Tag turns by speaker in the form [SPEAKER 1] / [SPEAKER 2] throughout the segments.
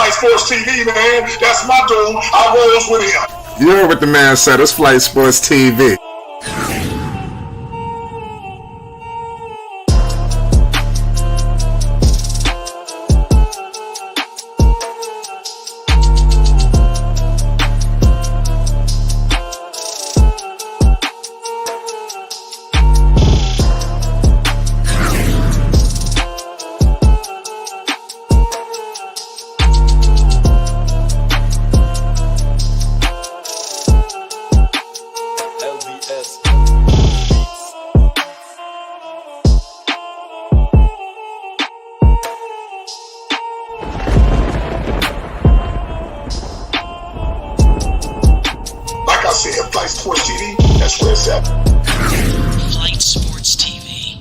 [SPEAKER 1] Flight Sports TV, man. That's my dude. I rolls with him.
[SPEAKER 2] You heard what the man said. It's Flight Sports TV.
[SPEAKER 1] Flight Sports TV, that's where it's at.
[SPEAKER 3] Flight Sports TV.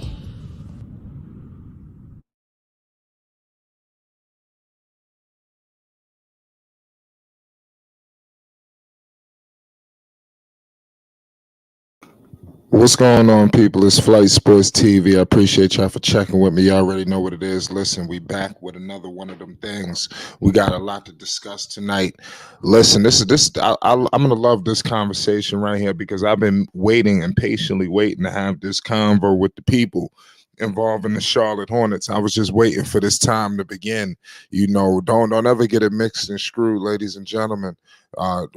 [SPEAKER 2] What's going on, people? It's Flight Sports TV. I appreciate y'all for checking with me. Y'all already know what it is. Listen, we back with another one of them things. We got a lot to discuss tonight. Listen, I'm gonna love this conversation right here because I've been waiting and patiently waiting to have this convo with the people involving the Charlotte Hornets. I was just waiting for this time to begin. You know, don't ever get it mixed and screwed, ladies and gentlemen.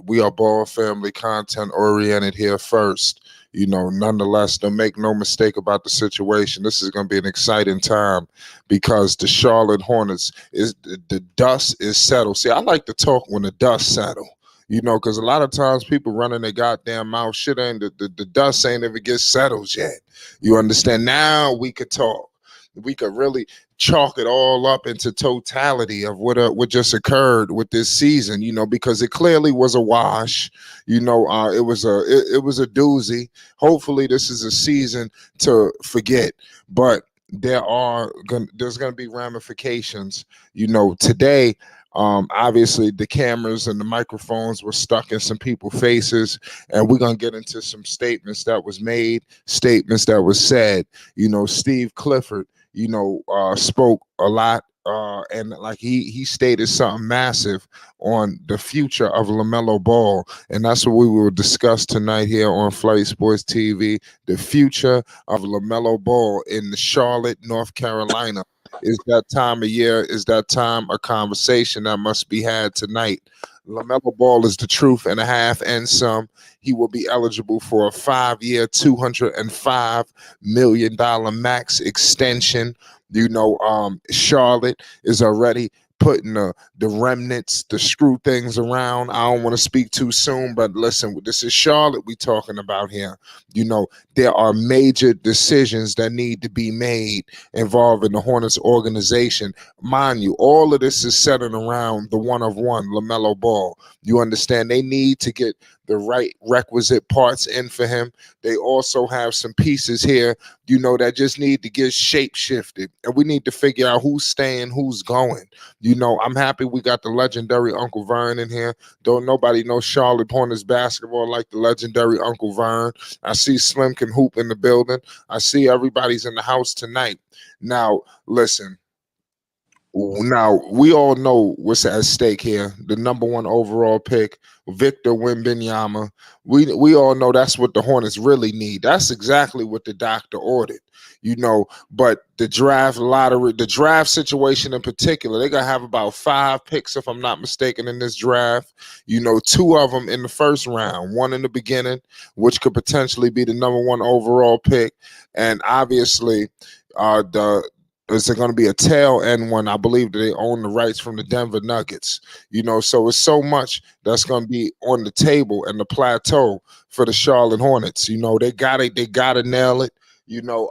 [SPEAKER 2] We are ball family content oriented here first. You know, nonetheless, don't make no mistake about the situation. This is going to be an exciting time because the Charlotte Hornets, the dust is settled. See, I like to talk when the dust settle, you know, because a lot of times people running their goddamn mouth, shit ain't, the dust ain't ever get settled yet. You understand? Now we could talk. We could really chalk it all up into totality of what just occurred with this season, you know, because it clearly was a wash. You know, it was a doozy. Hopefully this is a season to forget, but there's going to be ramifications. You know, today, obviously the cameras and the microphones were stuck in some people's faces, and we're going to get into some statements that was made, statements that was said. You know, Steve Clifford, you know, spoke a lot, and like he stated something massive on the future of Lamelo Ball, and that's what we will discuss tonight here on Flight Sports TV. The future of Lamelo Ball in the Charlotte, North Carolina. Is that time of year? Is that time a conversation that must be had tonight? Lamelo Ball is the truth and a half and some. He will be eligible for a 5-year, $205 million max extension. You know, Charlotte is already putting the remnants, the screw things around. I don't want to speak too soon, but listen, this is Charlotte we talking about here. You know, there are major decisions that need to be made involving the Hornets organization. Mind you, all of this is centered around the one-of-one, Lamelo Ball. You understand? They need to get the right requisite parts in for him. They also have some pieces here, you know, that just need to get shape shifted. And we need to figure out who's staying, who's going. You know, I'm happy we got the legendary Uncle Vern in here. Don't nobody know Charlotte Hornets basketball like the legendary Uncle Vern. I see Slim can hoop in the building. I see everybody's in the house tonight. Now, listen. Now, we all know what's at stake here. The number 1 overall pick, Victor Wembanyama. We all know that's what the Hornets really need. That's exactly what the doctor ordered, you know. But the draft lottery, the draft situation in particular, they're going to have about 5 picks, if I'm not mistaken, in this draft. You know, 2 of them in the first round, 1 in the beginning, which could potentially be the number 1 overall pick. And obviously, is there going to be a tail end one? I believe that they own the rights from the Denver Nuggets. You know, so it's so much that's going to be on the table and the plateau for the Charlotte Hornets. You know, they got to nail it. You know,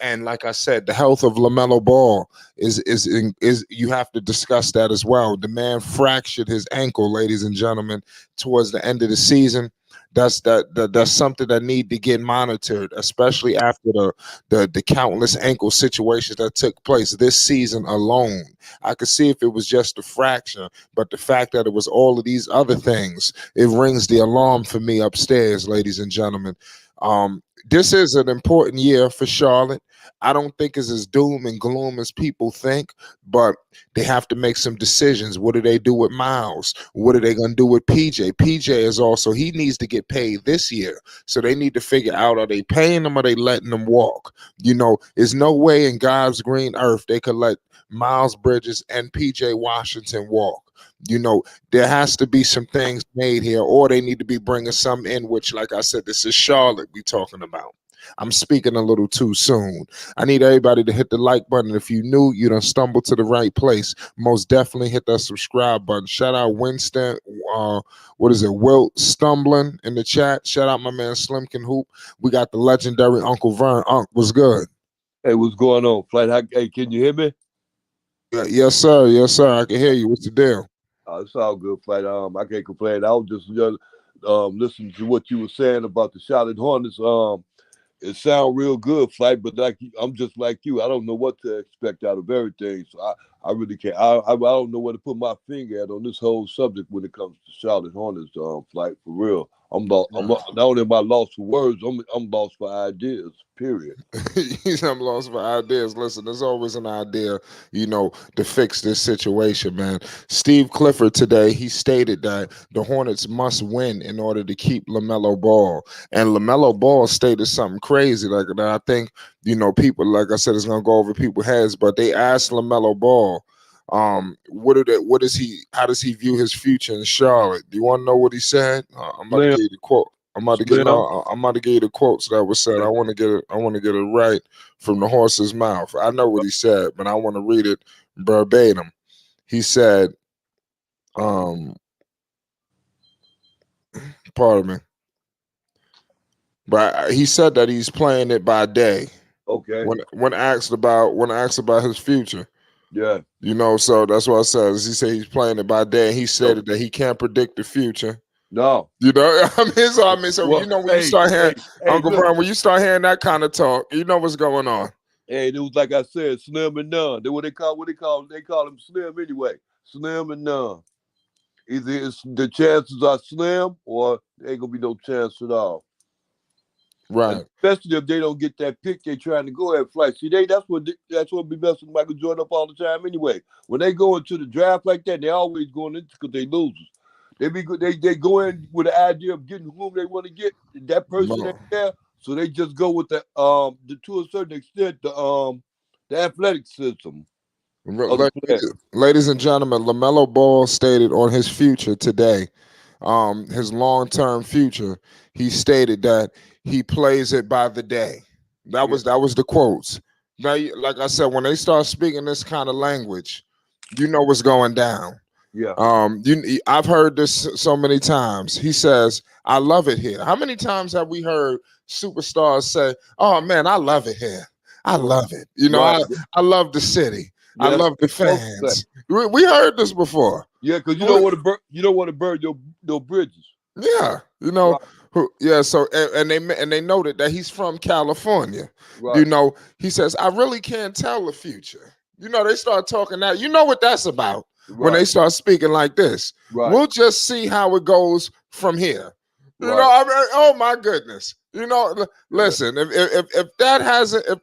[SPEAKER 2] and like I said, the health of Lamelo Ball is you have to discuss that as well. The man fractured his ankle, ladies and gentlemen, towards the end of the season. That's something that need to get monitored, especially after the countless ankle situations that took place this season alone. I could see if it was just a fracture, but the fact that it was all of these other things, it rings the alarm for me upstairs, ladies and gentlemen. This is an important year for Charlotte. I don't think it's as doom and gloom as people think, but they have to make some decisions. What do they do with Miles? What are they going to do with PJ? PJ is also, he needs to get paid this year. So they need to figure out, are they paying him or are they letting him walk? There's no way in God's green earth they could let Miles Bridges and PJ Washington walk. There has to be some things made here, or they need to be bringing some in, which, like I said, this is Charlotte we talking about. I'm speaking a little too soon. I need everybody to hit the like button. If you new, you done stumbled to the right place. Most definitely hit that subscribe button. Shout out Winston, Wilt Stumbling in the chat. Shout out my man Slimkin Hoop. We got the legendary Uncle Vern. Unc, what's good?
[SPEAKER 4] Hey, what's going on, Flight? Hey, can you hear me?
[SPEAKER 2] Yes, sir. Yes, sir. I can hear you. What's the deal?
[SPEAKER 4] It's all good, Flight. I can't complain. I was just listening to what you were saying about the Charlotte Hornets. It sounds real good, Flight, but I'm just like you. I don't know what to expect out of everything. So I really can't. I don't know where to put my finger at on this whole subject when it comes to Charlotte Hornets, Flight, for real. I'm not only am I lost for words, I'm lost for ideas, period.
[SPEAKER 2] I'm lost for ideas. Listen, there's always an idea, to fix this situation, man. Steve Clifford today, he stated that the Hornets must win in order to keep Lamelo Ball. And Lamelo Ball stated something crazy. Like that I think, people, like I said, it's gonna go over people's heads, but they asked Lamelo Ball, how does he view his future in Charlotte? Do you want to know what he said? I'm about to give you the quote. I'm about to give you the quotes that was said. I want to get it right from the horse's mouth. I know what he said, but I want to read it verbatim. He said, pardon me. But he said that he's playing it by day.
[SPEAKER 4] Okay.
[SPEAKER 2] When asked about his future.
[SPEAKER 4] Yeah.
[SPEAKER 2] So that's what I said. He said he's playing it by day. And he stated that he can't predict the future.
[SPEAKER 4] No.
[SPEAKER 2] When you start hearing Uncle Brian, when you start hearing that kind of talk, you know what's going on.
[SPEAKER 4] Hey, it was like I said, slim and none. They call him slim anyway. Slim and none. Either the chances are slim or there ain't gonna be no chance at all.
[SPEAKER 2] Right.
[SPEAKER 4] And especially if they don't get that pick they're trying to go at Flight. See, that's what be messing Michael Jordan up all the time anyway. When they go into the draft like that, they always going into because they losers. They go in with the idea of getting whom they want to get. That person ain't there, so they just go with the to a certain extent the athletic system.
[SPEAKER 2] Ladies and gentlemen, Lamelo Ball stated on his future today, his long-term future. He stated that he plays it by the day. That was the quotes. Now, like I said, when they start speaking this kind of language, you know what's going down.
[SPEAKER 4] Yeah.
[SPEAKER 2] I've heard this so many times. He says, "I love it here." How many times have we heard superstars say, "Oh man, I love it here. I love it. I love the city. I love the fans." We heard this before.
[SPEAKER 4] Yeah, because you don't want to burn your bridges.
[SPEAKER 2] Yeah,
[SPEAKER 4] Right.
[SPEAKER 2] So and they noted that he's from California.
[SPEAKER 4] Right.
[SPEAKER 2] He says, "I really can't tell the future." They start talking that. You know what that's about.
[SPEAKER 4] Right.
[SPEAKER 2] When they start speaking like this.
[SPEAKER 4] Right.
[SPEAKER 2] We'll just see how it goes from here.
[SPEAKER 4] Right.
[SPEAKER 2] Oh my goodness. Listen, if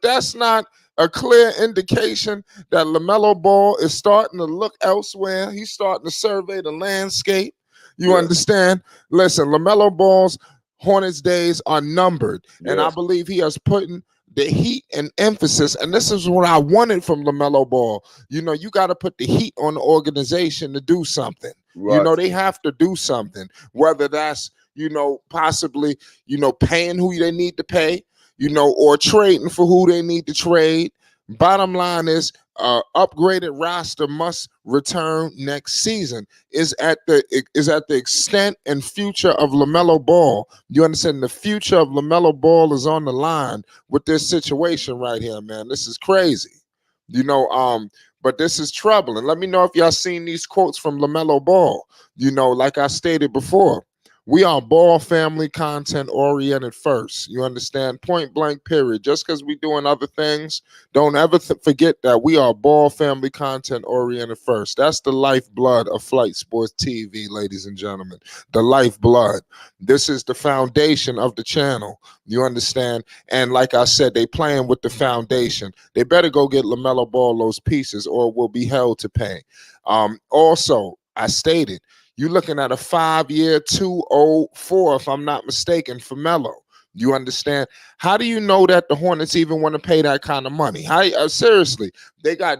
[SPEAKER 2] that's not a clear indication that LaMelo Ball is starting to look elsewhere, he's starting to survey the landscape. You understand? Listen, LaMelo Ball's Hornets days are numbered, and I believe he has put in the heat and emphasis, and this is what I wanted from LaMelo Ball. You got to put the heat on the organization to do something.
[SPEAKER 4] Right.
[SPEAKER 2] They have to do something, whether that's, possibly, paying who they need to pay, or trading for who they need to trade. Bottom line is, upgraded roster must return next season. Is at the extent and future of LaMelo Ball. You understand? The future of LaMelo Ball is on the line with this situation right here, man. This is crazy. But this is troubling. Let me know if y'all seen these quotes from LaMelo Ball. Like I stated before, We are ball family content oriented first. You understand? Point blank, period. Just because we doing other things, don't ever forget that we are ball family content oriented first. That's the lifeblood of Flight Sports TV, ladies and gentlemen. The lifeblood. This is the foundation of the channel. You understand? And like I said, they playing with the foundation. They better go get LaMelo Ball those pieces or will be held to pay. Also, I stated, you're looking at a 5-year, 204, if I'm not mistaken, for Melo. You understand? How do you know that the Hornets even want to pay that kind of money? Seriously, they got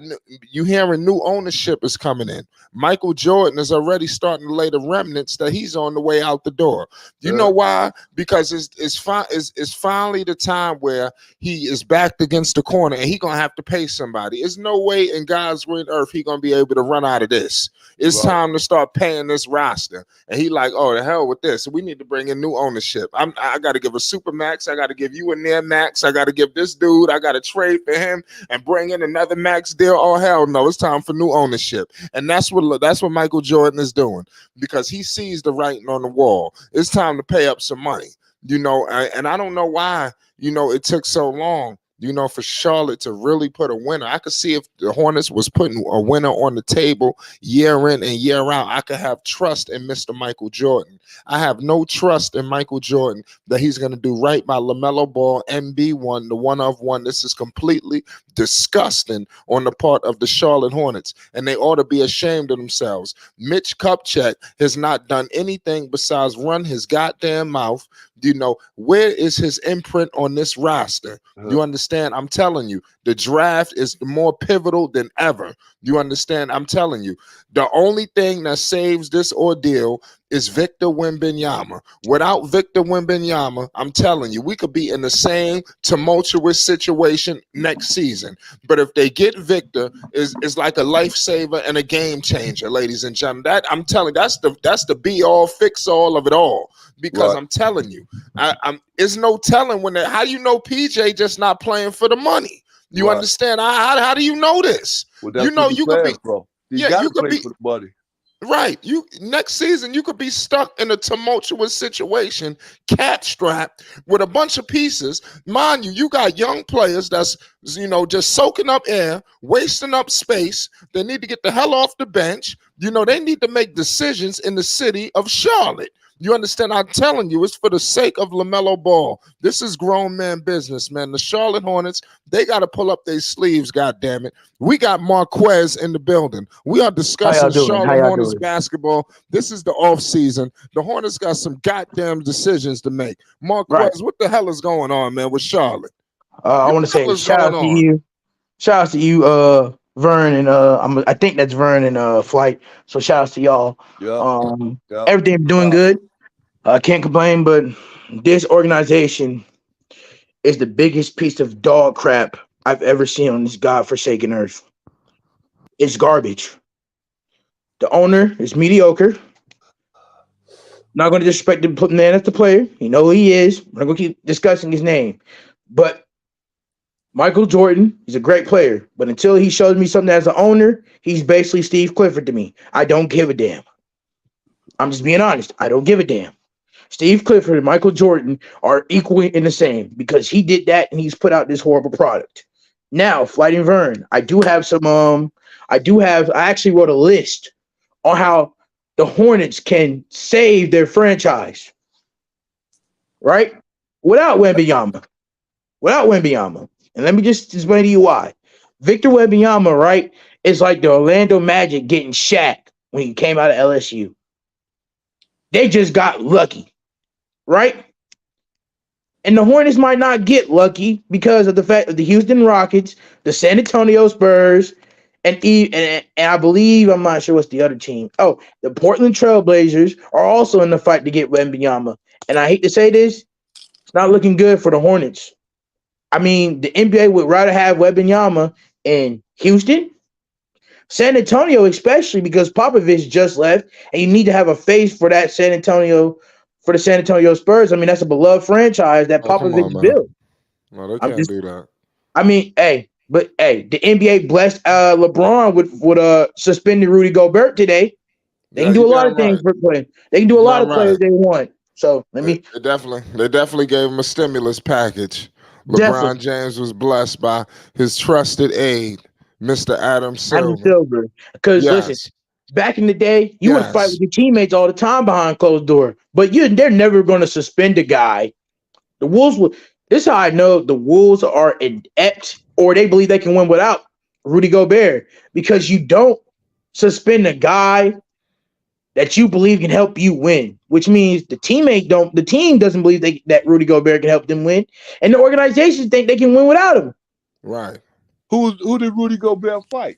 [SPEAKER 2] you hearing new ownership is coming in. Michael Jordan is already starting to lay the remnants that he's on the way out the door. You know why? Because it's finally the time where he is backed against the corner and he's gonna have to pay somebody. There's no way in God's green earth he's gonna be able to run out of this. It's time to start paying this roster. And he like, oh, the hell with this. We need to bring in new ownership. I got to give a super max. I got to give you a near max. I got to give this dude. I got to trade for him and bring in another max deal. Oh hell no! It's time for new ownership. And that's what Michael Jordan is doing because he sees the writing on the wall. It's time to pay up some money. You know, and I don't know why. You know, it took so long. You know, for Charlotte to really put a winner. I could see if the Hornets was putting a winner on the table year in and year out, I could have trust in Mr. Michael Jordan. I have no trust in Michael Jordan that he's going to do right by LaMelo Ball, MB1, the one of one. This is completely disgusting on the part of the Charlotte Hornets, and they ought to be ashamed of themselves. Mitch Kupchak has not done anything besides run his goddamn mouth. You know, where is his imprint on this roster? You understand? I'm telling you, the draft is more pivotal than ever. You understand? I'm telling you, the only thing that saves this ordeal is Victor Wembanyama. Without Victor Wembanyama, I'm telling you, we could be in the same tumultuous situation next season. But if they get Victor, is like a lifesaver and a game changer, ladies and gentlemen. That I'm telling you, that's the be all, fix all of it all. Because I'm telling you, it's no telling when how do you know PJ just not playing for the money? You understand? How do you know this?
[SPEAKER 4] Well, that's
[SPEAKER 2] you know you could be,
[SPEAKER 4] you could be for the money.
[SPEAKER 2] Right. You next season you could be stuck in a tumultuous situation, cap strapped with a bunch of pieces. Mind you, you got young players that's just soaking up air, wasting up space. They need to get the hell off the bench. They need to make decisions in the city of Charlotte. You understand? I'm telling you, it's for the sake of LaMelo Ball. This is grown man business, man. The Charlotte Hornets, they got to pull up their sleeves, goddammit. We got Marquez in the building. We are discussing Charlotte Hornets basketball. This is the offseason. The Hornets got some goddamn decisions to make. Marquez, what the hell is going on, man, with Charlotte?
[SPEAKER 5] I want to say shout out to you. Shout out to you, Vern, and I think that's Vern and Flight. So shout out to y'all. Everything doing good. I can't complain, but this organization is the biggest piece of dog crap I've ever seen on this godforsaken earth. It's garbage. The owner is mediocre. Not going to disrespect the man as the player. You know who he is. I'm not going to keep discussing his name. But Michael Jordan is a great player. But until he shows me something as an owner, he's basically Steve Clifford to me. I don't give a damn. I'm just being honest. I don't give a damn. Steve Clifford and Michael Jordan are equally in the same because he did that and he's put out this horrible product. Now, Flight and Vern, I actually wrote a list on how the Hornets can save their franchise. Right? Without Wembanyama. And let me just explain to you why. Victor Wembanyama, right, is like the Orlando Magic getting Shaq when he came out of LSU. They just got lucky. Right? And the Hornets might not get lucky because of the fact that the Houston Rockets, the San Antonio Spurs, and I believe, I'm not sure what's the other team. Oh, the Portland Trail Blazers are also in the fight to get Wembanyama. And I hate to say this, it's not looking good for the Hornets. I mean, the NBA would rather have Wembanyama in Houston, San Antonio, especially because Popovich just left, and you need to have a face for that San Antonio. For the San Antonio Spurs, I mean, that's a beloved franchise that Popovich built.
[SPEAKER 2] No, they can't do that.
[SPEAKER 5] I mean, the NBA blessed LeBron with suspending Rudy Gobert today. They can
[SPEAKER 2] you
[SPEAKER 5] do a lot
[SPEAKER 2] damn
[SPEAKER 5] of things
[SPEAKER 2] right.
[SPEAKER 5] for players. They can do a lot
[SPEAKER 2] Damn
[SPEAKER 5] of players
[SPEAKER 2] right.
[SPEAKER 5] they want. So let me
[SPEAKER 2] They definitely gave him a stimulus package. LeBron
[SPEAKER 5] definitely
[SPEAKER 2] James was blessed by his trusted aide, Mr. Adam
[SPEAKER 5] Adam
[SPEAKER 2] Silver.
[SPEAKER 5] Silver. Because listen,
[SPEAKER 2] Yes,
[SPEAKER 5] back in the day, you would fight
[SPEAKER 2] yes,
[SPEAKER 5] with your teammates all the time behind closed door, but they're never going to suspend a guy. The Wolves will. This is how I know the Wolves are inept, or they believe they can win without Rudy Gobert, because you don't suspend a guy that you believe can help you win, which means the team doesn't believe that Rudy Gobert can help them win, and the organization think they can win without him.
[SPEAKER 2] right.
[SPEAKER 4] Who did Rudy Gobert fight?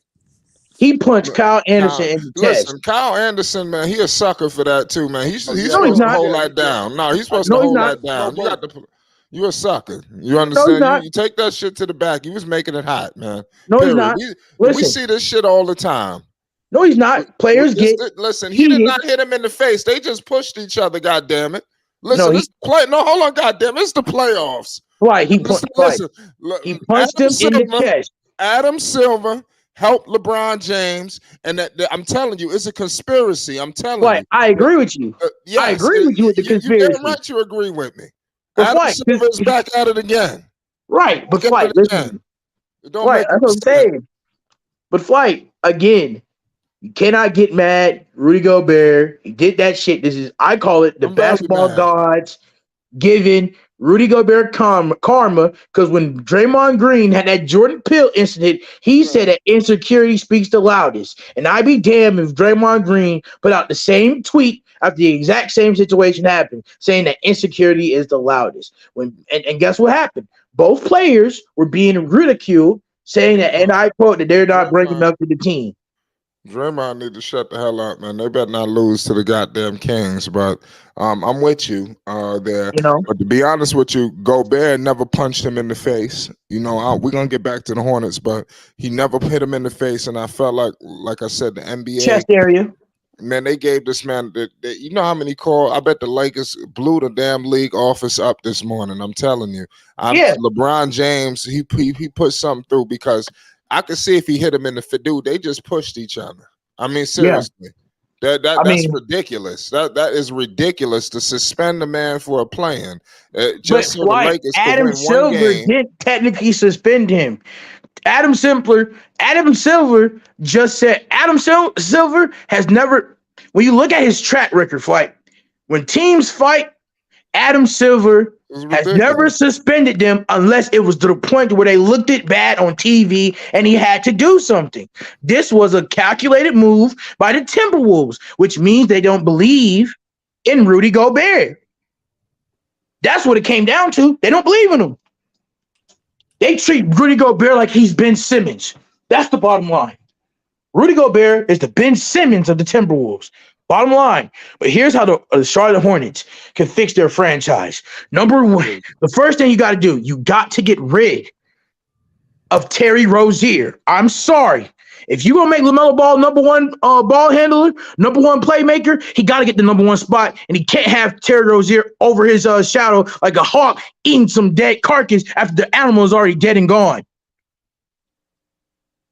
[SPEAKER 5] He punched
[SPEAKER 2] Look,
[SPEAKER 5] Kyle Anderson
[SPEAKER 2] Kyle,
[SPEAKER 5] in the chest.
[SPEAKER 2] listen, Kyle Anderson, man, he a sucker for that too, man.
[SPEAKER 4] Oh
[SPEAKER 2] He's
[SPEAKER 4] yeah,
[SPEAKER 5] No, he's
[SPEAKER 2] supposed to
[SPEAKER 5] not.
[SPEAKER 2] hold
[SPEAKER 4] yeah,
[SPEAKER 2] that
[SPEAKER 4] yeah.
[SPEAKER 2] down. No, he's
[SPEAKER 4] I
[SPEAKER 2] supposed to
[SPEAKER 5] No, he's
[SPEAKER 2] hold
[SPEAKER 5] not.
[SPEAKER 2] that
[SPEAKER 4] know
[SPEAKER 2] down.
[SPEAKER 4] both.
[SPEAKER 2] You a sucker. You
[SPEAKER 5] No, he's
[SPEAKER 2] understand? You,
[SPEAKER 5] not.
[SPEAKER 2] you take that shit to the back. He was making it hot, man.
[SPEAKER 5] No, he's
[SPEAKER 2] Period.
[SPEAKER 5] not.
[SPEAKER 2] We
[SPEAKER 5] Listen,
[SPEAKER 2] see this shit all the time.
[SPEAKER 5] no, he's not. Players get
[SPEAKER 2] Listen, he did
[SPEAKER 5] heated.
[SPEAKER 2] not hit him in the face. They just pushed each other. God damn it!
[SPEAKER 5] No,
[SPEAKER 2] Listen, it's play. No, hold on. God damn it! It's the playoffs. Listen,
[SPEAKER 5] he punched him in the chest.
[SPEAKER 2] Adam Silver helped LeBron James, and that I'm telling you, it's a conspiracy. I'm telling
[SPEAKER 5] Flight,
[SPEAKER 2] you.
[SPEAKER 5] I agree with you. I
[SPEAKER 2] Yes,
[SPEAKER 5] agree with you with the
[SPEAKER 2] you damn
[SPEAKER 5] conspiracy.
[SPEAKER 2] right. You agree with me.
[SPEAKER 5] But
[SPEAKER 2] Adam
[SPEAKER 5] Flight,
[SPEAKER 2] Silver is back at it again.
[SPEAKER 5] right? But
[SPEAKER 2] Back at
[SPEAKER 5] Flight,
[SPEAKER 2] it
[SPEAKER 5] listen,
[SPEAKER 2] again. It don't
[SPEAKER 5] Flight.
[SPEAKER 2] make
[SPEAKER 5] That's
[SPEAKER 2] no
[SPEAKER 5] what I'm
[SPEAKER 2] sense.
[SPEAKER 5] saying. But Flight, again, you cannot get mad. Rudy Gobert, he did that shit. I call it the
[SPEAKER 2] I'm very
[SPEAKER 5] basketball
[SPEAKER 2] mad.
[SPEAKER 5] gods giving Rudy Gobert karma, because when Draymond Green had that Jordan Peele incident, he said that insecurity speaks the loudest. And I'd be damned if Draymond Green put out the same tweet after the exact same situation happened, saying that insecurity is the loudest. And guess what happened? Both players were being ridiculed, saying that, and I quote, that they're not bringing
[SPEAKER 2] Draymond,
[SPEAKER 5] up to the team.
[SPEAKER 2] Draymond need to shut the hell up, man. They better not lose to the goddamn Kings. But I'm with you there.
[SPEAKER 5] You know,
[SPEAKER 2] But to be honest with you, Gobert never punched him in the face. You know, we're gonna get back to the Hornets, but he never hit him in the face. And I felt like I said, the NBA,
[SPEAKER 5] chest area.
[SPEAKER 2] man, they gave this man you know how many calls? I bet the Lakers blew the damn league office up this morning. I'm telling you.
[SPEAKER 5] Yeah,
[SPEAKER 2] LeBron James, he put something through, because I could see if he hit him in the dude, they just pushed each other. I mean,
[SPEAKER 5] yeah.
[SPEAKER 2] seriously.
[SPEAKER 5] I
[SPEAKER 2] That's
[SPEAKER 5] mean,
[SPEAKER 2] ridiculous. That is ridiculous to suspend the man for a playing
[SPEAKER 5] but
[SPEAKER 2] just so the
[SPEAKER 5] Flight,
[SPEAKER 2] Lakers could
[SPEAKER 5] Adam
[SPEAKER 2] win one
[SPEAKER 5] Silver
[SPEAKER 2] game.
[SPEAKER 5] didn't technically suspend him. Adam Silver just said Silver has never. When you look at his track record, Flight, when teams fight, Adam Silver
[SPEAKER 2] It's
[SPEAKER 5] has never
[SPEAKER 2] ridiculous.
[SPEAKER 5] suspended them unless it was to the point where they looked it bad on TV and he had to do something. This was a calculated move by the Timberwolves, which means they don't believe in Rudy Gobert. That's what it came down to. They don't believe in him. They treat Rudy Gobert like he's Ben Simmons. That's the bottom line. Rudy Gobert is the Ben Simmons of the Timberwolves. Bottom line. But here's how the Charlotte Hornets can fix their franchise. Number one, the first thing you got to do, you got to get rid of Terry Rozier. I'm sorry. If you're going to make LaMelo Ball number one ball handler, number one playmaker, he got to get the number one spot, and he can't have Terry Rozier over his shadow like a hawk eating some dead carcass after the animal is already dead and gone.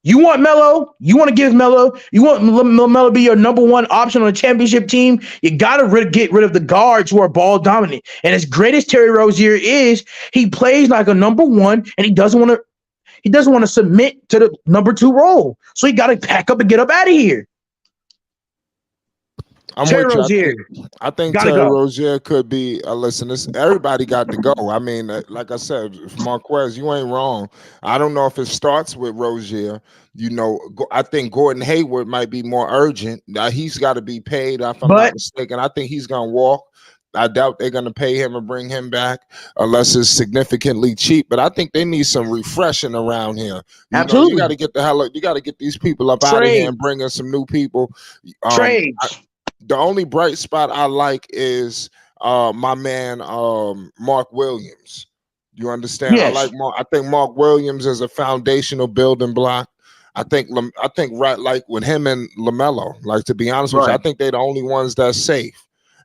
[SPEAKER 5] You want Melo? You want to give Melo? You want Melo to be your number one option on a championship team? You got to get rid of the guards who are ball dominant. And as great as Terry Rozier is, he plays like a number one, and he doesn't want to submit to the number two role. So he got to pack up and get up out of here.
[SPEAKER 2] I'm
[SPEAKER 5] Terry
[SPEAKER 2] with you.
[SPEAKER 5] Rozier,
[SPEAKER 2] I think
[SPEAKER 5] gotta
[SPEAKER 2] Terry
[SPEAKER 5] go.
[SPEAKER 2] Rozier could be. Listen, everybody got to go. I mean, like I said, Marquez, you ain't wrong. I don't know if it starts with Rozier. You know, I think Gordon Hayward might be more urgent. He's got to be paid, if I'm not
[SPEAKER 5] But
[SPEAKER 2] mistaken. I think he's gonna walk. I doubt they're gonna pay him and bring him back unless it's significantly cheap. But I think they need some refreshing around here. You know, you got to get the hell up. You got to get these people up out of here and bring in some new people.
[SPEAKER 5] Trades.
[SPEAKER 2] The only bright spot I like is my man Mark Williams. You understand?
[SPEAKER 5] Yes.
[SPEAKER 2] I think Mark Williams is a foundational building block. I think right, like with him and Lamelo. Like, to be honest with you, I think they're the only ones that's safe.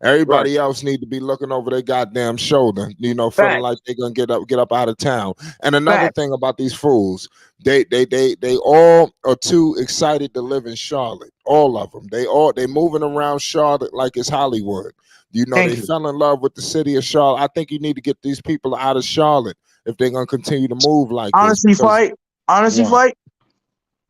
[SPEAKER 2] Everybody else need to be looking over their goddamn shoulder, feeling
[SPEAKER 5] Facts.
[SPEAKER 2] like they're gonna get up out of town. And another
[SPEAKER 5] Facts.
[SPEAKER 2] thing about these fools, they all are too excited to live in Charlotte. All of them. They moving around Charlotte like it's Hollywood.
[SPEAKER 5] Thank
[SPEAKER 2] They
[SPEAKER 5] you.
[SPEAKER 2] fell in love with the city of Charlotte. I think you need to get these people out of Charlotte if they're gonna continue to move like
[SPEAKER 5] Honestly,
[SPEAKER 2] this.
[SPEAKER 5] fight. Honestly,
[SPEAKER 2] Why?
[SPEAKER 5] fight.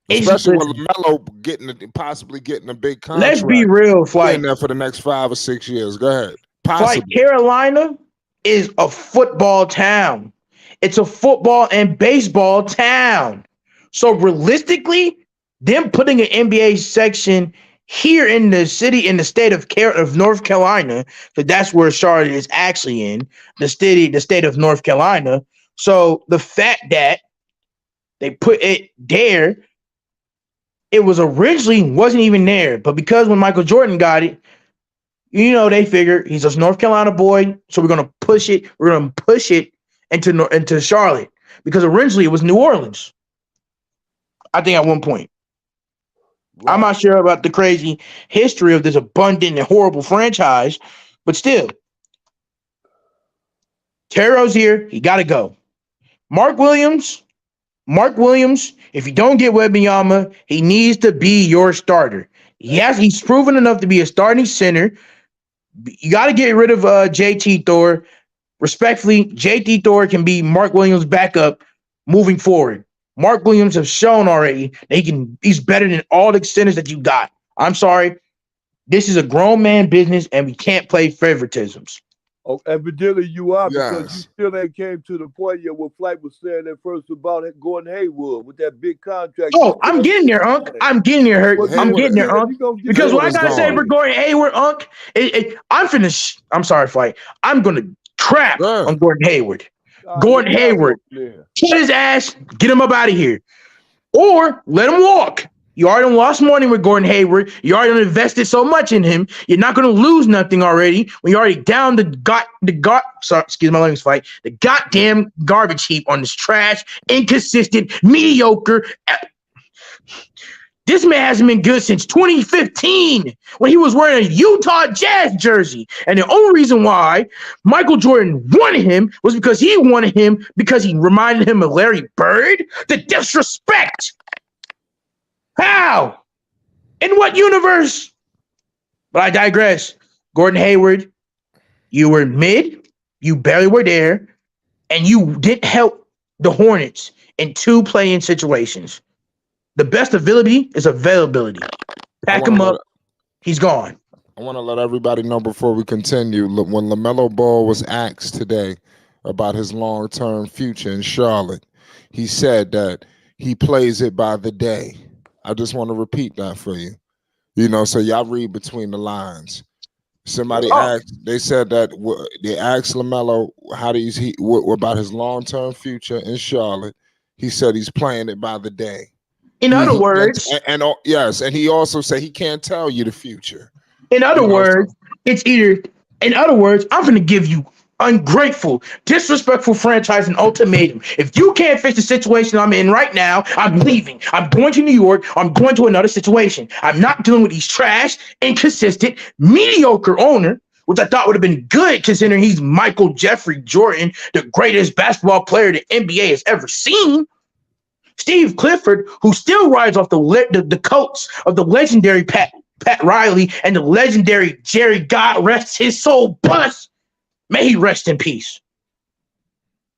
[SPEAKER 2] Especially with
[SPEAKER 5] Listen,
[SPEAKER 2] Lamelo possibly getting a big
[SPEAKER 5] let's be
[SPEAKER 2] contract.
[SPEAKER 5] real,
[SPEAKER 2] Being
[SPEAKER 5] fight.
[SPEAKER 2] there for the next 5 or 6 years. Go ahead.
[SPEAKER 5] Fight.
[SPEAKER 2] Possibly.
[SPEAKER 5] Carolina is a football town. It's a football and baseball town. So realistically, them putting an NBA section here in the city, in the state of North Carolina, because that's where Charlotte is actually in, the state of North Carolina. So the fact that they put it there, it was originally wasn't even there, but because when Michael Jordan got it, they figured he's a North Carolina boy, so we're gonna push it. We're gonna push it into Charlotte because originally it was New Orleans. I think at one point. Right. I'm not sure about the crazy history of this abundant and horrible franchise, but still, Terro's here. He got to go. Mark Williams, if you don't get Wembanyama, he needs to be your starter. He's proven enough to be a starting center. You got to get rid of JT Thor. Respectfully, JT Thor can be Mark Williams' backup moving forward. Mark Williams has shown already that he's better than all the centers that you got. I'm sorry. This is a grown man business, and we can't play favoritisms.
[SPEAKER 4] Oh, evidently you are,
[SPEAKER 2] Yes.
[SPEAKER 4] because you still ain't came to the point yet where Flight was saying at first about Gordon Hayward with that big contract.
[SPEAKER 5] Oh, I'm getting there, Unc. I'm getting there, Hurt.
[SPEAKER 2] Well,
[SPEAKER 5] I'm getting there, Unc. Because what I gotta say for
[SPEAKER 2] gone.
[SPEAKER 5] Gordon Hayward, Unc, I'm finished. I'm sorry, Flight. I'm gonna crap on Gordon Hayward. Gordon Hayward, kill his ass, get him up out of here, or let him walk. You already lost money with Gordon Hayward. You already invested so much in him. You're not going to lose nothing already when you're already down excuse my language, fight, the goddamn garbage heap on this trash, inconsistent, mediocre. This man hasn't been good since 2015 when he was wearing a Utah Jazz jersey. And the only reason why Michael Jordan wanted him was because he wanted him because he reminded him of Larry Bird. The disrespect. How? In what universe? But I digress. Gordon Hayward, you were mid, you barely were there, and you didn't help the Hornets in 2 play-in situations. The best availability is availability. Pack him up. He's gone.
[SPEAKER 2] I want to let everybody know before we continue, when Lamelo Ball was asked today about his long-term future in Charlotte, he said that he plays it by the day. I just want to repeat that for you. So y'all read between the lines. Somebody asked, they said that they asked Lamelo about his long-term future in Charlotte. He said he's playing it by the day.
[SPEAKER 5] In other words,
[SPEAKER 2] yes, and he also said he can't tell you the future.
[SPEAKER 5] In other words, I'm going to give you ungrateful, disrespectful franchise and ultimatum. If you can't fix the situation I'm in right now, I'm leaving. I'm going to New York. I'm going to another situation. I'm not dealing with these trash, inconsistent, mediocre owner, which I thought would have been good considering he's Michael Jeffrey Jordan, the greatest basketball player the NBA has ever seen. Steve Clifford, who still rides off the coats of the legendary Pat Riley and the legendary Jerry God rest his soul bust. May he rest in peace.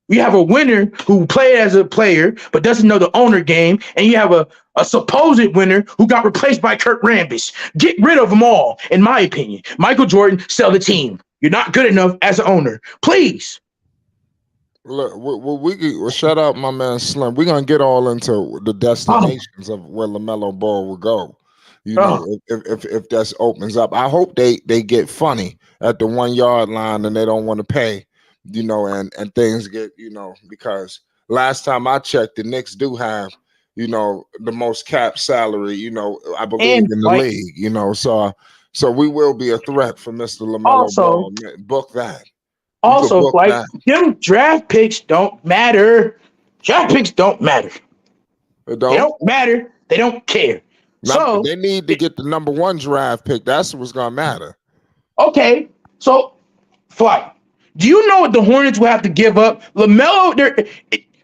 [SPEAKER 5] You have a winner who played as a player but doesn't know the owner game, and you have a supposed winner who got replaced by Kurt Rambis. Get rid of them all, in my opinion. Michael Jordan, sell the team. You're not good enough as an owner. Please.
[SPEAKER 2] Look, we'll shut up, my man Slim. We're gonna get all into the destinations of where LaMelo Ball will go. If that opens up, I hope they get funny at the 1 yard line and they don't want to pay, and things get, because last time I checked, the Knicks do have, the most cap salary, I believe in the league, so we will be a threat for Mr. LaMelo Ball. Book that.
[SPEAKER 5] Also, them draft picks don't matter. Draft picks don't matter. They don't matter. They don't care.
[SPEAKER 2] Now, so they need to get the number 1 draft pick. That's what's gonna matter.
[SPEAKER 5] Okay, So, Flight, do you know what the Hornets will have to give up? Lamelo,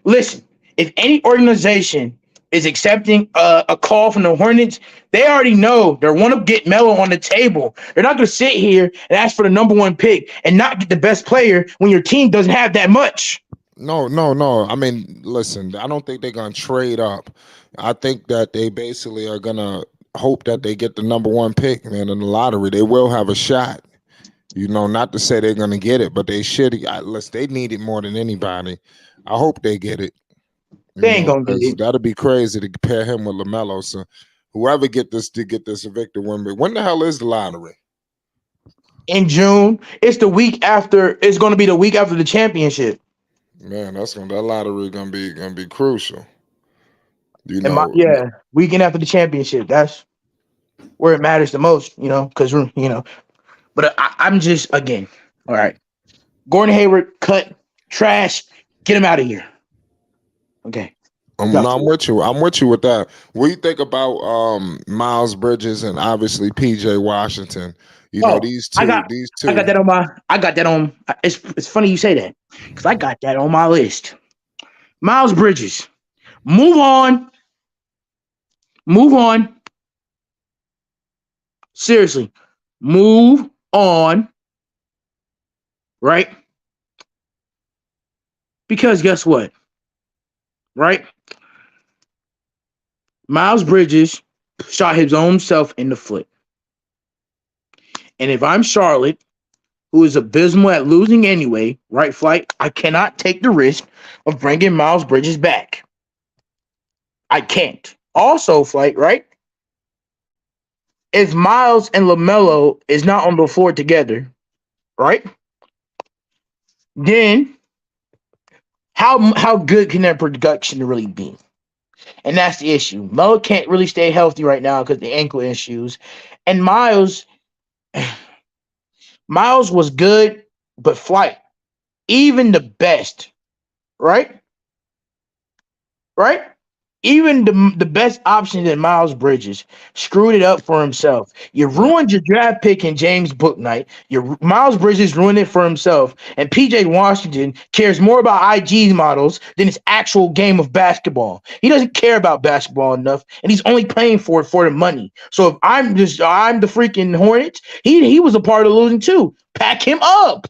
[SPEAKER 5] listen, if any organization is accepting a call from the Hornets, they already know they want to get Melo on the table. They're not going to sit here and ask for the number one pick and not get the best player when your team doesn't have that much.
[SPEAKER 2] No, no, no. I mean, listen, I don't think they're gonna trade up. I think that they basically are gonna hope that they get the number one pick, man, in the lottery. They will have a shot. Not to say they're gonna get it, but they should. Unless they need it more than anybody. I hope they get it.
[SPEAKER 5] They ain't gonna get
[SPEAKER 2] Because
[SPEAKER 5] it
[SPEAKER 2] that'd be crazy to compare him with Lamelo. So whoever get this Victor Wembanyama. When the hell is the lottery?
[SPEAKER 5] in June. It's the week after. It's going to be the week after the championship.
[SPEAKER 2] Man, that lottery gonna be crucial.
[SPEAKER 5] And weekend after the championship. That's where it matters the most. Because But I'm just again. All right, Gordon Hayward cut trash. Get him out of here. Okay.
[SPEAKER 2] I'm with you. I'm with you with that. What do you think about Miles Bridges and obviously PJ Washington? These two.
[SPEAKER 5] I got that on my. I got that on. It's funny you say that because I got that on my list. Miles Bridges, move on. Move on. Seriously, move on. Right? Because guess what? Right? Miles Bridges shot his own self in the foot. And if I'm Charlotte, who is abysmal at losing anyway, right, Flight, I cannot take the risk of bringing Miles Bridges back. I can't. Also, Flight, right? If Miles and Lamelo is not on the floor together, right? Then how good can that production really be? And that's the issue. Melo can't really stay healthy right now because of the ankle issues. And Miles was good, but Flight, even the best, right? Right? Even the best option in Miles Bridges screwed it up for himself. You ruined your draft pick in James Bouknight. Miles Bridges ruined it for himself. And PJ Washington cares more about IG models than his actual game of basketball. He doesn't care about basketball enough, and he's only playing for it for the money. So if I'm the freaking Hornets, he was a part of losing too. Pack him up.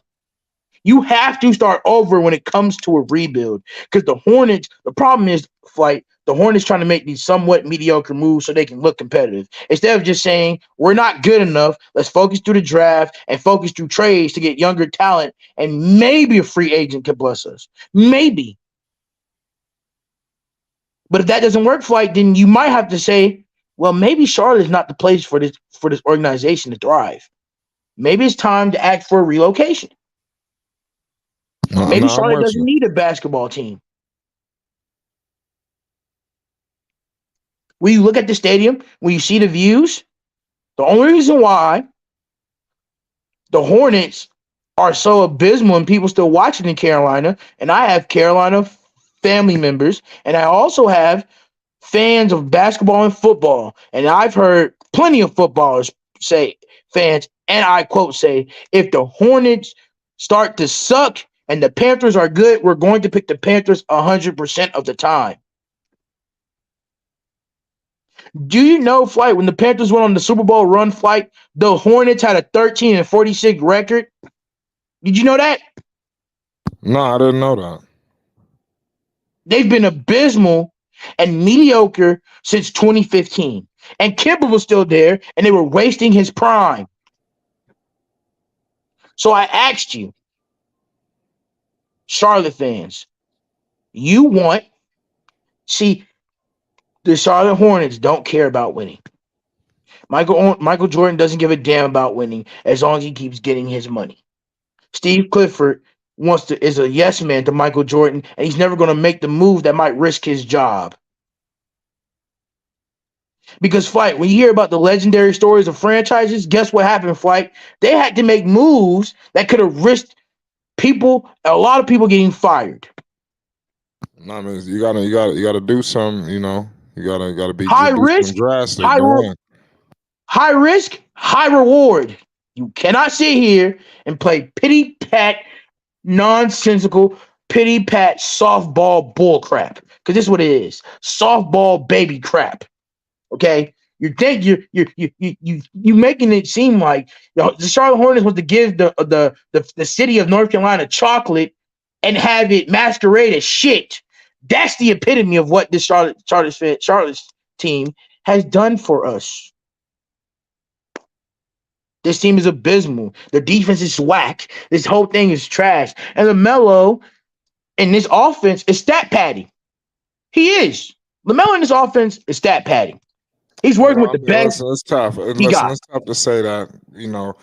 [SPEAKER 5] You have to start over when it comes to a rebuild because the Hornets, the problem is, Flight, the Hornets trying to make these somewhat mediocre moves so they can look competitive. Instead of just saying, we're not good enough, let's focus through the draft and focus through trades to get younger talent, and maybe a free agent can bless us. Maybe. But if that doesn't work, Flight, then you might have to say, well, maybe Charlotte's not the place for this organization to thrive. Maybe it's time to act for a relocation. Maybe Charlotte doesn't need a basketball team. When you look at the stadium, when you see the views, the only reason why the Hornets are so abysmal and people still watching in Carolina, and I have Carolina family members, and I also have fans of basketball and football, and I've heard plenty of footballers say, fans, and I quote say, if the Hornets start to suck and the Panthers are good, we're going to pick the Panthers 100% of the time. Do you know, Flight, when the Panthers went on the Super Bowl run, Flight, the Hornets had a 13-46 record? Did you know that?
[SPEAKER 2] No, I didn't know that.
[SPEAKER 5] They've been abysmal and mediocre since 2015. And Kimber was still there, and they were wasting his prime. So I asked you, Charlotte fans, the Charlotte Hornets don't care about winning. Michael Jordan doesn't give a damn about winning as long as he keeps getting his money. Steve Clifford is a yes man to Michael Jordan, and he's never going to make the move that might risk his job. Because, Flight, when you hear about the legendary stories of franchises, guess what happened, Flight? They had to make moves that could have risked a lot of people getting fired.
[SPEAKER 2] No, I mean, you gotta do some, you gotta be
[SPEAKER 5] high risk,
[SPEAKER 2] drastic.
[SPEAKER 5] high risk, high reward. You cannot sit here and play pity pat, nonsensical, pity pat softball bull crap. Because this is what it is. Softball baby crap. Okay? You think you making it seem like the Charlotte Hornets was to give the city of North Carolina chocolate and have it masquerade as shit. That's the epitome of what this Charlotte's team has done for us. This team is abysmal. Their defense is whack. This whole thing is trash. And Lamelo in this offense is stat padding. He is. Lamelo in this offense is stat padding. He's working with the best.
[SPEAKER 2] Listen, it's tough. Listen, it's tough to say that. They
[SPEAKER 5] No,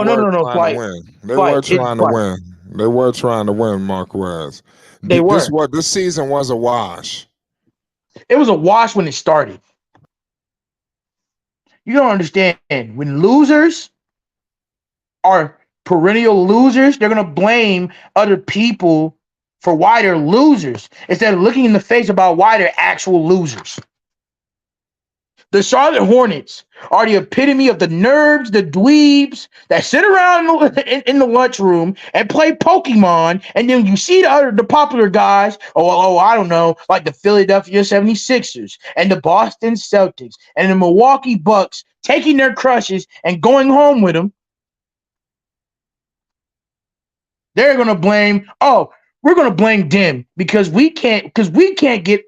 [SPEAKER 2] were trying to win. They were trying to win. They were trying to win, Marquez.
[SPEAKER 5] They were.
[SPEAKER 2] This season was a wash.
[SPEAKER 5] It was a wash when it started. You don't understand. When losers are perennial losers, they're going to blame other people for why they're losers instead of looking in the face about why they're actual losers. The Charlotte Hornets are the epitome of the nerds, the dweebs that sit around in the lunchroom and play Pokemon, and then you see the popular guys, I don't know, like the Philadelphia 76ers and the Boston Celtics and the Milwaukee Bucks taking their crushes and going home with them. They're going to blame, we're going to blame them because we can't get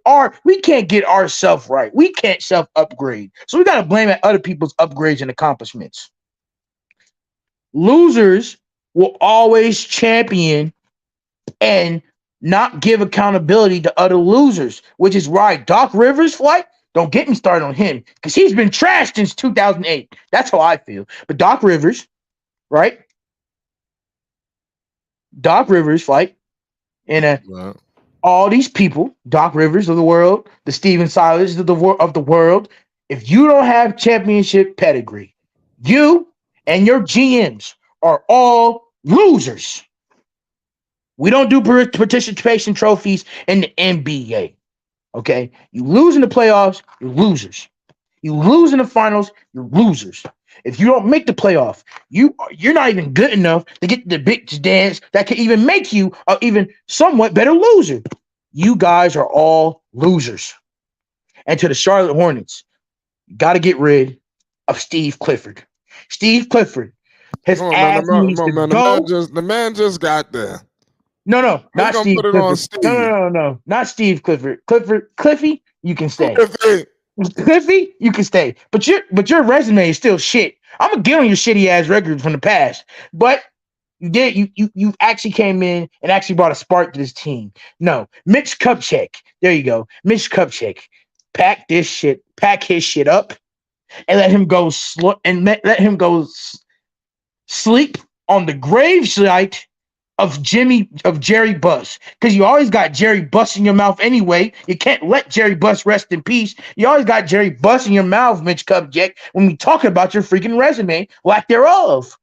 [SPEAKER 5] ourselves right. We can't self-upgrade. So we got to blame other people's upgrades and accomplishments. Losers will always champion and not give accountability to other losers, which is why Doc Rivers, don't get me started on him because he's been trashed since 2008. That's how I feel. But Doc Rivers, right? Doc Rivers, and all these people, Doc Rivers of the world, the Steven Silas of the world, if you don't have championship pedigree, you and your GMs are all losers. We don't do participation trophies in the NBA. Okay? You lose in the playoffs, you're losers. You lose in the finals, you're losers. If you don't make the playoff, you're not even good enough to get the big dance that can even make you an even somewhat better loser. You guys are all losers. And to the Charlotte Hornets, you got to get rid of Steve Clifford. Steve Clifford, his ass needs to go.
[SPEAKER 2] The man just got there.
[SPEAKER 5] No, not Steve Clifford. No, not Steve Clifford. Cliffy, you can stay. Cliffy, you can stay, but your resume is still shit. I'm gonna get on your shitty ass record from the past, but you actually came in and actually brought a spark to this team. No, Mitch Kupchak, there you go, Mitch Kupchak, pack his shit up, and let him go sleep on the gravesite of Jerry Buss, because you always got Jerry Buss in your mouth anyway. You can't let Jerry Buss rest in peace. You always got Jerry Buss in your mouth, Mitch Kupchak, when we talk about your freaking resume, lack thereof.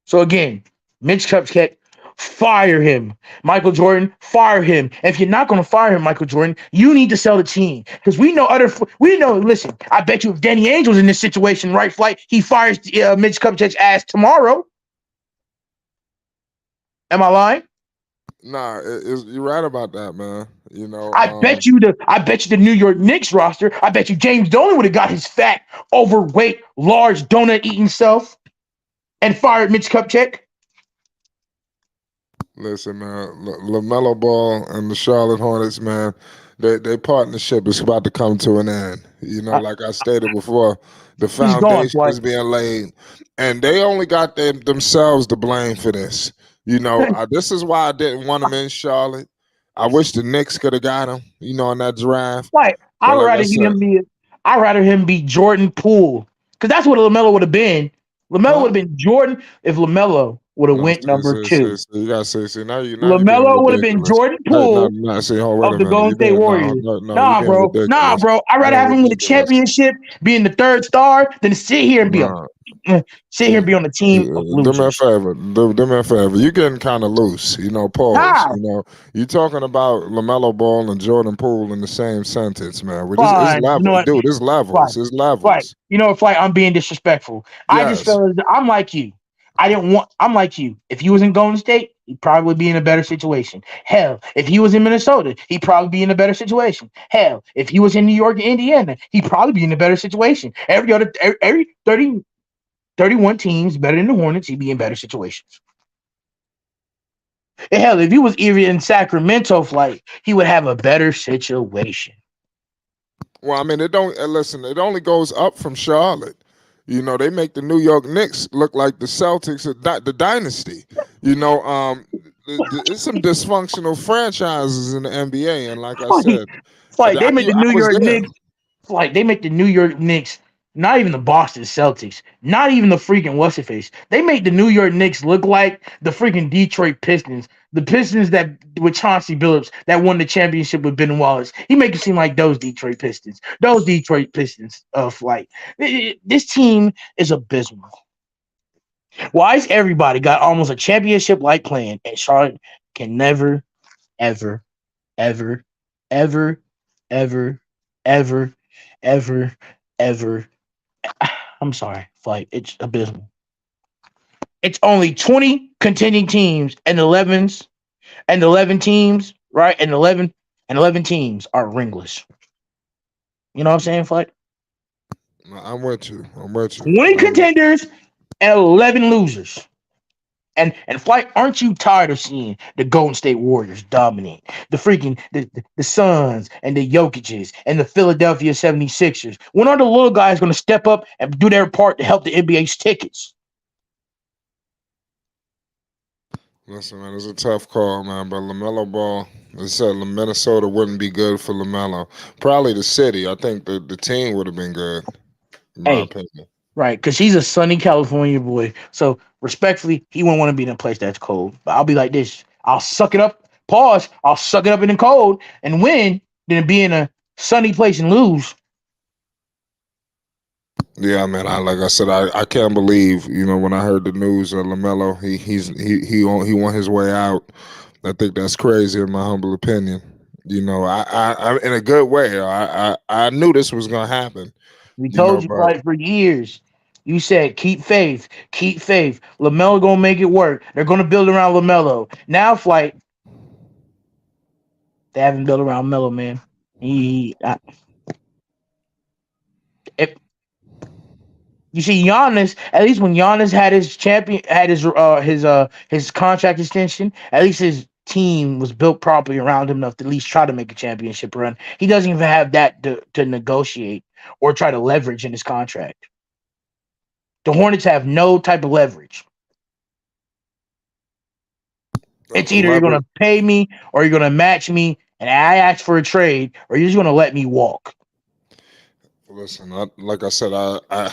[SPEAKER 5] So again, Mitch Kupchak, fire him. Michael Jordan, fire him. And if you're not going to fire him, Michael Jordan, you need to sell the team, because listen, I bet you if Danny Ainge's in this situation, right, he fires Mitch Kupchak's ass tomorrow. Am I lying?
[SPEAKER 2] Nah, you're right about that, man.
[SPEAKER 5] I bet you the New York Knicks roster, I bet you James Dolan would have got his fat, overweight, large donut-eating self and fired Mitch Kupchak.
[SPEAKER 2] Listen, man, LaMelo Ball and the Charlotte Hornets, man, their partnership is about to come to an end. Like I stated before, the foundation is being laid, and they only got themselves to blame for this. This is why I didn't want him in Charlotte. I wish the Knicks could have got him, in that draft.
[SPEAKER 5] Right. I'd rather him be Jordan Poole, because that's what LaMelo would have been. LaMelo would have been Jordan if LaMelo would have
[SPEAKER 2] No,
[SPEAKER 5] went number 2.
[SPEAKER 2] you gotta see. Now you're getting
[SPEAKER 5] LaMelo would have been
[SPEAKER 2] ridiculous.
[SPEAKER 5] Jordan
[SPEAKER 2] Hey, no,
[SPEAKER 5] Poole
[SPEAKER 2] no, see, hold wait
[SPEAKER 5] of
[SPEAKER 2] a
[SPEAKER 5] the
[SPEAKER 2] minute.
[SPEAKER 5] Golden
[SPEAKER 2] You
[SPEAKER 5] State
[SPEAKER 2] being no,
[SPEAKER 5] Warriors.
[SPEAKER 2] no, no, you're
[SPEAKER 5] Nah,
[SPEAKER 2] getting
[SPEAKER 5] bro. Nah,
[SPEAKER 2] ridiculous.
[SPEAKER 5] bro. I'd rather
[SPEAKER 2] Getting
[SPEAKER 5] have him win a
[SPEAKER 2] ridiculous.
[SPEAKER 5] championship, being the 3rd star, than to sit here and be
[SPEAKER 2] Nah,
[SPEAKER 5] on a team of
[SPEAKER 2] do me a
[SPEAKER 5] losers.
[SPEAKER 2] favor. Do me a favor. You're getting kind of loose. Pause.
[SPEAKER 5] How?
[SPEAKER 2] You talking about LaMelo Ball and Jordan Poole in the same sentence, man. Which is
[SPEAKER 5] Fine. You know
[SPEAKER 2] level,
[SPEAKER 5] what?
[SPEAKER 2] dude. It's
[SPEAKER 5] Fine.
[SPEAKER 2] levels. It's
[SPEAKER 5] Right.
[SPEAKER 2] levels.
[SPEAKER 5] You know, it's like I'm being disrespectful. I just
[SPEAKER 2] Yes.
[SPEAKER 5] feel I'm like you. I'm like you. If you was in Golden State, he'd probably be in a better situation. Hell, if he was in Minnesota, he'd probably be in a better situation. Hell, if he was in New York and Indiana, he'd probably be in a better situation. Every 31 teams better than the Hornets, he'd be in better situations. And hell, if he was even in Sacramento, he would have a better situation.
[SPEAKER 2] Well, I mean, it don't listen. It only goes up from Charlotte. They make the New York Knicks look like the Celtics, the dynasty. It's some dysfunctional franchises in the NBA, and like I said,
[SPEAKER 5] It's like they make the
[SPEAKER 2] I
[SPEAKER 5] New
[SPEAKER 2] was
[SPEAKER 5] York
[SPEAKER 2] there.
[SPEAKER 5] Knicks. Like they make the New York Knicks, not even the Boston Celtics, not even the freaking what's it face. They make the New York Knicks look like the freaking Detroit Pistons, the Pistons that with Chauncey Billups that won the championship with Ben Wallace. He make it seem like those Detroit Pistons. This team is abysmal. Why is everybody got almost a championship like plan and Charlotte can never, ever, ever, ever, ever, ever, ever. I'm sorry, it's abysmal. It's only 20 contending teams and 11 teams, right? And 11 teams are ringless. You know what I'm saying, Flight?
[SPEAKER 2] I'm with you.
[SPEAKER 5] 20 contenders and 11 losers. And Flight, aren't you tired of seeing the Golden State Warriors dominate? The Suns and the Jokic's and the Philadelphia 76ers. When are the little guys going to step up and do their part to help the NBA's tickets?
[SPEAKER 2] Listen, man, it's a tough call, man. But LaMelo Ball, they said Minnesota wouldn't be good for LaMelo. Probably the city. I think the team would have been good, in my
[SPEAKER 5] Hey,
[SPEAKER 2] opinion.
[SPEAKER 5] right, because he's a sunny California boy. So respectfully, he wouldn't want to be in a place that's cold. But I'll be like this. I'll suck it up. Pause. I'll suck it up in the cold and win than be in a sunny place and lose.
[SPEAKER 2] Yeah, man. Like I said, I can't believe when I heard the news of LaMelo, he won his way out. I think that's crazy in my humble opinion. I in a good way. I knew this was gonna happen.
[SPEAKER 5] We told you
[SPEAKER 2] But
[SPEAKER 5] for years. You said keep faith, keep faith. LaMelo gonna make it work. They're gonna build around LaMelo. Now, Flight, they haven't built around Melo, man. You see, Giannis. At least when Giannis had his contract extension, at least his team was built properly around him enough to at least try to make a championship run. He doesn't even have that to negotiate or try to leverage in his contract. The Hornets have no type of leverage. It's either you're going to pay me or you're going to match me, and I ask for a trade, or you're just going to let me walk.
[SPEAKER 2] Listen, like I said, I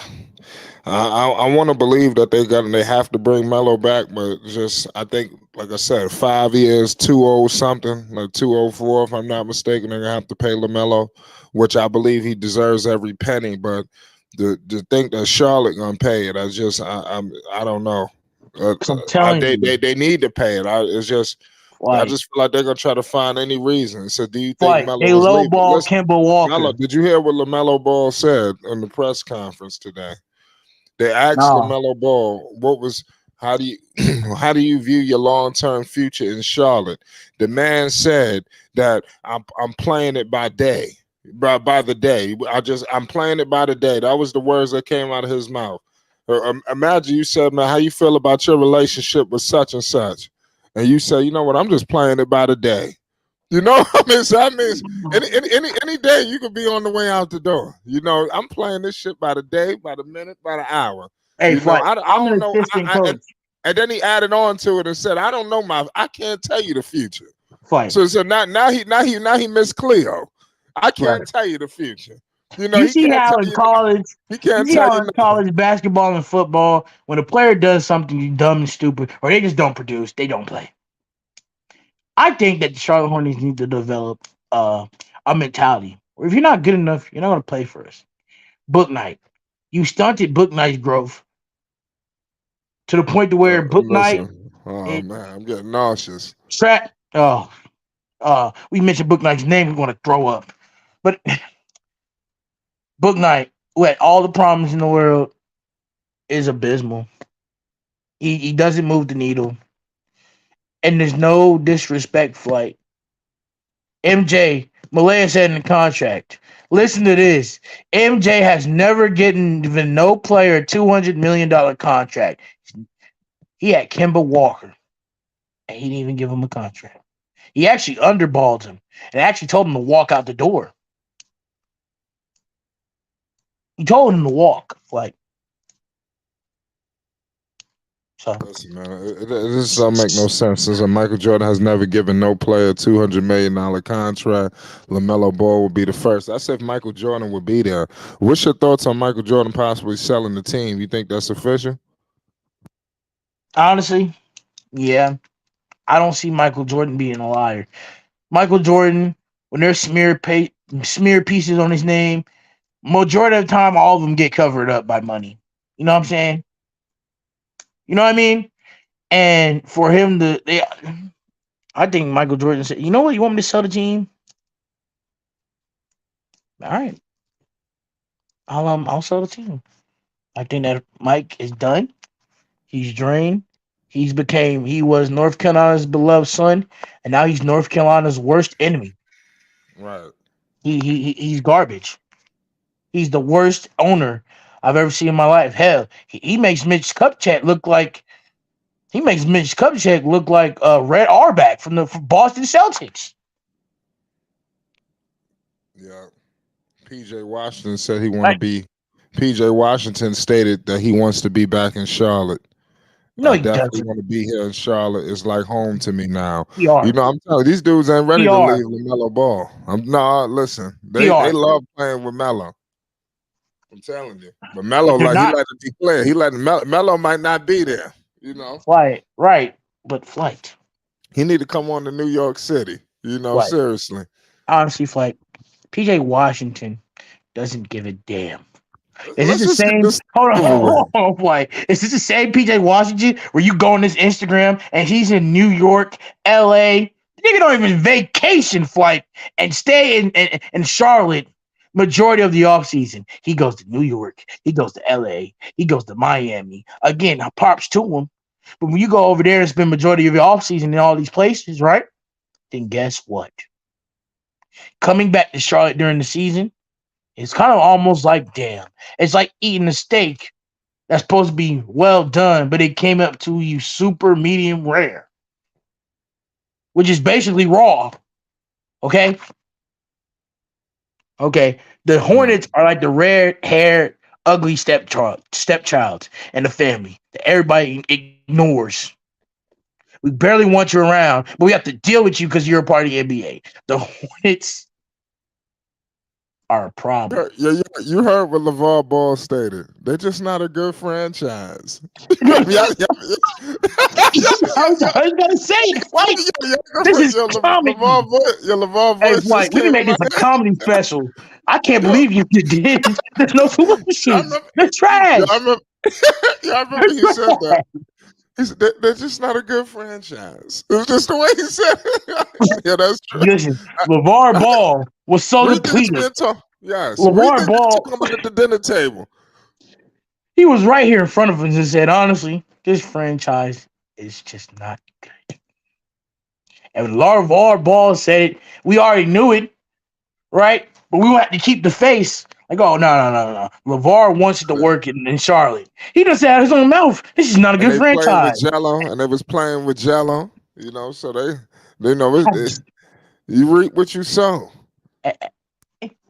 [SPEAKER 2] want to believe that they have to bring Melo back, but just I think, like I said, 5 years, 2-0 something, like 204 if I'm not mistaken. They're gonna have to pay LaMelo, which I believe he deserves every penny. But to think that Charlotte gonna pay it, I don't know.
[SPEAKER 5] I'm telling you,
[SPEAKER 2] they need to pay it. I just feel like they're gonna try to find any reason. So, do you think Melo
[SPEAKER 5] they
[SPEAKER 2] was leaving?
[SPEAKER 5] lowball Kemba Walker.
[SPEAKER 2] Melo, did you hear what LaMelo Ball said in the press conference today? They asked LaMelo Ball, how do you view your long-term future in Charlotte? The man said that I'm playing it by day, by the day. I'm playing it by the day. That was the words that came out of his mouth. Imagine you said, man, how you feel about your relationship with such and such, and you say, you know what, I'm just playing it by the day. You know, so that means any day you could be on the way out the door. I'm playing this shit by the day, by the minute, by the hour.
[SPEAKER 5] Hey,
[SPEAKER 2] I don't know.
[SPEAKER 5] Coach.
[SPEAKER 2] And then he added on to it and said, I don't know I can't tell you the future.
[SPEAKER 5] Flight.
[SPEAKER 2] So now he Miss Cleo. I can't tell you the future. You know,
[SPEAKER 5] You
[SPEAKER 2] he
[SPEAKER 5] see
[SPEAKER 2] can't
[SPEAKER 5] how
[SPEAKER 2] tell
[SPEAKER 5] in
[SPEAKER 2] you.
[SPEAKER 5] college,
[SPEAKER 2] He
[SPEAKER 5] you
[SPEAKER 2] can't
[SPEAKER 5] see
[SPEAKER 2] tell
[SPEAKER 5] how
[SPEAKER 2] you
[SPEAKER 5] in
[SPEAKER 2] nothing.
[SPEAKER 5] college basketball and football, when a player does something dumb and stupid, or they just don't produce, they don't play. I think that the Charlotte Hornets need to develop a mentality where if you're not good enough, you're not going to play for us. Book Night, you stunted Book Night's growth to the point to where Book Night
[SPEAKER 2] Listen, oh
[SPEAKER 5] it
[SPEAKER 2] man, I'm getting nauseous.
[SPEAKER 5] track. We mentioned Book Knight's name, we want to throw up. But Book Knight, who had all the problems in the world, is abysmal. He doesn't move the needle, and there's no disrespect flight. MJ Malaya said in the contract. Listen to this. MJ has never given no player a $200 million contract. He had Kemba Walker, and he didn't even give him a contract. He actually underballed him and actually told him to walk out the door. He told him to walk. Like, so
[SPEAKER 2] Listen, man, this don't make no sense. Listen, Michael Jordan has never given no player a $200 million contract. Lamelo Ball would be the first. That's if Michael Jordan would be there. What's your thoughts on Michael Jordan possibly selling the team? You think that's official?
[SPEAKER 5] honestly, yeah, I don't see Michael Jordan being a liar. Michael Jordan, when there's smear pieces on his name, majority of the time, all of them get covered up by money. You know what I'm saying? You know what I mean? And for him I think Michael Jordan said, "You know what? You want me to sell the team? All right, I'll sell the team." I think that Mike is done. He's drained. He was North Carolina's beloved son, and now he's North Carolina's worst enemy.
[SPEAKER 2] Right.
[SPEAKER 5] He's garbage. He's the worst owner I've ever seen in my life. Hell, he makes Mitch Kupchak look like Red Auerbach from Boston Celtics.
[SPEAKER 2] Yeah. PJ Washington said he want to
[SPEAKER 5] Like,
[SPEAKER 2] be. PJ Washington stated that he wants to be back in Charlotte.
[SPEAKER 5] no,
[SPEAKER 2] I
[SPEAKER 5] he
[SPEAKER 2] definitely
[SPEAKER 5] doesn't.
[SPEAKER 2] want to be here in Charlotte. It's like home to me now. You
[SPEAKER 5] PR,
[SPEAKER 2] know, I'm telling you, these dudes ain't ready to
[SPEAKER 5] PR,
[SPEAKER 2] leave LaMelo Ball. No, listen, they
[SPEAKER 5] PR.
[SPEAKER 2] love playing with Melo. I'm telling you, but Melo,
[SPEAKER 5] But they're
[SPEAKER 2] like he
[SPEAKER 5] not
[SPEAKER 2] let it be clear, he let Melo might not be there. You know,
[SPEAKER 5] flight, right? But flight,
[SPEAKER 2] he need to come on to New York City. You know,
[SPEAKER 5] flight.
[SPEAKER 2] seriously.
[SPEAKER 5] Honestly, flight. PJ Washington doesn't give a damn. Is this
[SPEAKER 2] Let's
[SPEAKER 5] the
[SPEAKER 2] just get
[SPEAKER 5] same?
[SPEAKER 2] this
[SPEAKER 5] Hold on,
[SPEAKER 2] over with.
[SPEAKER 5] hold on, boy. Is this the same PJ Washington where you go on this Instagram and he's in New York, LA? The nigga don't even vacation flight and stay in Charlotte majority of the offseason. He goes to New York, he goes to LA, he goes to Miami. Again, props to him. But when you go over there and spend majority of your offseason in all these places, right? Then guess what? Coming back to Charlotte during the season, it's kind of almost like damn. It's like eating a steak that's supposed to be well done, but it came up to you super medium rare, which is basically raw. Okay? Okay. The
[SPEAKER 2] Right.
[SPEAKER 5] Hornets are like the rare haired, ugly stepchild in the family that everybody ignores. We barely want you around, but we have to deal with you because you're a part of the NBA. The Hornets are a problem.
[SPEAKER 2] You heard what LeVar Ball stated. They're just not a good franchise.
[SPEAKER 5] I was gonna say it. Like, this is comedy.
[SPEAKER 2] Your LeVar
[SPEAKER 5] Hey,
[SPEAKER 2] voice just
[SPEAKER 5] White, we can
[SPEAKER 2] came
[SPEAKER 5] make
[SPEAKER 2] out.
[SPEAKER 5] this a comedy special. I can't
[SPEAKER 2] Yo,
[SPEAKER 5] believe you did this. There's no
[SPEAKER 2] I
[SPEAKER 5] solutions.
[SPEAKER 2] remember,
[SPEAKER 5] They're
[SPEAKER 2] yeah, I
[SPEAKER 5] trash.
[SPEAKER 2] remember, yeah, I
[SPEAKER 5] They're
[SPEAKER 2] remember he said that.
[SPEAKER 5] trash.
[SPEAKER 2] They're just not a good franchise. It was just the way he said it. Yeah, that's true.
[SPEAKER 5] Listen, LeVar
[SPEAKER 2] I,
[SPEAKER 5] Ball was so
[SPEAKER 2] what do you think this
[SPEAKER 5] depleted.
[SPEAKER 2] man talk? Yes. What do you
[SPEAKER 5] LeVar
[SPEAKER 2] think they're
[SPEAKER 5] Ball,
[SPEAKER 2] talking about at the dinner table?
[SPEAKER 5] he was right here in front of us and said, honestly, this franchise is just not good. And LeVar Ball said it. We already knew it, right? But we had to keep the face. Like, oh, no. LeVar wants it to work in Charlotte. He just said out of his own mouth, this is not a
[SPEAKER 2] And
[SPEAKER 5] good
[SPEAKER 2] they playing with
[SPEAKER 5] franchise.
[SPEAKER 2] Jello, and they was playing with Jello. You know, so they know you reap what you sow.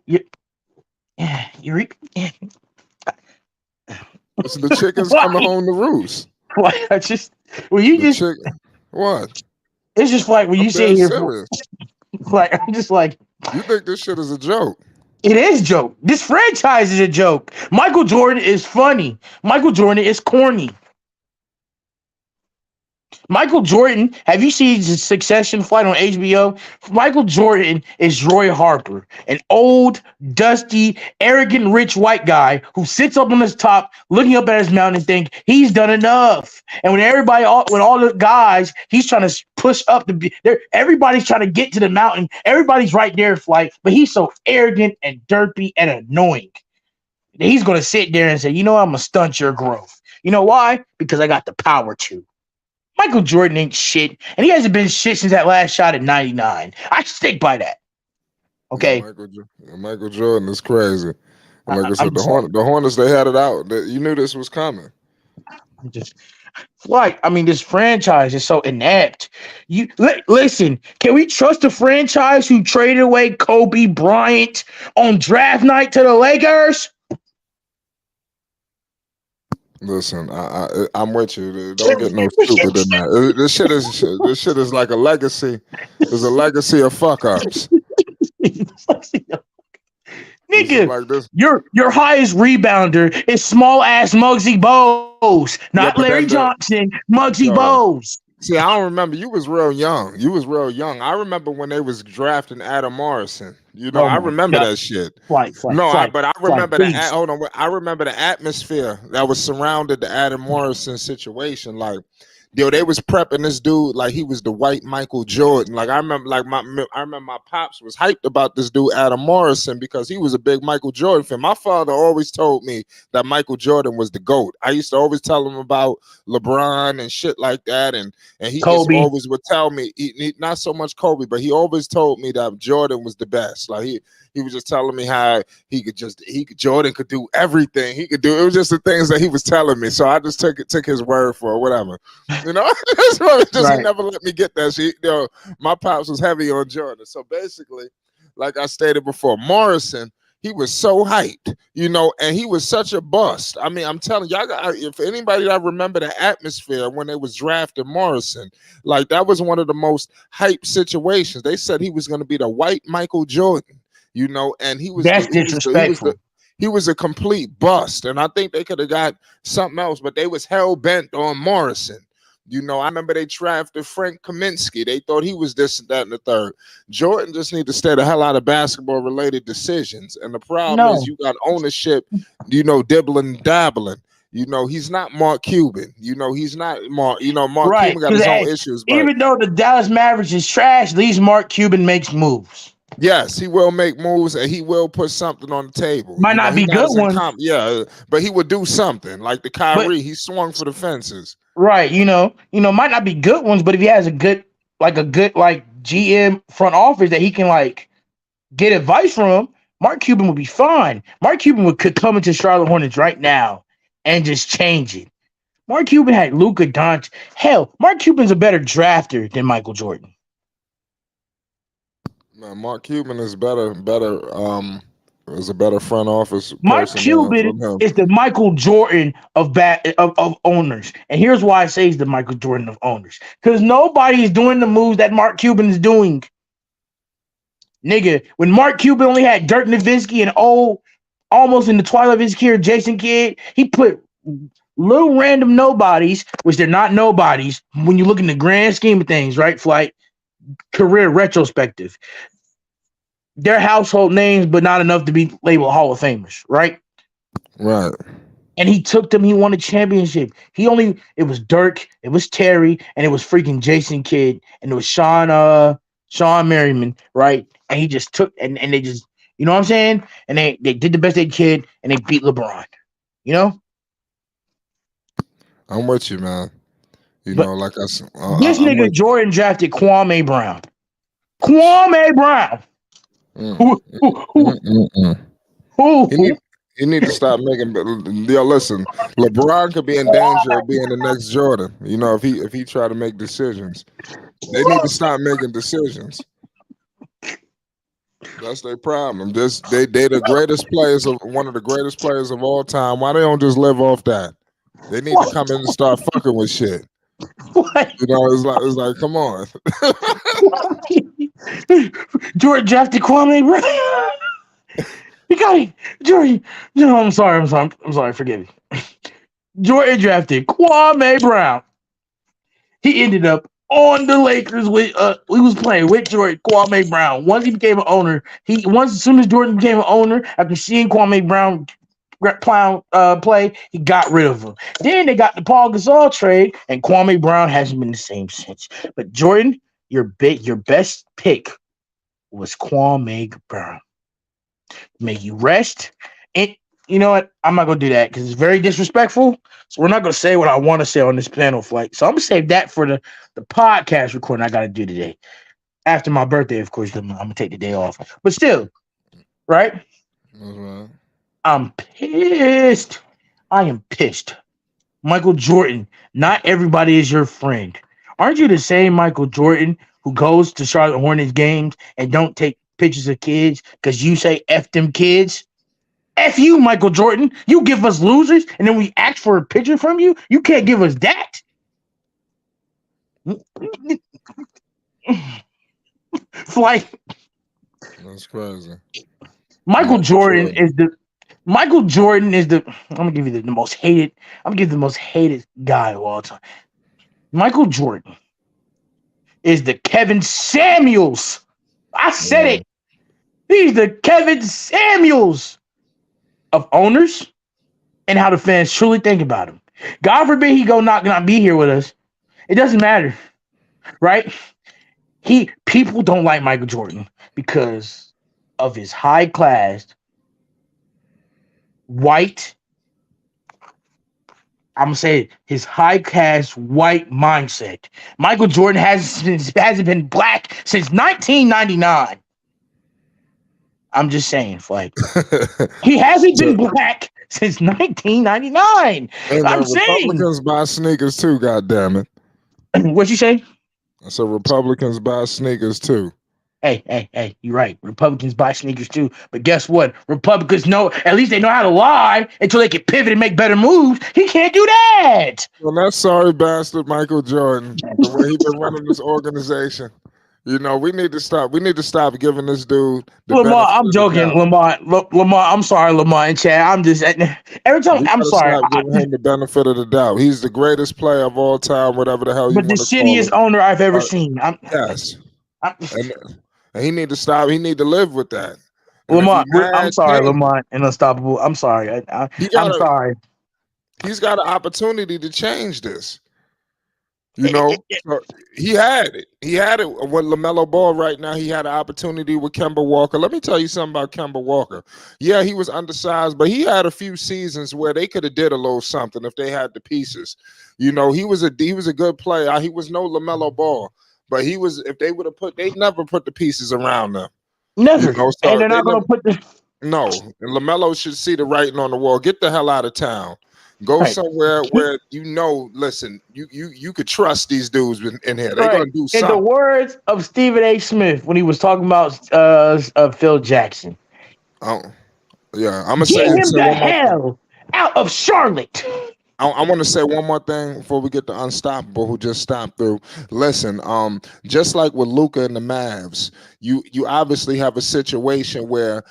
[SPEAKER 5] You, you reap.
[SPEAKER 2] Listen, the chicken's coming
[SPEAKER 5] Why?
[SPEAKER 2] home to roost.
[SPEAKER 5] Why? I just when you
[SPEAKER 2] The
[SPEAKER 5] just
[SPEAKER 2] chicken. What?
[SPEAKER 5] it's just like when
[SPEAKER 2] I'm
[SPEAKER 5] you sit
[SPEAKER 2] dead
[SPEAKER 5] here
[SPEAKER 2] serious.
[SPEAKER 5] like I'm just like
[SPEAKER 2] You think this shit is a joke?
[SPEAKER 5] It is a joke. This franchise is a joke. Michael Jordan is funny. Michael Jordan is corny. Michael Jordan, have you seen the Succession flight on HBO? Michael Jordan is Roy Harper, an old, dusty, arrogant, rich white guy who sits up on his top, looking up at his mountain and think he's done enough. And when all the guys, he's trying to push up everybody's trying to get to the mountain. Everybody's right there, flight, but he's so arrogant and derpy and annoying. He's going to sit there and say, you know, I'm going to stunt your growth. You know why? Because I got the power to. Michael Jordan ain't shit, and he hasn't been shit since that last shot at 99. I stick by that. Okay.
[SPEAKER 2] Michael Jordan is crazy. And like I said, the Hornets, they had it out. You knew this was coming.
[SPEAKER 5] This franchise is so inept. Listen, can we trust a franchise who traded away Kobe Bryant on draft night to the Lakers?
[SPEAKER 2] Listen, I'm with you. Don't get no stupid in that. This shit is like a legacy. There's a legacy of fuck ups.
[SPEAKER 5] Nigga, like this. Your highest rebounder is small ass Muggsy Bogues, not Larry Johnson. Muggsy Bogues.
[SPEAKER 2] See, I don't remember. You was real young. I remember when they was drafting Adam Morrison. You know, I remember that shit.
[SPEAKER 5] I remember
[SPEAKER 2] I remember the atmosphere that was surrounded the Adam Morrison situation. Like, yo, they was prepping this dude like he was the white Michael Jordan. Like I remember my pops was hyped about this dude Adam Morrison because he was a big Michael Jordan fan. My father always told me that Michael Jordan was the GOAT. I used to always tell him about LeBron and shit like that, and he just always would tell me not so much Kobe, but he always told me that Jordan was the best. Like he was just telling me how Jordan could do everything. He could do it was just the things that he was telling me. So I just took his word for it, whatever. You know, he never let me get that shit. You know, my pops was heavy on Jordan. So basically, like I stated before, Morrison, he was so hyped, you know, and he was such a bust. I mean, I'm telling y'all, if anybody that remember the atmosphere when they was drafting Morrison, like that was one of the most hyped situations. They said he was going to be the white Michael Jordan, you know, and he was
[SPEAKER 5] disrespectful.
[SPEAKER 2] He was a complete bust, and I think they could have got something else, but they was hell bent on Morrison. You know, I remember they drafted Frank Kaminsky. They thought he was this and that and the third. Jordan just need to stay the hell out of basketball-related decisions. And the problem is you got ownership, you know, dibbling, dabbling. You know, he's not Mark Cuban. You know, he's not Mark. You know, Mark Cuban got his own issues. But
[SPEAKER 5] even though the Dallas Mavericks is trash, at least Mark Cuban makes moves.
[SPEAKER 2] Yes, he will make moves and he will put something on the table.
[SPEAKER 5] Might not be good ones.
[SPEAKER 2] But he would do something. Like the Kyrie, he swung for the fences.
[SPEAKER 5] Right, you know, might not be good ones, but if he has a good GM front office that he can like get advice from, Mark Cuban would be fine. Mark Cuban could come into Charlotte Hornets right now and just change it. Mark Cuban had Luka Doncic. Hell, Mark Cuban's a better drafter than Michael Jordan.
[SPEAKER 2] Man, Mark Cuban is better. Is a better front office.
[SPEAKER 5] Mark Cuban is the Michael Jordan of owners, and here's why I say he's the Michael Jordan of owners: because nobody is doing the moves that Mark Cuban is doing. Nigga, when Mark Cuban only had Dirk Nowitzki and almost in the twilight of his career, Jason Kidd, he put little random nobodies, which they're not nobodies when you look in the grand scheme of things, right? Flight career retrospective. They're household names, but not enough to be labeled Hall of Famers, right?
[SPEAKER 2] Right.
[SPEAKER 5] And he took them. He won a championship. It was Dirk, it was Terry, and it was freaking Jason Kidd, and it was Sean Merriman, right? And he just took and they just, you know what I'm saying? And they did the best they could, and they beat LeBron. You know?
[SPEAKER 2] I'm with you, man. You know, like I said,
[SPEAKER 5] this nigga Jordan drafted Kwame Brown. Kwame Brown.
[SPEAKER 2] He need to stop making. Yo, listen, LeBron could be in danger of being the next Jordan. You know, if he try to make decisions, they need to stop making decisions. That's their problem. They the greatest players of one of the greatest players of all time. Why they don't just live off that? They need to come in and start fucking with shit.
[SPEAKER 5] What?
[SPEAKER 2] You know, it's like, come on.
[SPEAKER 5] Jordan drafted Kwame Brown. Jordan. No, I'm sorry. Forgive me. Jordan drafted Kwame Brown. He ended up on the Lakers with he was playing with Jordan Kwame Brown. Once he became an owner, as soon as Jordan became an owner, after seeing Kwame Brown play, he got rid of him. Then they got the Paul Gasol trade, and Kwame Brown hasn't been the same since. But Jordan, your best pick was Kwame Brown. Make you rest. And you know what? I'm not gonna do that because it's very disrespectful. So we're not gonna say what I want to say on this panel flight. So I'm gonna save that for the podcast recording I gotta do today. After my birthday, of course, I'm gonna take the day off. But still, right?
[SPEAKER 2] That's right.
[SPEAKER 5] I'm pissed. I am pissed. Michael Jordan, not everybody is your friend. Aren't you the same Michael Jordan who goes to Charlotte Hornets games and don't take pictures of kids because you say F them kids? F you, Michael Jordan. You give us losers and then we ask for a picture from you? You can't give us that. Like,
[SPEAKER 2] That's crazy.
[SPEAKER 5] Michael
[SPEAKER 2] Yeah,
[SPEAKER 5] Jordan
[SPEAKER 2] sure.
[SPEAKER 5] is the Michael Jordan is the I'm gonna give you the most hated. I'm gonna give you the most hated guy of all time. Michael Jordan is the Kevin Samuels. I said
[SPEAKER 2] Yeah.
[SPEAKER 5] it. He's the Kevin Samuels of owners and how the fans truly think about him. God forbid he not be here with us. It doesn't matter, right? People don't like Michael Jordan because of his high class white. I'm gonna say his high class white mindset. Michael Jordan hasn't been black since 1999. I'm just saying, like he hasn't
[SPEAKER 2] So,
[SPEAKER 5] been black since 1999.
[SPEAKER 2] hey
[SPEAKER 5] I'm
[SPEAKER 2] man,
[SPEAKER 5] saying,
[SPEAKER 2] Republicans buy sneakers too. God damn it!
[SPEAKER 5] what you say?
[SPEAKER 2] So Republicans buy sneakers too.
[SPEAKER 5] Hey, you're right. Republicans buy sneakers too. But guess what? Republicans know, at least they know how to lie until they can pivot and make better moves. He can't do that.
[SPEAKER 2] Well, that sorry bastard Michael Jordan, the way he been running this organization. You know, we need to stop. We need to stop giving this dude the
[SPEAKER 5] Lamar,
[SPEAKER 2] benefit
[SPEAKER 5] I'm
[SPEAKER 2] of the
[SPEAKER 5] joking.
[SPEAKER 2] doubt.
[SPEAKER 5] Lamar, I'm sorry, Lamar and Chad. I'm just every time
[SPEAKER 2] We
[SPEAKER 5] I'm
[SPEAKER 2] gotta
[SPEAKER 5] sorry.
[SPEAKER 2] stop giving him the benefit of the doubt. He's the greatest player of all time, whatever the hell you
[SPEAKER 5] But the
[SPEAKER 2] want to call
[SPEAKER 5] shittiest
[SPEAKER 2] it.
[SPEAKER 5] owner I've ever
[SPEAKER 2] Uh,
[SPEAKER 5] seen.
[SPEAKER 2] yes,
[SPEAKER 5] I'm
[SPEAKER 2] and, and he need to stop. He need to live with that. And if he
[SPEAKER 5] Lamar. I'm
[SPEAKER 2] mad,
[SPEAKER 5] sorry,
[SPEAKER 2] King,
[SPEAKER 5] Lamar and Unstoppable. I'm sorry.
[SPEAKER 2] he
[SPEAKER 5] I'm
[SPEAKER 2] got a
[SPEAKER 5] sorry.
[SPEAKER 2] he's got an opportunity to change this. You
[SPEAKER 5] It-
[SPEAKER 2] know,
[SPEAKER 5] it- it-
[SPEAKER 2] so he had it. He had it with Lamelo Ball. Right now, he had an opportunity with Kemba Walker. Let me tell you something about Kemba Walker. Yeah, he was undersized, but he had a few seasons where they could have did a little something if they had the pieces. You know, he was a good player. He was no Lamelo Ball, but he was. If they would have they never put the pieces around them. You
[SPEAKER 5] Never.
[SPEAKER 2] know,
[SPEAKER 5] And
[SPEAKER 2] so
[SPEAKER 5] they're
[SPEAKER 2] they
[SPEAKER 5] not
[SPEAKER 2] never.
[SPEAKER 5] gonna put the
[SPEAKER 2] No, and Lamelo should see the writing on the wall. Get the hell out of town. Go
[SPEAKER 5] right.
[SPEAKER 2] somewhere where you know. Listen, you could trust these dudes in here. They're
[SPEAKER 5] Right.
[SPEAKER 2] gonna do
[SPEAKER 5] In the
[SPEAKER 2] something.
[SPEAKER 5] words of Stephen A. Smith when he was talking about Phil Jackson,
[SPEAKER 2] Oh, yeah. I'm gonna
[SPEAKER 5] get him
[SPEAKER 2] say
[SPEAKER 5] the
[SPEAKER 2] one more thing.
[SPEAKER 5] hell out of Charlotte.
[SPEAKER 2] I want to say one more thing before we get to Unstoppable, who just stopped through. Listen, just like with Luca and the Mavs, you obviously have a situation where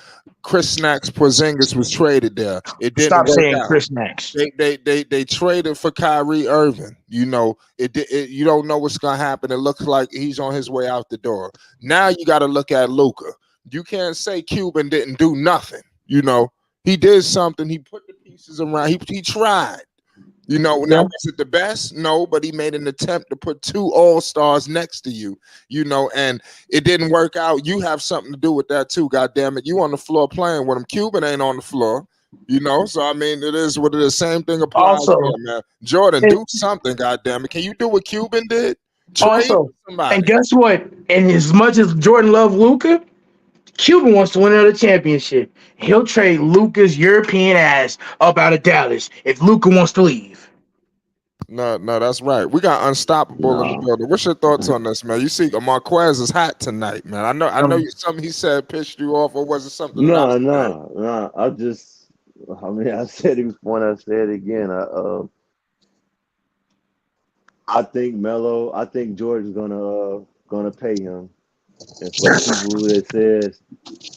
[SPEAKER 2] Chris Snacks Porzingis was traded there. It didn't
[SPEAKER 5] Stop
[SPEAKER 2] work
[SPEAKER 5] saying
[SPEAKER 2] out.
[SPEAKER 5] Chris Max.
[SPEAKER 2] They traded for Kyrie Irving. You know, you don't know what's gonna happen. It looks like he's on his way out the door. Now you got to look at Luca. You can't say Cuban didn't do nothing. You know, he did something. He put the pieces around. He tried. You know, now
[SPEAKER 5] Yeah.
[SPEAKER 2] was it the best? No, but he made an attempt to put two all-stars next to you, you know, and it didn't work out. You have something to do with that too, god damn it. You on the floor playing with him. Cuban ain't on the floor, you know. So I mean, it is what it is. Same thing applies
[SPEAKER 5] Also,
[SPEAKER 2] here, man. Jordan,
[SPEAKER 5] and
[SPEAKER 2] do something, god damn it. Can you do what Cuban did? Trade
[SPEAKER 5] also, and
[SPEAKER 2] somebody.
[SPEAKER 5] guess what? And as much as Jordan loved Luca, Cuban wants to win another championship. He'll trade Luca's European ass up out of Dallas if Luca wants to leave.
[SPEAKER 2] No, that's right. We got Unstoppable in the
[SPEAKER 6] No,
[SPEAKER 2] building. What's your thoughts on this, man? You see, Marquez is hot tonight, man. I know
[SPEAKER 5] Um,
[SPEAKER 2] you something he said pissed you off, or was it something that I
[SPEAKER 6] no,
[SPEAKER 2] said?
[SPEAKER 6] no, no. I mean, I said it before, and I say it again. I think Melo. I think George is gonna pay him. And for the people that says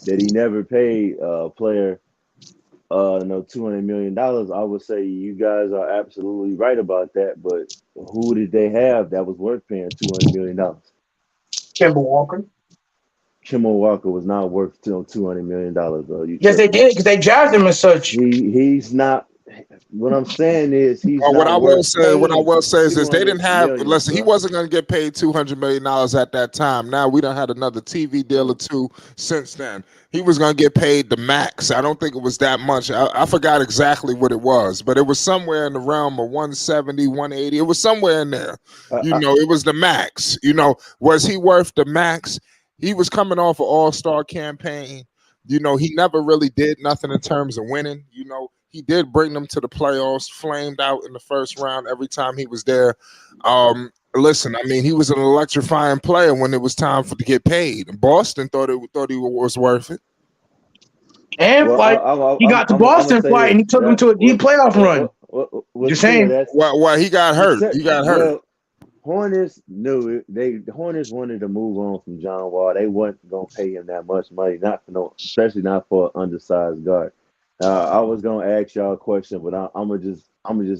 [SPEAKER 6] that he never paid a player no $200 million, I would say you guys are absolutely right about that. But who did they have that was worth paying $200 million?
[SPEAKER 5] Kemba Walker.
[SPEAKER 6] Kimmel Walker was not worth $200 million, bro. You
[SPEAKER 5] Yes, they
[SPEAKER 6] tripping?
[SPEAKER 5] did because they drafted him as such.
[SPEAKER 6] He's not. What I'm saying is he's
[SPEAKER 2] What I
[SPEAKER 6] not
[SPEAKER 2] will
[SPEAKER 6] worth
[SPEAKER 2] say,
[SPEAKER 6] paying
[SPEAKER 2] is this: they didn't have.
[SPEAKER 6] $200 million,
[SPEAKER 2] Listen, he
[SPEAKER 6] bro.
[SPEAKER 2] wasn't going to get paid $200 million at that time. Now we done had another TV deal or two since then. He was going to get paid the max. I don't think it was that much. I forgot exactly what it was, but it was somewhere in the realm of 170, 180. It was somewhere in there. It was the max. Was he worth the max? He was coming off an all-star campaign. He never really did nothing in terms of winning. He did bring them to the playoffs, flamed out in the first round every time he was there. Listen, I mean, he was an electrifying player when it was time to get paid. Boston thought he was worth it.
[SPEAKER 5] And he got the Boston flight and he took him to a deep playoff run. Just saying.
[SPEAKER 2] Well, he got hurt.
[SPEAKER 6] Well, Hornets knew it. The Hornets wanted to move on from John Wall. They wasn't gonna pay him that much money, especially not for an undersized guard. I was gonna ask y'all a question, but I'm gonna just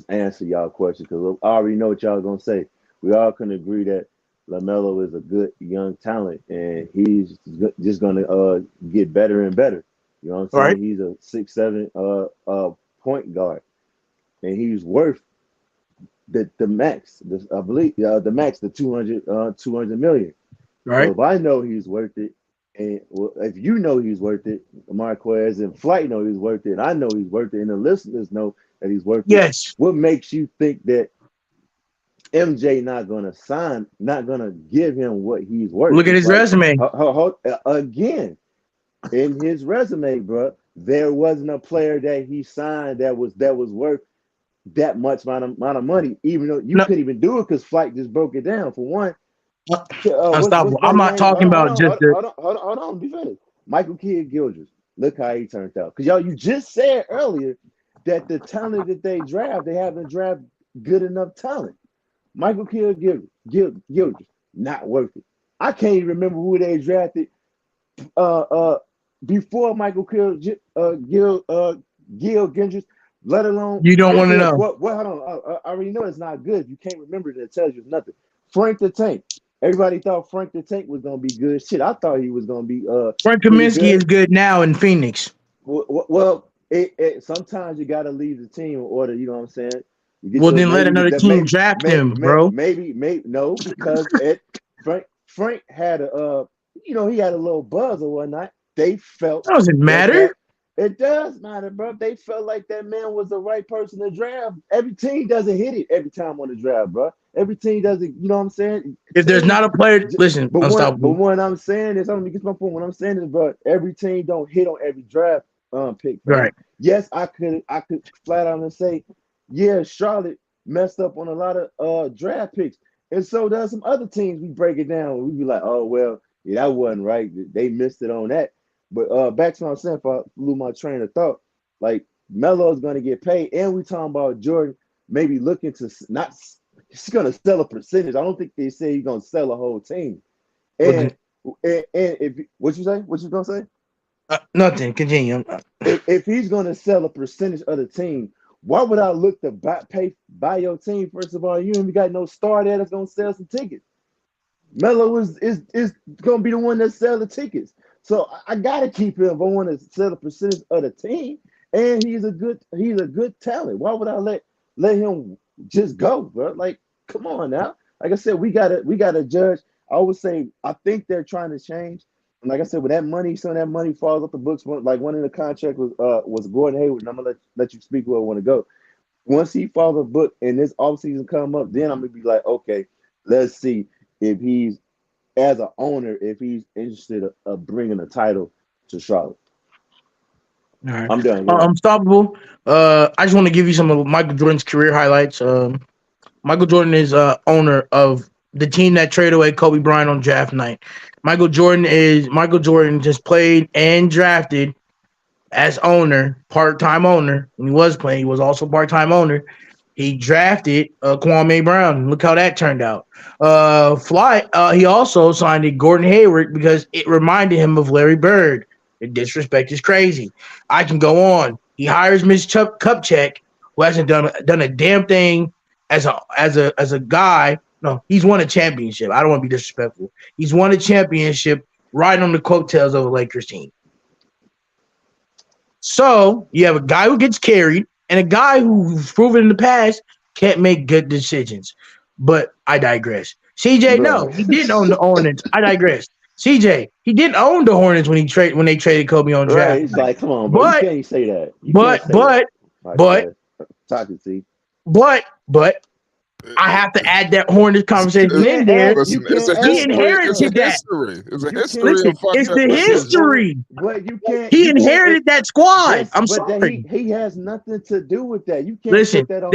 [SPEAKER 6] answer y'all a question because I already know what y'all gonna say. We all can agree that Lamelo is a good young talent, and he's just gonna get better and better. You know what I'm saying?
[SPEAKER 5] Right.
[SPEAKER 6] He's a 6'7" point guard, and he's worth the max. I believe the max, the 200 million.
[SPEAKER 5] Right.
[SPEAKER 6] So if I know he's worth it, and if you know he's worth it, Marquez and Flight know he's worth it, and I know he's worth it, and the listeners know that he's worth it.
[SPEAKER 5] Yes.
[SPEAKER 6] What makes you think that MJ not gonna give him what he's worth?
[SPEAKER 5] Look at his resume.
[SPEAKER 6] Again, in his resume, bro, there wasn't a player that he signed that was worth that much amount of money, even though you couldn't even do it because Flight just broke it down. For one,
[SPEAKER 5] unstoppable. I'm not talking about just
[SPEAKER 6] hold on, be finished. Michael Kidd-Gilchrist. Look how he turned out. Because you just said earlier that the talent that they draft, they haven't drafted good enough talent. Michael Kidd-Gilchrist, not worth it. I can't even remember who they drafted before Michael Kidd-Gilchrist. Let alone
[SPEAKER 5] you don't want to know.
[SPEAKER 6] Hold on. I already know it's not good. If you can't remember it, it tells you nothing. Frank the Tank. Everybody thought Frank the Tank was gonna be good. Shit, I thought he was gonna be.
[SPEAKER 5] Frank Kaminsky is good now in Phoenix.
[SPEAKER 6] Well, sometimes you gotta leave the team in order. You know what I'm saying?
[SPEAKER 5] Then let another team draft him, bro.
[SPEAKER 6] Maybe no, because Frank had he had a little buzz or whatnot. They felt
[SPEAKER 5] doesn't matter.
[SPEAKER 6] It does matter, bro. They felt like that man was the right person to draft. Every team doesn't hit it every time on the draft, bro. Every team doesn't, you know what I'm saying?
[SPEAKER 5] If there's not a player, listen,
[SPEAKER 6] but what I'm saying is, I'm gonna get my point. What I'm saying is, bro, every team don't hit on every draft pick. Bro.
[SPEAKER 5] Right.
[SPEAKER 6] Yes, I could flat out and say, yeah, Charlotte messed up on a lot of draft picks. And so does some other teams. We break it down and we be like, oh well, yeah, that wasn't right. They missed it on that. But back to what I'm saying, if I blew my train of thought, like Melo is going to get paid, and we talking about Jordan maybe looking to he's going to sell a percentage. I don't think they say he's going to sell a whole team. And if what you say, what you going to say?
[SPEAKER 5] Nothing. Continue.
[SPEAKER 6] If he's going to sell a percentage of the team, why would I look to buy your team? First of all, you ain't got no star there that's going to sell some tickets. Melo is going to be the one that sell the tickets. So I gotta keep him if I want to sell a percentage of the team, and he's a good talent. Why would I let him just go, bro? Like, come on now. Like I said, we gotta judge. I would say I think they're trying to change. And like I said, with that money, some of that money falls off the books. Like one in the contract was Gordon Hayward, and I'm gonna let you speak where I want to go. Once he falls off the book and this offseason come up, then I'm gonna be like, okay, let's see if he's as an owner, if he's interested of bringing a title to Charlotte.
[SPEAKER 5] All right.
[SPEAKER 6] I'm done.
[SPEAKER 5] Unstoppable. I just want to give you some of Michael Jordan's career highlights. Michael Jordan is owner of the team that traded away Kobe Bryant on draft night. Michael Jordan just played and drafted as owner, part-time owner. When he was playing, he was also part-time owner he drafted Kwame Brown. Look how that turned out. He also signed Gordon Hayward because it reminded him of Larry Bird. The disrespect is crazy. I can go on. He hires Mitch Kupchak, who hasn't done a damn thing as a guy. No, he's won a championship. I don't want to be disrespectful. He's won a championship riding on the coattails of a Lakers team. So you have a guy who gets carried and a guy who's proven in the past can't make good decisions. But I digress. CJ, no, he didn't own the Hornets. I digress. CJ, he didn't own the Hornets when they traded Kobe on draft.
[SPEAKER 6] Right, he's like, come on, bro. You can't say that.
[SPEAKER 5] But I have to add that Hornets conversation in there. He inherited that.
[SPEAKER 2] It's a history.
[SPEAKER 5] It's the history.
[SPEAKER 6] But you can't.
[SPEAKER 5] He inherited that squad.
[SPEAKER 6] Yes,
[SPEAKER 5] I'm sorry.
[SPEAKER 6] He has nothing to do with that. You can't
[SPEAKER 5] listen.
[SPEAKER 6] put that on.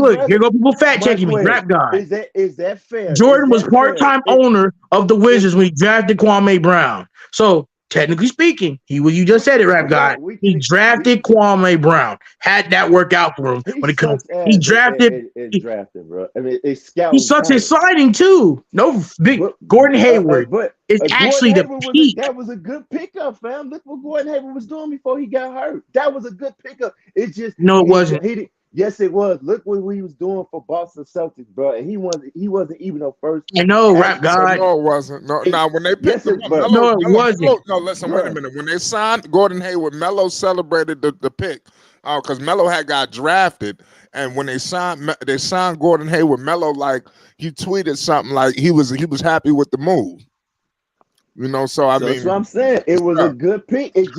[SPEAKER 5] Look. Here go people fact checking me. Rap guy.
[SPEAKER 6] Is that fair?
[SPEAKER 5] Jordan was part-time owner of the Wizards when he drafted Kwame Brown. So technically speaking, you just said it, rap guy. He drafted Kwame Brown. Had that work out for him when it comes. He drafted,
[SPEAKER 6] bro. I mean, it's scout.
[SPEAKER 5] He sucks his signing too. No big Gordon Hayward. It's actually the peak.
[SPEAKER 6] That was a good pickup, fam. Look what Gordon Hayward was doing before he got hurt. That was a good pickup. It just
[SPEAKER 5] it wasn't.
[SPEAKER 6] Yes, it was. Look what he was doing for Boston Celtics, bro. And he wasn't even a first.
[SPEAKER 5] I know, rap guy.
[SPEAKER 2] No, it wasn't. No, when they picked him up,
[SPEAKER 5] it wasn't.
[SPEAKER 2] No, listen, wait a minute. When they signed Gordon Hayward, Melo celebrated the pick. Because Melo had got drafted, and when they signed Gordon Hayward, Melo he tweeted something like he was happy with the move. You know, so I mean,
[SPEAKER 6] that's what I'm saying. It was a good pick. It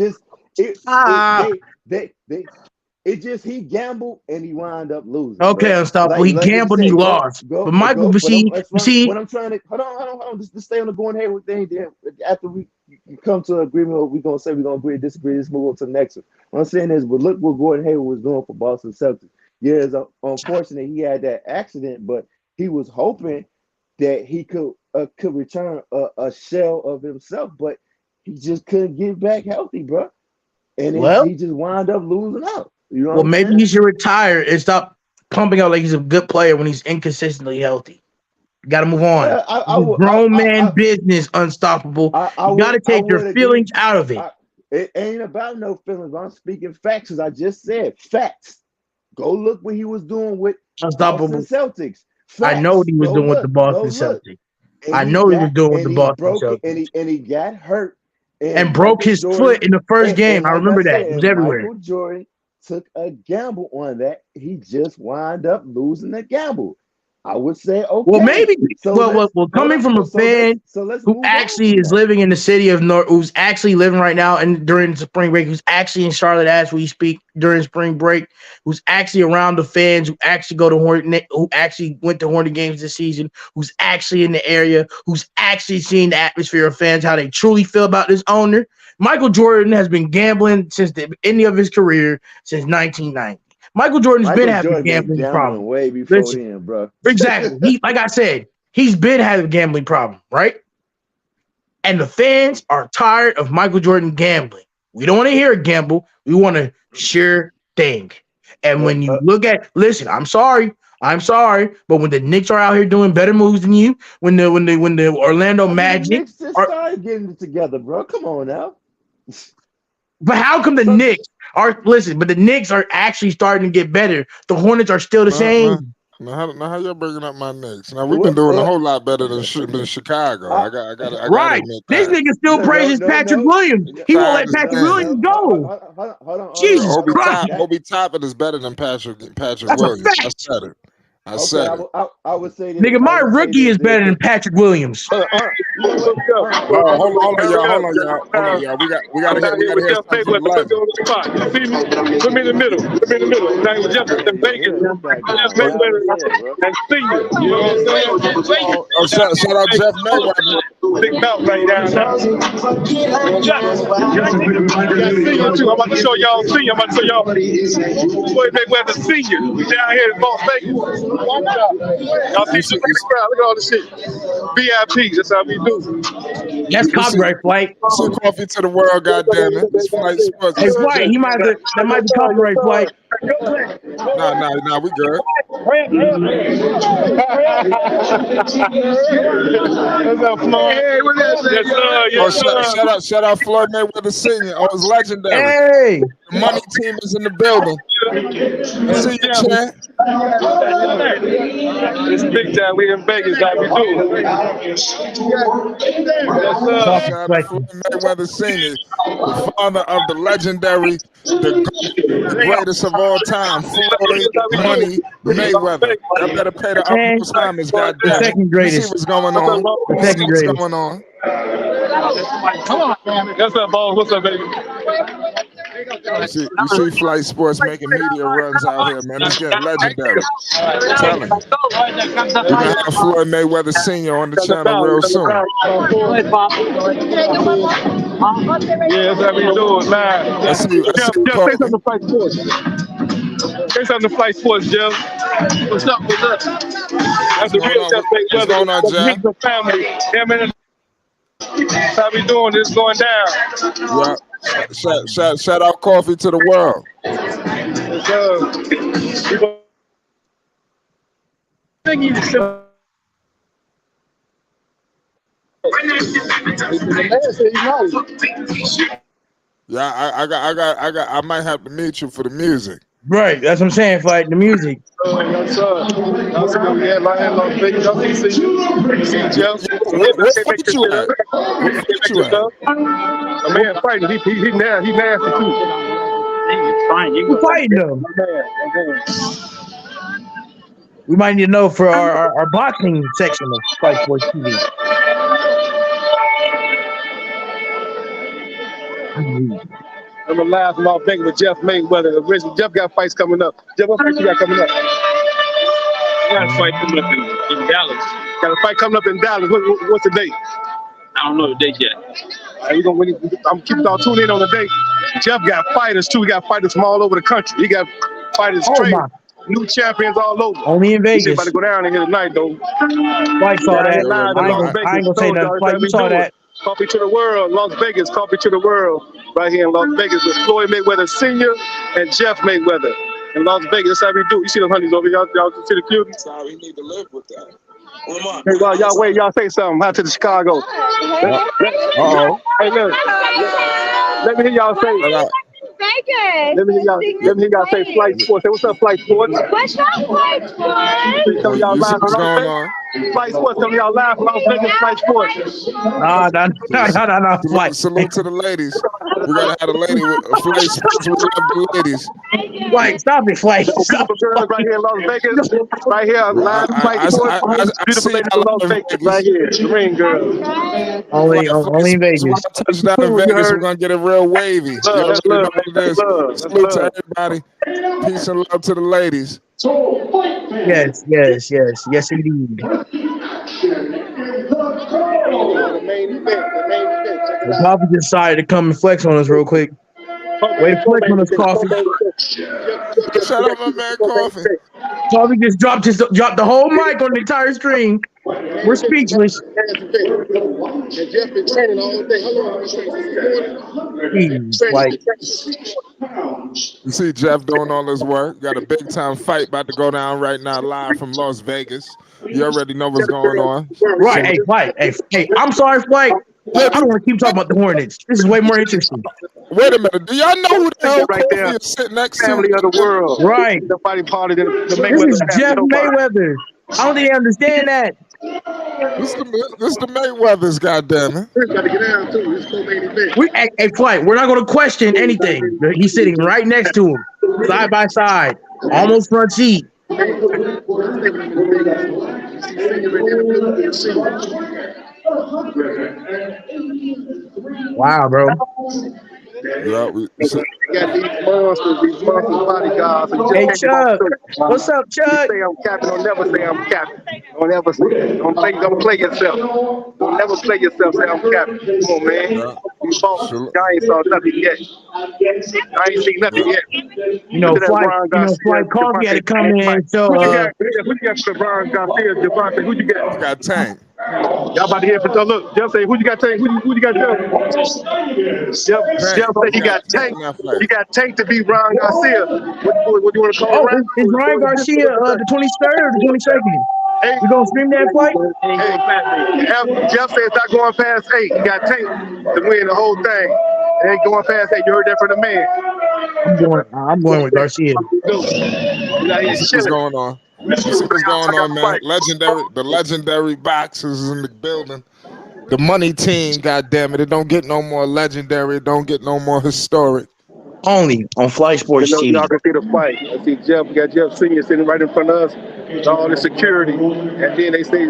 [SPEAKER 6] just he gambled and he wound up losing.
[SPEAKER 5] Okay, unstoppable. He gambled, he lost. But Michael, see,
[SPEAKER 6] what I'm trying to hold on, just stay on the Gordon Hayward thing. Then after we come to an agreement, we're gonna say we're gonna agree, disagree. Let's move on to the next one. What I'm saying is, but look what Gordon Hayward was doing for Boston Celtics. Yeah, it's unfortunate he had that accident, but he was hoping that he could return a shell of himself, but he just couldn't get back healthy, bro. And he just wound up losing out. You know
[SPEAKER 5] maybe he should retire and stop pumping out like he's a good player when he's inconsistently healthy. You got to move on. Grown man business, unstoppable. You got to take your feelings out of it.
[SPEAKER 6] It ain't about no feelings. I'm speaking facts, as I just said. Facts. Go look what he was doing with
[SPEAKER 5] Unstoppable
[SPEAKER 6] Boston Celtics.
[SPEAKER 5] Facts. I know what he was doing with the Boston Celtics. I know he was doing with the Boston Celtics.
[SPEAKER 6] And he got hurt.
[SPEAKER 5] And broke his foot in the first game. I remember that. It was everywhere.
[SPEAKER 6] Michael Jordan took a gamble on that. He just wound up losing the gamble. I would say, okay.
[SPEAKER 5] Well, maybe. Coming from a fan who actually is living in the city of North, who's actually living right now and during spring break, who's actually in Charlotte as we speak during spring break, who's actually around the fans, who actually go to Hornet, who actually went to Hornet games this season, who's actually in the area, who's actually seeing the atmosphere of fans, how they truly feel about this owner. Michael Jordan has been gambling since the ending of his career since 1990. Michael Jordan's been having a gambling problem
[SPEAKER 6] way before then, bro.
[SPEAKER 5] Exactly. Like I said, he's been having a gambling problem, right? And the fans are tired of Michael Jordan gambling. We don't want to hear a gamble. We want a sure thing. And when you look at, listen, I'm sorry, but when the Knicks are out here doing better moves than you, when the Orlando Magic
[SPEAKER 6] Knicks just started getting it together, bro. Come on now.
[SPEAKER 5] But how come the Knicks are but the Knicks are actually starting to get better? The Hornets are still the same.
[SPEAKER 2] Now how y'all bringing up my Knicks? Now we've been doing a whole lot better than Chicago. I got
[SPEAKER 5] right. This nigga still praises Patrick Williams. He won't let Patrick Williams go.
[SPEAKER 6] Hold on.
[SPEAKER 5] Jesus Christ.
[SPEAKER 2] Obi Toppin is better than Patrick Williams. I said it. I
[SPEAKER 6] would say this.
[SPEAKER 5] Nigga, my rookie is better than Patrick Williams.
[SPEAKER 2] Hold on, y'all. We gotta hear something from Live.
[SPEAKER 7] See me? Put me in the middle. Now with Jefferson Bacon, and Senior. You know what I'm saying?
[SPEAKER 2] Shout out Jeff Mayweather.
[SPEAKER 7] Big belt right now. Senior too. I'm about to show y'all Senior. Boy Mayweather Senior. We down here in Las Vegas. Y'all see the crowd. Look at all this shit. VIPs. That's how we do.
[SPEAKER 5] That's copyright, Flight.
[SPEAKER 2] Send coffee to the world, goddammit. It's Flight Sports.
[SPEAKER 5] Hey, Flight, that might be copyright, Flight.
[SPEAKER 2] Nah, we good.
[SPEAKER 7] What's up, Floyd? Hey, what's up? Yes, sir. Yes, sir.
[SPEAKER 2] Shout out Floyd Mayweather Sr. Oh, it's legendary.
[SPEAKER 5] Hey,
[SPEAKER 2] The money team is in the building. See you, Chad.
[SPEAKER 7] It's big time. We in Vegas, like we do. Yes, sir.
[SPEAKER 2] Shout out to Floyd Mayweather Sr., the father of the legendary, the greatest of all time, Floyd Money Mayweather. I better pay the utmost homage, goddamn.
[SPEAKER 5] the second greatest.
[SPEAKER 2] You see what's going on?
[SPEAKER 5] The second
[SPEAKER 2] What's
[SPEAKER 5] greatest.
[SPEAKER 2] going on?
[SPEAKER 7] Come on, man. What's up, boss? What's up, baby?
[SPEAKER 2] You see Flight Sports making media runs out here, man. It's getting legendary. Tell him. We're going to have Floyd Mayweather Sr. on the channel real soon.
[SPEAKER 7] Yeah, that's how we do it, man.
[SPEAKER 2] I see
[SPEAKER 7] Jeff, say
[SPEAKER 2] Kobe.
[SPEAKER 7] something to Flight Sports. Say something to Flight Sports, Jeff. What's up? What's up? That's the real Jeff Mayweather.
[SPEAKER 2] What's going on, Jeff?
[SPEAKER 7] He's the family. Yeah, man. That's how we doing. This is going down.
[SPEAKER 2] Yeah. Shout out coffee to the world. Yeah, I might have to meet you for the music.
[SPEAKER 5] Right, that's what I'm saying, Flight. The music.
[SPEAKER 7] Yes, sir. Yeah, Las Vegas. Y'all see Jeff.
[SPEAKER 2] Where fit you at? Where fit you at?
[SPEAKER 7] A man fighting. He nasty too.
[SPEAKER 5] Who's fighting them? We might need to know for our boxing section of Fight Sports TV.
[SPEAKER 7] I'm alive from Las Vegas with Jeff Mayweather. Originally, Jeff got fights coming up. Jeff, what fight you got coming up? I got a fight coming up in Dallas. Got a fight coming up in Dallas. What's the date?
[SPEAKER 8] I don't know the date yet.
[SPEAKER 7] I'm keeping y'all tuned in on the date. Jeff got fighters too. He got fighters from all over the country. He got fighters trained, new champions all over.
[SPEAKER 5] Only in Vegas.
[SPEAKER 7] He's about to go down in here tonight, though.
[SPEAKER 5] Flight saw that. I ain't gonna say nothing. Flight, you saw that.
[SPEAKER 7] Coffee to the world, Las Vegas. Coffee to the world, right here in Las Vegas with Floyd Mayweather Sr. and Jeff Mayweather in Las Vegas. That's how we do. You see the honeys over here? Y'all see the cuties?
[SPEAKER 2] Sorry, we need to live with that.
[SPEAKER 7] Hey, while y'all wait, y'all say something. Out to the Chicago.
[SPEAKER 2] Uh-oh.
[SPEAKER 7] Hey, look. Let me hear y'all say. Let me hear y'all say Flight Sports. Say, what's up, Flight Sports?
[SPEAKER 9] What's up, Flight Sports?
[SPEAKER 7] Tell y'all
[SPEAKER 2] You see
[SPEAKER 7] live
[SPEAKER 2] what's
[SPEAKER 7] from Las
[SPEAKER 2] going
[SPEAKER 7] Vegas.
[SPEAKER 2] on?
[SPEAKER 7] Flight Sports, tell y'all live from Las Vegas. Flight Sports.
[SPEAKER 5] No. Flight.
[SPEAKER 2] Salute to the ladies. We gotta have a lady with a Flight Sports. We love the ladies.
[SPEAKER 5] Flight, stop it, Flight. Stop.
[SPEAKER 7] Beautiful girls right here in Las Vegas. Right here, live from Flight Sports. Beautiful ladies in Las Vegas. Right here, the ring girl.
[SPEAKER 5] Only in Vegas.
[SPEAKER 2] Touchdown in Vegas, we're gonna get it real wavy. You already know what it is. Salute to everybody. Peace and love to the ladies.
[SPEAKER 5] Yes, indeed. Coffee decided to come and flex on us real quick. Way to flex on us, Coffee.
[SPEAKER 2] Shout out my man Coffee.
[SPEAKER 5] Coffee just dropped the whole mic on the entire screen. We're speechless.
[SPEAKER 7] Jeff been training all day.
[SPEAKER 5] Like,
[SPEAKER 2] you see Jeff doing all his work. Got a big time fight about to go down right now, live from Las Vegas. You already know what's going on.
[SPEAKER 5] Right, hey, Flight. Hey, I'm sorry, Flight. I don't want to keep talking about the Hornets. This is way more interesting.
[SPEAKER 2] Wait a minute. Do y'all know who the hell
[SPEAKER 7] right
[SPEAKER 2] Kofi
[SPEAKER 7] there.
[SPEAKER 2] is sitting next to?
[SPEAKER 7] Family of the world.
[SPEAKER 5] Right.
[SPEAKER 7] The body party. The
[SPEAKER 5] This
[SPEAKER 7] Mayweather
[SPEAKER 5] is Jeff Mayweather. I don't think they understand that.
[SPEAKER 2] This the Mayweathers, goddammit.
[SPEAKER 7] Got to get down too. It's co-main event.
[SPEAKER 5] Hey, Flight, we're not going to question anything. He's sitting right next to him, side by side, almost front seat. Wow, bro.
[SPEAKER 2] Yeah, we
[SPEAKER 7] got these monsters bodyguards.
[SPEAKER 5] Hey, Chuck. What's up, Chuck?
[SPEAKER 7] Say I'm capping. Don't never say I'm capping. Don't play yourself. Don't never play yourself. Say I'm capping. Come on, man. You boss. I ain't saw nothing yet. I ain't seen nothing yet.
[SPEAKER 5] You know, Flight Coffee had to come in. So,
[SPEAKER 7] who you got for Brian Garcia? Javante, who you got?
[SPEAKER 2] got Tank.
[SPEAKER 7] Y'all about to hear from. So look, Jeff say, who you got Tank? Who you got Jeff? Jeff say he got Tank. He got Tank to beat Ron Garcia. What do you want to call it,
[SPEAKER 5] Oh,
[SPEAKER 7] Ron?
[SPEAKER 5] is Ryan Garcia the 23rd or the 22nd?
[SPEAKER 7] Hey,
[SPEAKER 5] We gonna stream that fight?
[SPEAKER 7] Jeff said it's not going past 8. He got Tank to win the whole thing. It ain't going past 8. You heard that from the man.
[SPEAKER 5] I'm going with Garcia.
[SPEAKER 2] You see what's going on? You see what's going on, man? The legendary boxers in the building. The money team, goddamn it! It don't get no more legendary. It don't get no more historic.
[SPEAKER 5] Only on Flight Sports TV.
[SPEAKER 7] Y'all can see the fight. I see Jeff. We got Jeff Senior sitting right in front of us with all the security, and then they say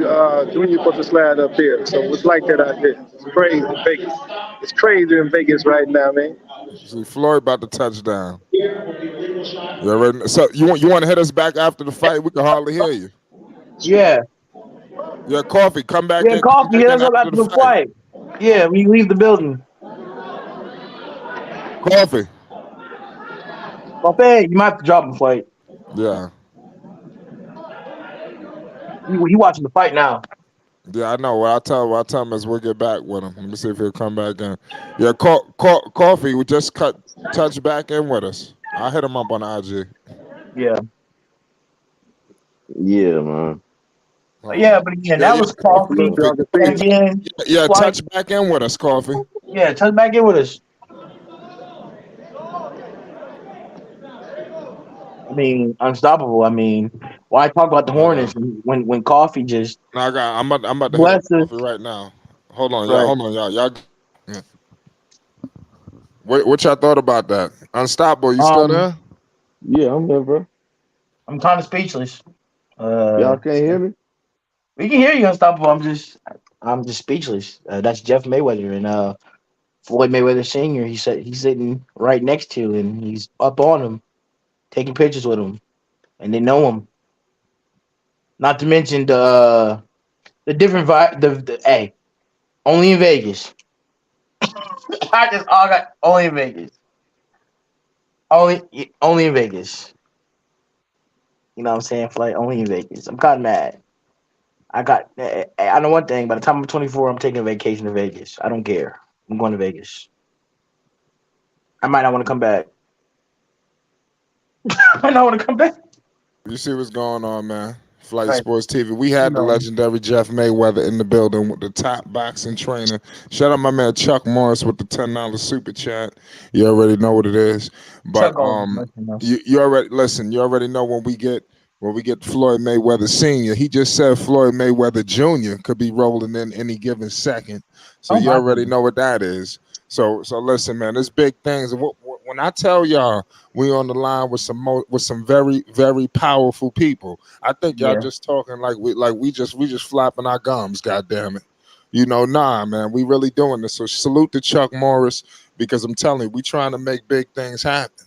[SPEAKER 7] Junior supposed to slide up there. So it's like that out there. It's crazy in Vegas. It's crazy in Vegas right now, man.
[SPEAKER 2] See Floyd about to touch down. You already, so you want to hit us back after the fight? We can hardly hear you.
[SPEAKER 5] Yeah.
[SPEAKER 2] Yeah, Coffee, come back
[SPEAKER 5] Yeah,
[SPEAKER 2] in.
[SPEAKER 5] Coffee, hit us up after the fight. Yeah, we leave the building.
[SPEAKER 2] Coffee.
[SPEAKER 5] You might have to drop the fight.
[SPEAKER 2] Yeah.
[SPEAKER 5] He watching the fight now.
[SPEAKER 2] Yeah, I know. What I tell him is we'll get back with him. Let me see if he'll come back in. Yeah, Coffee, we just touch back in with us. I'll hit him up on IG.
[SPEAKER 5] Yeah.
[SPEAKER 6] Yeah, man.
[SPEAKER 5] Yeah, but again, that was Coffee. Again,
[SPEAKER 2] yeah, touch back in with us, Coffee.
[SPEAKER 5] Yeah, touch back in with us. I mean, unstoppable. I mean, why talk about the Hornets when Coffee just?
[SPEAKER 2] No, I'm about to hit up Coffee right now. Hold on, y'all. Y'all. Yeah. What y'all thought about that? Unstoppable, you still there?
[SPEAKER 6] Yeah, I'm there, bro.
[SPEAKER 5] I'm kind of speechless.
[SPEAKER 6] Y'all can't hear me?
[SPEAKER 5] We can hear you, Unstoppable. I'm just speechless. That's Jeff Mayweather and Floyd Mayweather Sr. He's sitting right next to, and he's up on him, taking pictures with him, and they know him. Not to mention the different vibe. Hey, only in Vegas. I got only in Vegas. Only in Vegas. You know what I'm saying? Flight only in Vegas. I'm kind of mad. I know one thing. By the time I'm 24, I'm taking a vacation to Vegas. I don't care. I'm going to Vegas. I might not want to come back. I might not want to come back.
[SPEAKER 2] You see what's going on, man? Flight Sports TV. We had the legendary Jeff Mayweather in the building with the top boxing trainer. Shout out my man Chuck Morris with the $10 super chat. You already know what it is. But you already listen. You already know when we get Floyd Mayweather Sr. He just said Floyd Mayweather Jr. could be rolling in any given second. So you already know what that is. So listen, man, there's big things. When I tell y'all we on the line with some very, very powerful people, I think y'all just talking like we just flapping our gums. God damn it, nah, man, we really doing this. So salute to Chuck Morris, because I'm telling you, we trying to make big things happen.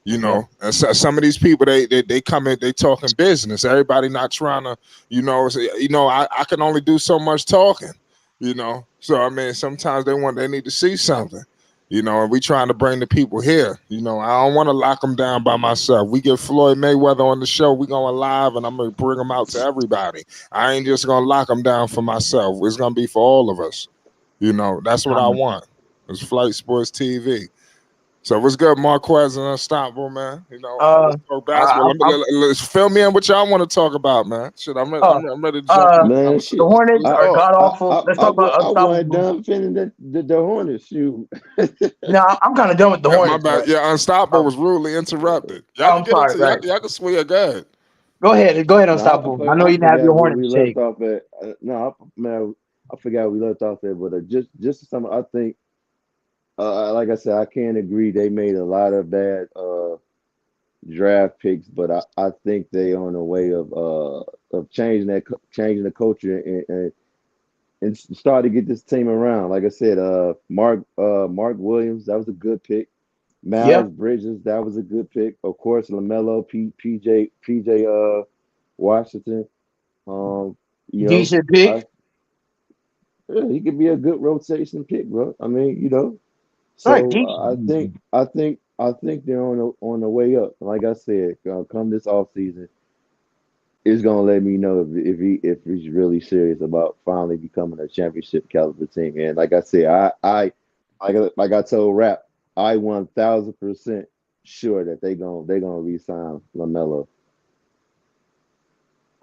[SPEAKER 2] And so, some of these people they come in, they talking business. Everybody not trying to, I can only do so much talking. So I mean, sometimes they need to see something, and we trying to bring the people here. I don't want to lock them down by myself. We get Floyd Mayweather on the show, we going live, and I'm gonna bring them out to everybody. I ain't just gonna lock them down for myself. It's gonna be for all of us. That's what I want. It's Flight Sports TV. So what's good, Marquez and Unstoppable, man? Let's talk basketball. Let's fill me in what y'all want to talk about, man. Shit, I'm ready to jump.
[SPEAKER 6] Man,
[SPEAKER 5] the Hornets are god awful. Let's talk about Unstoppable.
[SPEAKER 6] I wasn't done finishing the Hornets. Shoot.
[SPEAKER 5] No, I'm kind of done with the Hornets.
[SPEAKER 2] My bad. Yeah, Unstoppable was rudely interrupted. Y'all can get into y'all can swear. Go ahead.
[SPEAKER 5] Go ahead, Unstoppable. I know you didn't have your Hornets take.
[SPEAKER 6] I forgot we left off there, but just something I think. Like I said, I can't agree. They made a lot of bad draft picks, but I think they on the way of changing the culture and start to get this team around. Like I said, Mark Williams, that was a good pick. Miles Bridges, that was a good pick. Of course, Lamelo, PJ Washington.
[SPEAKER 5] Decent pick.
[SPEAKER 6] He could be a good rotation pick, bro. I mean, So I think they're on the way up. Like I said, come this offseason, it's gonna let me know if he's really serious about finally becoming a championship caliber team. And like I said, like I told Rap, I 1000% sure that they gonna re-sign Lamelo.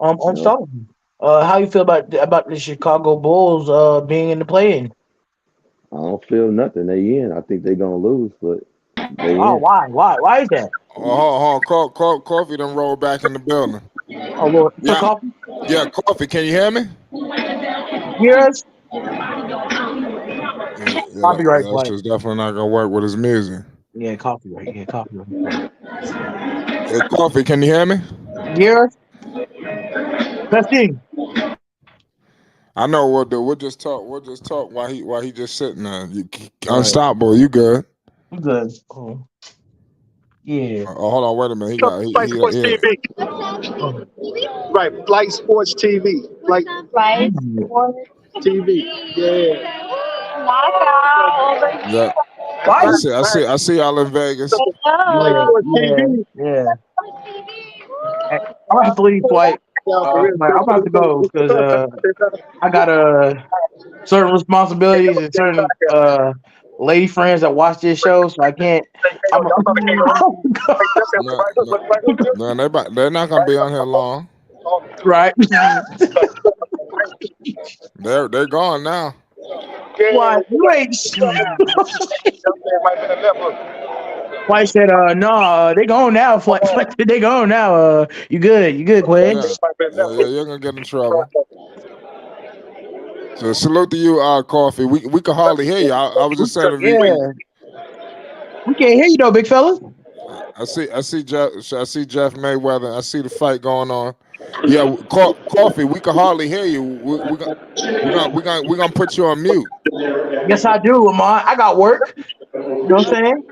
[SPEAKER 6] You
[SPEAKER 5] On
[SPEAKER 6] know,
[SPEAKER 5] something. How you feel about the Chicago Bulls being in the play-in?
[SPEAKER 6] I don't feel nothing. They in. I think they gonna lose, but they
[SPEAKER 5] Oh,
[SPEAKER 6] in.
[SPEAKER 5] why is that?
[SPEAKER 2] Oh, hold on. Coffee done rolled back in the building.
[SPEAKER 5] Oh Lord, so
[SPEAKER 2] Yeah,
[SPEAKER 5] coffee.
[SPEAKER 2] yeah, Coffee. Can you hear me?
[SPEAKER 5] Yes, copyright
[SPEAKER 2] Yeah, that's
[SPEAKER 5] flight.
[SPEAKER 2] just definitely not gonna work with his music.
[SPEAKER 5] Yeah, copyright. Yeah, copyright flight.
[SPEAKER 2] Hey, Coffee, can you hear me?
[SPEAKER 5] Yes, testing.
[SPEAKER 2] I know we'll do. We'll just talk. We'll just talk while he just sitting there.
[SPEAKER 5] All right,
[SPEAKER 2] Unstoppable. You good?
[SPEAKER 5] I'm good. Oh, yeah.
[SPEAKER 2] Hold on. Wait a minute. He
[SPEAKER 7] Up
[SPEAKER 2] got.
[SPEAKER 7] Flight
[SPEAKER 2] He
[SPEAKER 7] Sports
[SPEAKER 2] yeah.
[SPEAKER 7] TV.
[SPEAKER 5] Oh,
[SPEAKER 7] Right, Flight Sports TV. Flight TV. Yeah.
[SPEAKER 2] Yeah.
[SPEAKER 5] why?
[SPEAKER 2] I see y'all in Vegas.
[SPEAKER 7] Flight
[SPEAKER 5] Yeah,
[SPEAKER 7] Sports
[SPEAKER 5] yeah,
[SPEAKER 7] TV.
[SPEAKER 5] yeah. I'm gonna have to leave flight.
[SPEAKER 7] Yeah, for real.
[SPEAKER 5] I'm gonna have to go because I got certain responsibilities and certain lady friends that watch this show, so I can't. I'm
[SPEAKER 2] No, no, no. They're not gonna be on here long.
[SPEAKER 5] right.
[SPEAKER 2] They're gone now.
[SPEAKER 5] Why you ain't? White said, "No, they gone now. Flight, they gone now. You good, Quinn?
[SPEAKER 2] Yeah. Yeah. You're gonna get in trouble. So salute to you, Coffee. We can hardly hear you. I was just saying if you.
[SPEAKER 5] Yeah, we can't hear you though, big fella.
[SPEAKER 2] I see Jeff Mayweather. I see the fight going on. Yeah, Coffee. We can hardly hear you. We gonna put you on mute.
[SPEAKER 5] Yes, I do, Lamont. I got work. You know what I'm saying?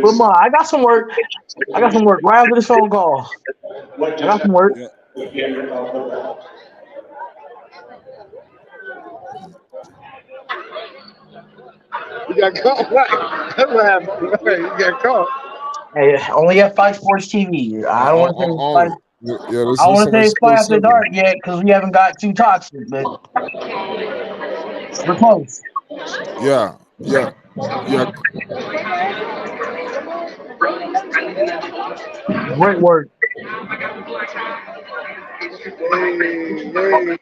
[SPEAKER 5] Lamont, I got some work. I got some work right after this phone call. I got some work.
[SPEAKER 2] Yeah.
[SPEAKER 7] You got caught. Right. That's what happened. Right. You got caught.
[SPEAKER 5] Hey, only at Fight Sports TV. I don't want to say Fight.
[SPEAKER 2] Only. Yeah,
[SPEAKER 5] I don't
[SPEAKER 2] this
[SPEAKER 5] want
[SPEAKER 2] an
[SPEAKER 5] to say Fight After
[SPEAKER 2] exclusivity.
[SPEAKER 5] Dark yet because we haven't got too toxic, but we're close.
[SPEAKER 2] Yeah, yeah, yeah.
[SPEAKER 5] Great work.
[SPEAKER 7] Hey.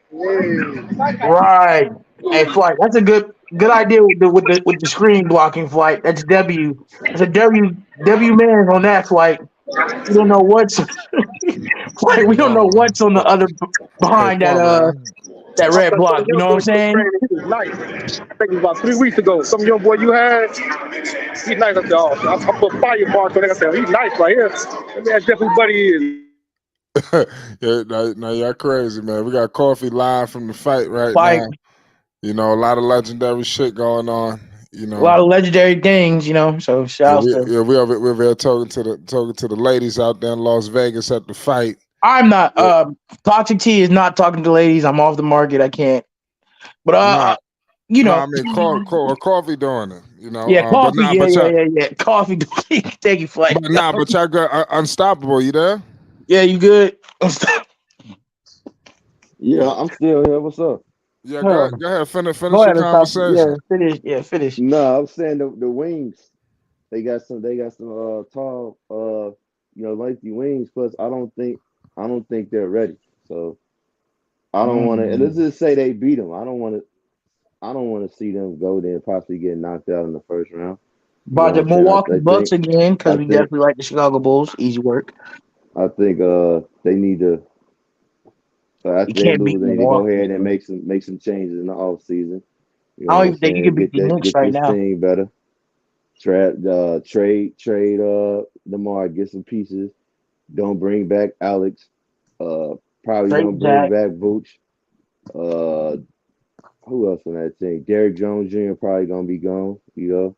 [SPEAKER 5] Right. Hey, Flight. That's a good idea with the screen blocking, Flight. That's W. That's a W man on that, Flight. We don't know what's Flight. We don't know
[SPEAKER 2] No,
[SPEAKER 5] what's on the other
[SPEAKER 2] hey,
[SPEAKER 5] behind
[SPEAKER 2] man.
[SPEAKER 5] that red
[SPEAKER 7] Some
[SPEAKER 5] block. You
[SPEAKER 7] young
[SPEAKER 5] know what
[SPEAKER 7] boy
[SPEAKER 5] I'm saying?
[SPEAKER 7] he was nice. I think it was about 3 weeks ago. Some young boy you had, he's nice. I said, oh, I put fire marks on it. I said, he's nice right here. Let me ask Jeff who buddy is.
[SPEAKER 2] Yeah, no, y'all crazy, man. We got Coffee live from the fight right
[SPEAKER 5] Flight.
[SPEAKER 2] now. You know, a lot of legendary shit going on. You
[SPEAKER 5] A
[SPEAKER 2] know,
[SPEAKER 5] lot of legendary things, So shouts to.
[SPEAKER 2] we're here talking to the ladies out there in Las Vegas at the fight.
[SPEAKER 5] I'm not.
[SPEAKER 2] Yeah.
[SPEAKER 5] Toxic T is not talking to ladies. I'm off the market. I can't. But
[SPEAKER 2] Nah,
[SPEAKER 5] you
[SPEAKER 2] no,
[SPEAKER 5] know.
[SPEAKER 2] I mean, Coffee doing it. You know,
[SPEAKER 5] Yeah,
[SPEAKER 2] but
[SPEAKER 5] coffee.
[SPEAKER 2] nah,
[SPEAKER 5] Yeah. Coffee. Thank you, Flight.
[SPEAKER 2] but y'all got unstoppable. You there?
[SPEAKER 5] Yeah, you good?
[SPEAKER 6] Yeah, I'm still here. What's up?
[SPEAKER 2] Yeah,
[SPEAKER 5] Huh.
[SPEAKER 2] go ahead. Finish
[SPEAKER 5] Go
[SPEAKER 2] your
[SPEAKER 5] ahead and stop. Yeah,
[SPEAKER 2] conversation.
[SPEAKER 5] finish. Yeah, finish.
[SPEAKER 6] No, I'm saying the wings. They got some tall lengthy wings. Plus, I don't think they're ready. So I don't want to. Let's just say they beat them. I don't want to see them go there and possibly get knocked out in the first round. You know
[SPEAKER 5] About
[SPEAKER 6] what
[SPEAKER 5] the
[SPEAKER 6] I'm saying?
[SPEAKER 5] Milwaukee Bucks again, because
[SPEAKER 6] I
[SPEAKER 5] we
[SPEAKER 6] think
[SPEAKER 5] definitely like the Chicago Bulls. Easy work.
[SPEAKER 6] they need to.
[SPEAKER 5] You
[SPEAKER 6] After they
[SPEAKER 5] can't beat
[SPEAKER 6] lose, they need to go
[SPEAKER 5] Milwaukee,
[SPEAKER 6] ahead and
[SPEAKER 5] bro.
[SPEAKER 6] make some changes in the off season. You
[SPEAKER 5] I
[SPEAKER 6] know
[SPEAKER 5] don't
[SPEAKER 6] what I'm
[SPEAKER 5] even think you can
[SPEAKER 6] saying?
[SPEAKER 5] beat the Knicks
[SPEAKER 6] Get
[SPEAKER 5] right
[SPEAKER 6] this
[SPEAKER 5] now.
[SPEAKER 6] team better. Trade Lamar, get some pieces. Don't bring back Alex. Probably
[SPEAKER 5] Trade
[SPEAKER 6] don't bring
[SPEAKER 5] Zach.
[SPEAKER 6] back Vooch. Uh, who else on that team? Derrick Jones Jr. probably gonna be gone. So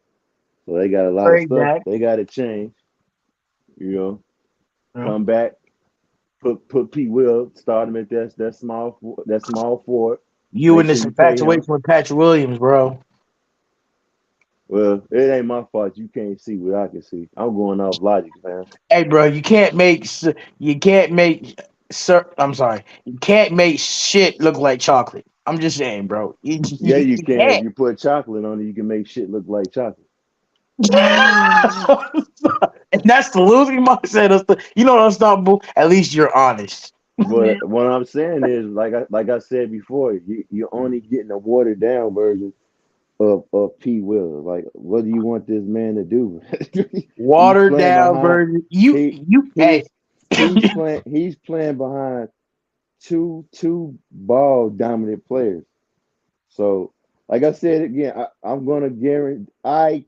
[SPEAKER 6] they got a lot of
[SPEAKER 5] Trade
[SPEAKER 6] stuff
[SPEAKER 5] Zach.
[SPEAKER 6] they got to change. You know,
[SPEAKER 5] Yeah.
[SPEAKER 6] come back, put Pete Will, start him at that small forward.
[SPEAKER 5] You
[SPEAKER 6] Make
[SPEAKER 5] and
[SPEAKER 6] sure
[SPEAKER 5] this
[SPEAKER 6] you pay him.
[SPEAKER 5] infatuation with Patrick Williams, bro.
[SPEAKER 6] Well, it ain't my fault. You can't see what I can see. I'm going off logic, man.
[SPEAKER 5] Hey, bro, you can't make I'm sorry, you can't make shit look like chocolate. I'm just saying, bro.
[SPEAKER 6] Yeah, you
[SPEAKER 5] You
[SPEAKER 6] can. If
[SPEAKER 5] can't.
[SPEAKER 6] you put chocolate on it, you can make shit look like chocolate.
[SPEAKER 5] And that's the losing mindset. You know what, Unstoppable? At least you're honest.
[SPEAKER 6] But what I'm saying is, like I said before, you're only getting a watered down version of P. Will. Like, what do you want this man to do? He's
[SPEAKER 5] Watered
[SPEAKER 6] playing
[SPEAKER 5] down
[SPEAKER 6] behind.
[SPEAKER 5] version.
[SPEAKER 6] He
[SPEAKER 5] Hey.
[SPEAKER 6] he's playing behind two ball dominant players. So, like I said again, I'm gonna guarantee. I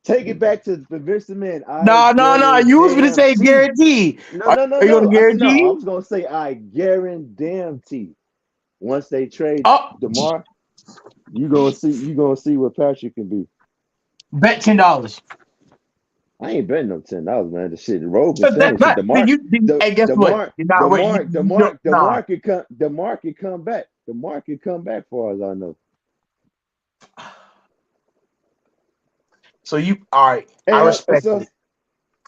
[SPEAKER 6] take it back to the Vince Man. I
[SPEAKER 5] No. You was gonna say
[SPEAKER 6] guarantee.
[SPEAKER 5] guarantee.
[SPEAKER 6] No,
[SPEAKER 5] Are,
[SPEAKER 6] no, no,
[SPEAKER 5] are you gonna
[SPEAKER 6] no. I said no. I
[SPEAKER 5] guarantee?
[SPEAKER 6] was gonna say I guarantee. Once they trade
[SPEAKER 5] Oh,
[SPEAKER 6] DeMar, you gonna see what Patrick can be.
[SPEAKER 5] bet $10.
[SPEAKER 6] I ain't betting no $10, man. The shit, the road can
[SPEAKER 5] But
[SPEAKER 6] send
[SPEAKER 5] that,
[SPEAKER 6] it. Shit,
[SPEAKER 5] but then
[SPEAKER 6] DeMar,
[SPEAKER 5] hey, guess what?
[SPEAKER 6] DeMar,
[SPEAKER 5] You're not right.
[SPEAKER 6] DeMar,
[SPEAKER 5] You don't,
[SPEAKER 6] DeMar,
[SPEAKER 5] nah.
[SPEAKER 6] DeMar could come. DeMar could come back. DeMar could come back, far as I know.
[SPEAKER 5] So you all right? I
[SPEAKER 6] And
[SPEAKER 5] respect
[SPEAKER 6] so
[SPEAKER 5] it.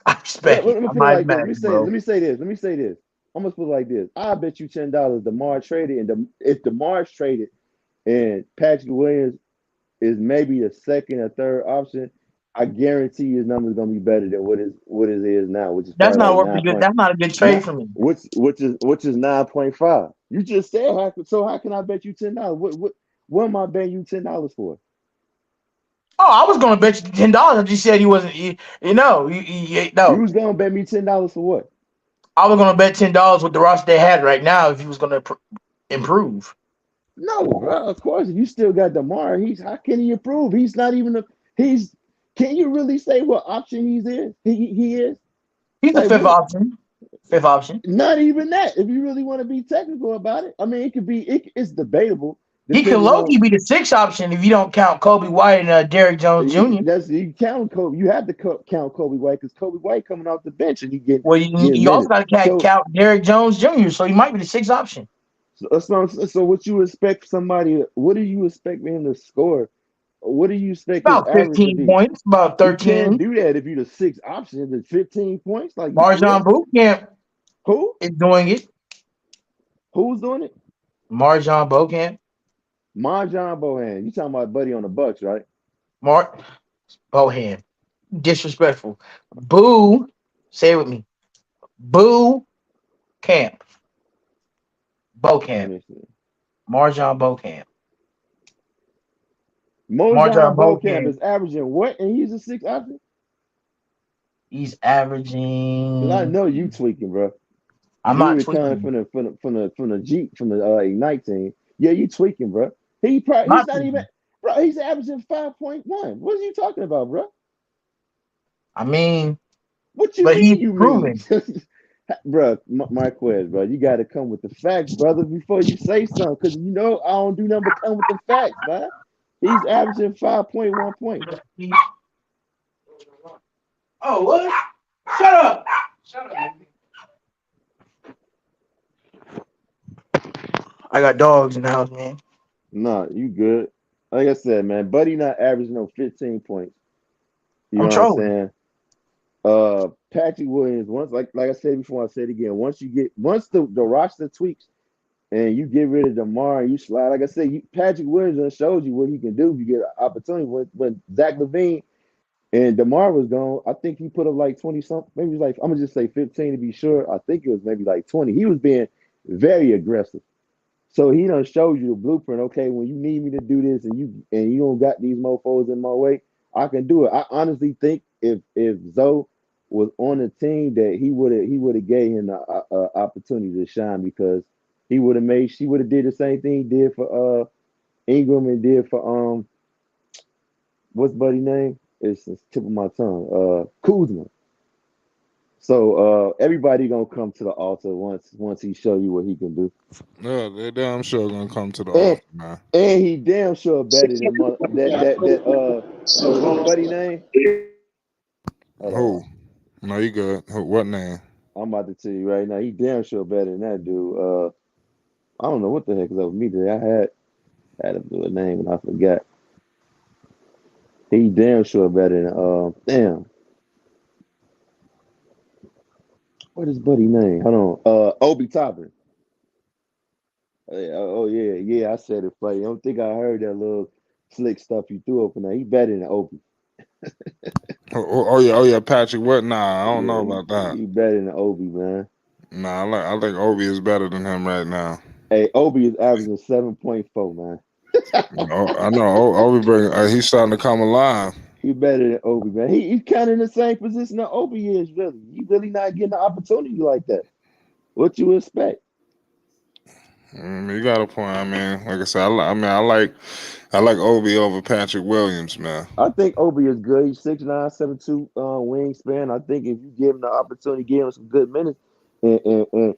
[SPEAKER 5] I respect it.
[SPEAKER 6] let me
[SPEAKER 5] I'm
[SPEAKER 6] put it
[SPEAKER 5] not
[SPEAKER 6] like this.
[SPEAKER 5] mad
[SPEAKER 6] Let
[SPEAKER 5] at
[SPEAKER 6] me
[SPEAKER 5] you,
[SPEAKER 6] say. Let
[SPEAKER 5] bro.
[SPEAKER 6] me say this. Let me say this. I'm gonna put it like this. I bet you $10 DeMar traded, and if DeMar's traded, and Patrick Williams is maybe the second or third option, I guarantee his number's gonna be better than what it is now, which is
[SPEAKER 5] That's
[SPEAKER 6] probably
[SPEAKER 5] not
[SPEAKER 6] like
[SPEAKER 5] worth the good. That's not a good trade
[SPEAKER 6] not
[SPEAKER 5] for me.
[SPEAKER 6] which is 9.5. You just said so how can I bet you $10? What am I betting you $10 for?
[SPEAKER 5] Oh, I was gonna bet you $10. I just said he wasn't.
[SPEAKER 6] You
[SPEAKER 5] No.
[SPEAKER 6] was gonna bet me $10 for what?
[SPEAKER 5] I was gonna bet $10 with the roster they had right now if he was gonna improve.
[SPEAKER 6] No, bro. Of course, you still got DeMar. How can he improve? He's not even he's. Can you really say what option he's in? He is
[SPEAKER 5] He's the
[SPEAKER 6] like
[SPEAKER 5] fifth
[SPEAKER 6] what?
[SPEAKER 5] option. Fifth option.
[SPEAKER 6] Not even that. If you really want to be technical about it, I mean, it could be. It's debatable
[SPEAKER 5] He could
[SPEAKER 6] depending
[SPEAKER 5] low-key
[SPEAKER 6] on.
[SPEAKER 5] be the sixth option if you don't count Kobe White and Derrick Jones Jr.
[SPEAKER 6] That's you count Kobe. You have to count Kobe White because Kobe White coming off the bench and he
[SPEAKER 5] Well,
[SPEAKER 6] getting
[SPEAKER 5] you also
[SPEAKER 6] minutes.
[SPEAKER 5] got to count Derrick Jones Jr., so he might be the sixth option.
[SPEAKER 6] So what you expect somebody? What do you expect him to score? What do you expect his
[SPEAKER 5] About
[SPEAKER 6] average to
[SPEAKER 5] 15
[SPEAKER 6] be?
[SPEAKER 5] points, about
[SPEAKER 6] He can't
[SPEAKER 5] 13.
[SPEAKER 6] do that if you're the sixth option. The 15 points, like you for
[SPEAKER 5] Marjon
[SPEAKER 6] real?
[SPEAKER 5] Bootcamp
[SPEAKER 6] Who?
[SPEAKER 5] is doing it.
[SPEAKER 6] Who's doing it?
[SPEAKER 5] Marjon Bootcamp.
[SPEAKER 6] Marjon Bohan. You talking about buddy on the Bucks, right?
[SPEAKER 5] Mark Bohan. Disrespectful. Boo. Say it with me. Boo Camp.
[SPEAKER 6] Let
[SPEAKER 5] Bocamp.
[SPEAKER 6] me see.
[SPEAKER 5] Marjon Bocamp.
[SPEAKER 6] Mojon
[SPEAKER 5] Marjon
[SPEAKER 6] Bocamp
[SPEAKER 5] Bocamp.
[SPEAKER 6] is averaging what? And he's a sixth option?
[SPEAKER 5] He's
[SPEAKER 6] Because I
[SPEAKER 5] averaging.
[SPEAKER 6] know you tweaking, bro.
[SPEAKER 5] I'm
[SPEAKER 6] You
[SPEAKER 5] not
[SPEAKER 6] were coming
[SPEAKER 5] tweaking.
[SPEAKER 6] from the Jeep from the Ignite team. Yeah, you tweaking, bro. He's
[SPEAKER 5] Not
[SPEAKER 6] not even,
[SPEAKER 5] tweaking.
[SPEAKER 6] bro. He's averaging 5.1. What are you talking about, bro?
[SPEAKER 5] I mean,
[SPEAKER 6] What you
[SPEAKER 5] but he's
[SPEAKER 6] mean? You mean,
[SPEAKER 5] improving.
[SPEAKER 6] bro? Marquez, bro. You got to come with the facts, brother, before you say something. Because I don't do nothing but come with the facts, man. He's averaging 5.1 points.
[SPEAKER 5] Oh, what? Shut up. Shut up. I got dogs in the house, man.
[SPEAKER 6] Nah, you good. Like I said, man, Buddy not averaging no 15 points. You
[SPEAKER 5] I'm
[SPEAKER 6] know what I'm
[SPEAKER 5] trolling.
[SPEAKER 6] saying? Patrick Williams, once like I said before, I said again, once the roster tweaks and you get rid of DeMar and you slide, like I said, Patrick Williams done showed you what he can do if you get an opportunity. When Zach LaVine and DeMar was gone, I think he put up like 20 something, maybe it was like, I'm gonna just say 15 to be sure. I think it was maybe like 20. He was being very aggressive. So he done showed you the blueprint. Okay, when you need me to do this and you don't got these mofos in my way, I can do it. I honestly think if Zoe was on the team, that he would have gave him the opportunity to shine because she would have did the same thing he did for Ingram and did for what's buddy name? It's tip of my tongue. Kuzma. So everybody gonna come to the altar once he show you what he can do.
[SPEAKER 2] Yeah, they're damn sure gonna come to the
[SPEAKER 6] And
[SPEAKER 2] altar, man.
[SPEAKER 6] and he damn sure better than what's buddy name? Hold on.
[SPEAKER 2] Who? No, you good. What name?
[SPEAKER 6] I'm about to tell you right now. He damn sure better than that dude. I don't know what the heck is up with me today. I had him do a name and I forgot. He damn sure better than damn. What is buddy name? Hold on. Obi Toppin. Oh yeah. I said it for you. I don't think I heard that little slick stuff you threw up in there. He better than Obi.
[SPEAKER 2] Oh yeah, Patrick. What? Nah, I don't
[SPEAKER 6] Yeah,
[SPEAKER 2] know about that.
[SPEAKER 6] he better than Obi, man.
[SPEAKER 2] Nah, I think Obi is better than him right now.
[SPEAKER 6] Hey, Obi is averaging 7.4, man.
[SPEAKER 2] I know Obi bring. He's starting to come alive.
[SPEAKER 6] He better than Obi, man. He's kind of in the same position that Obi is, really. He really not getting an opportunity like that. What you expect?
[SPEAKER 2] You got a point. I mean, like I said, I like Obi over Patrick Williams, man.
[SPEAKER 6] I think Obi is good. He's 6'9", 7'2", wingspan. I think if you give him the opportunity, give him some good minutes and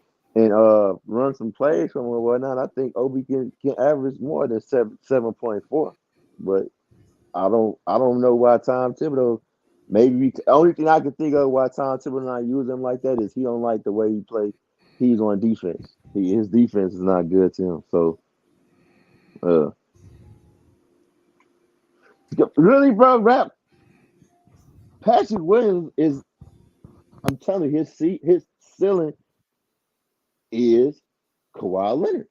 [SPEAKER 6] run some plays from him and whatnot, I think Obi can average more than 7.4. But I don't know why Tom Thibodeau. Maybe the only thing I can think of why Tom Thibodeau not use him like that is he don't like the way he plays. He's on defense. His defense is not good to him. So, really, bro, rap. Patrick Williams is. I'm telling you, his ceiling is Kawhi Leonard,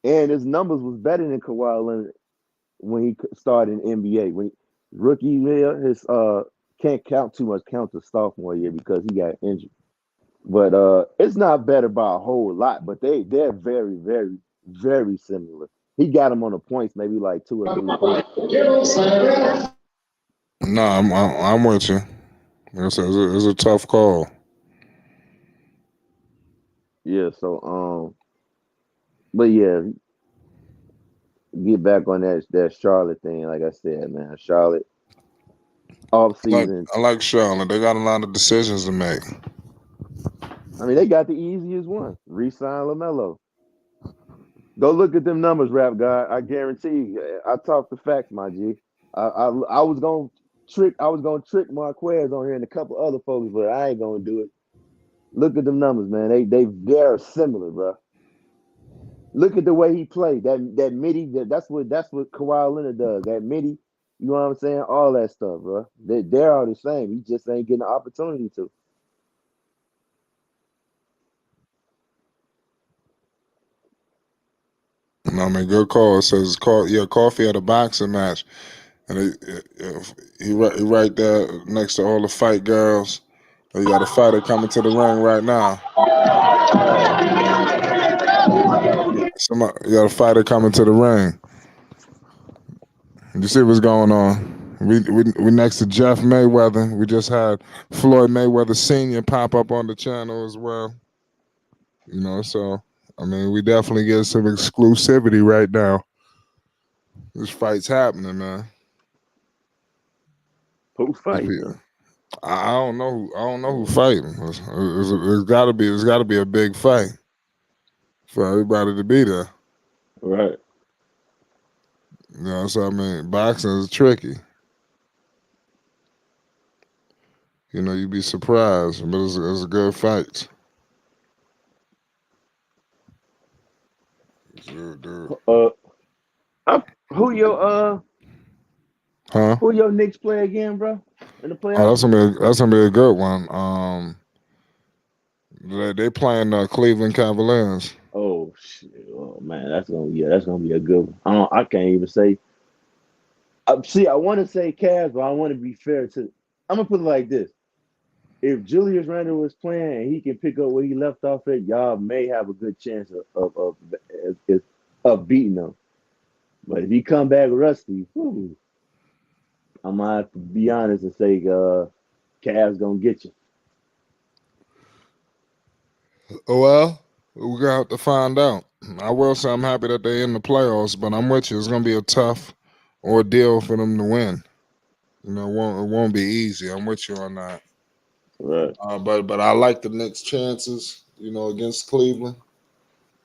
[SPEAKER 6] and his numbers was better than Kawhi Leonard when he started in NBA. When rookie year, his can't count too much count the sophomore year because he got injured. But it's not better by a whole lot. But they're very, very, very similar. He got him on the points, maybe like 2 or 3 points.
[SPEAKER 2] No, I'm with you. It's a tough call.
[SPEAKER 6] Yeah. So but yeah, get back on that Charlotte thing. Like I said, man, Charlotte off season.
[SPEAKER 2] I like Charlotte. They got a lot of decisions to make.
[SPEAKER 6] I mean, they got the easiest one. Re-sign Lamelo. Go look at them numbers, rap guy. I guarantee you. I talk the facts, my G. I was gonna trick Marquez on here and a couple other folks, but I ain't gonna do it. Look at them numbers, man. They're similar, bro. Look at the way he played. That midi. That's what Kawhi Leonard does. That midi. You know what I'm saying? All that stuff, bro. They're all the same. He just ain't getting the opportunity to.
[SPEAKER 2] I mean, good call. It says coffee at a boxing match, and he right there next to all the fight girls. You got a fighter coming to the ring right now. You got a fighter coming to the ring. You see what's going on? We next to Jeff Mayweather. We just had Floyd Mayweather Sr. pop up on the channel as well. You know, so I mean, we definitely get some exclusivity right now. This fight's happening, man.
[SPEAKER 6] Who's fighting, though?
[SPEAKER 2] I don't know. I don't know who fighting. It's got to be a big fight for everybody to be there.
[SPEAKER 6] Right.
[SPEAKER 2] You know, so I mean, boxing is tricky. You know, you'd be surprised, but it's a good fight. Dude.
[SPEAKER 6] Who your
[SPEAKER 2] Huh?
[SPEAKER 6] Who your Knicks play again, bro? In the playoffs?
[SPEAKER 2] Oh, that's gonna be a good one. They playing Cleveland Cavaliers.
[SPEAKER 6] Oh shit! Oh man, that's gonna be a good one. I can't even say. See, I want to say Cavs, but I want to be fair to. I'm gonna put it like this: if Julius Randle was playing and he can pick up where he left off at, y'all may have a good chance of beating them. But if he come back rusty, I might have to be honest and say Cavs gonna get you.
[SPEAKER 2] Well, we're gonna have to find out. I will say I'm happy that they're in the playoffs, but I'm with you. It's gonna be a tough ordeal for them to win. You know, it won't be easy. I'm with you on that.
[SPEAKER 6] Right.
[SPEAKER 2] But I like the Knicks' chances. You know, against Cleveland.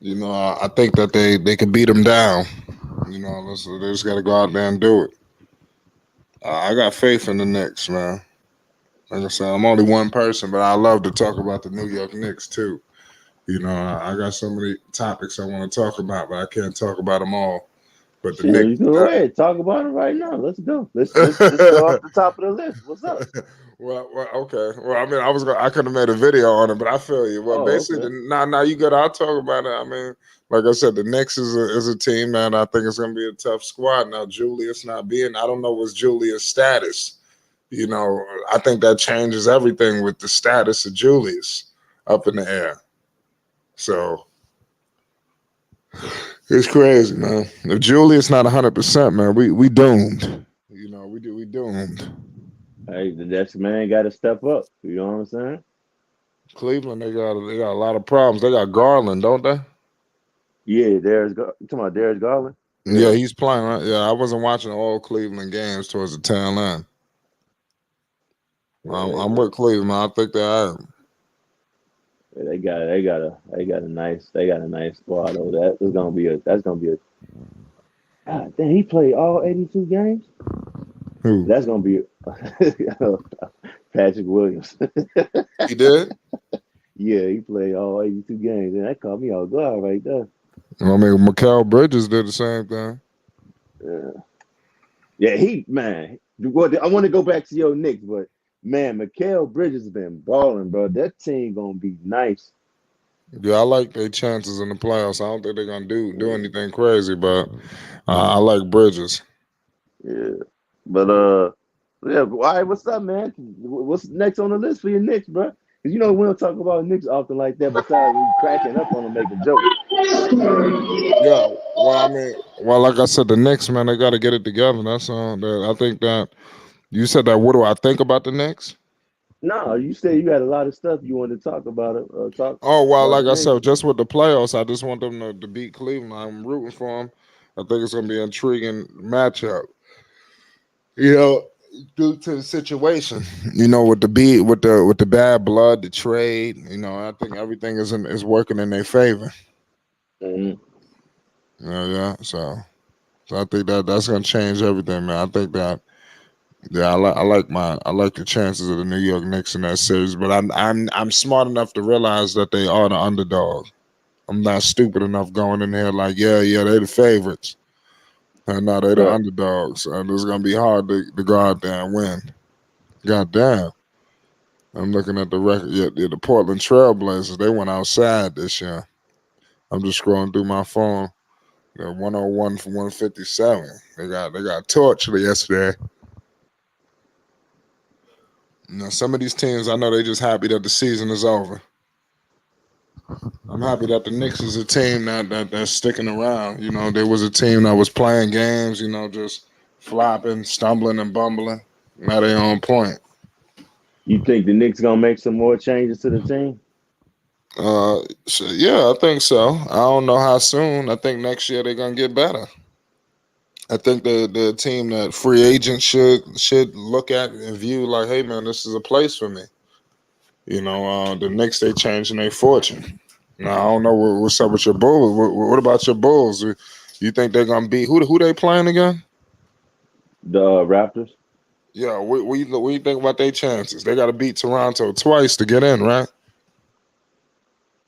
[SPEAKER 2] You know, I think that they can beat them down. You know, they just got to go out there and do it. I got faith in the Knicks, man. Like I said, I'm only one person, but I love to talk about the New York Knicks too. You know, I got so many topics I want to talk about, but I can't talk about them all. But the
[SPEAKER 6] Shit,
[SPEAKER 2] Knicks.
[SPEAKER 6] you go ahead. Talk about it right now. Let's go. Let's go off the top of the list. What's up?
[SPEAKER 2] Well, okay. Well, I mean, I could have made a video on it, but I feel you. Well,
[SPEAKER 6] Oh,
[SPEAKER 2] basically,
[SPEAKER 6] okay.
[SPEAKER 2] now you good. I'll talk about it. I mean, like I said, the Knicks is a team, man. I think it's gonna be a tough squad. Now, Julius not being, I don't know what's Julius' status. You know, I think that changes everything with the status of Julius up in the air. So it's crazy, man. If Julius not 100%, man, we doomed. You know, we doomed.
[SPEAKER 6] Hey, the next man got to step up. You know what I'm saying?
[SPEAKER 2] Cleveland, they got a lot of problems. They got Garland, don't they?
[SPEAKER 6] Yeah, you talking about Darius Garland?
[SPEAKER 2] Yeah, he's playing. Right? Yeah, I wasn't watching all Cleveland games towards the tail end. I'm with Cleveland. I think they are.
[SPEAKER 6] Yeah, they got a nice squad over that. That's gonna be a. God, damn, he played all 82 games.
[SPEAKER 2] Who?
[SPEAKER 6] That's gonna be Patrick Williams.
[SPEAKER 2] He did?
[SPEAKER 6] Yeah, he played all 82 games, and that caught me off guard right there.
[SPEAKER 2] I mean, Mikal Bridges did the same thing.
[SPEAKER 6] Yeah, man. I want to go back to your Knicks, but man, Mikal Bridges has been balling, bro. That team gonna be nice.
[SPEAKER 2] Yeah, I like their chances in the playoffs. I don't think they're gonna do anything crazy, but I like Bridges.
[SPEAKER 6] Yeah, but yeah. All right, what's up, man? What's next on the list for your Knicks, bro? Because we don't talk about Knicks often like that. Besides, we cracking up on them, making jokes.
[SPEAKER 2] Yeah, well, I mean, like I said, the Knicks, man, they got to get it together. That's all. I think that you said that. What do I think about the Knicks?
[SPEAKER 6] No, you said you had a lot of stuff you wanted to talk about it. Talk
[SPEAKER 2] Oh, well,
[SPEAKER 6] about
[SPEAKER 2] like
[SPEAKER 6] the
[SPEAKER 2] I
[SPEAKER 6] Knicks.
[SPEAKER 2] said, just with the playoffs, I just want them to beat Cleveland. I'm rooting for them. I think it's going to be an intriguing matchup. You know, due to the situation, with the bad blood, the trade. I think everything is working in their favor.
[SPEAKER 6] Mm-hmm.
[SPEAKER 2] Yeah. So I think that's going to change everything, man. I think that. Yeah, I like the chances of the New York Knicks in that series, but I'm smart enough to realize that they are the underdog. I'm not stupid enough going in here like, yeah, they the favorites. And no, they the
[SPEAKER 6] Right.
[SPEAKER 2] underdogs. And it's gonna be hard to go out there and win. God damn. I'm looking at the record. Yeah, the Portland Trailblazers, they went outside this year. I'm just scrolling through my phone. They're 101 for 157. They got torched yesterday. Some of these teams, I know they just happy that the season is over. I'm happy that the Knicks is a team that's sticking around. There was a team that was playing games, just flopping, stumbling, and bumbling. Now they on point.
[SPEAKER 6] You think the Knicks gonna make some more changes to the team?
[SPEAKER 2] So, yeah, I think so. I don't know how soon. I think next year they're gonna get better. I think the team that free agents should look at and view like, hey man, this is a place for me. The Knicks, they changing their fortune. Now I don't know what's up with your Bulls. What about your Bulls? You think they're gonna beat who they playing again?
[SPEAKER 6] The Raptors.
[SPEAKER 2] Yeah, what you think about their chances? They got to beat Toronto twice to get in, right?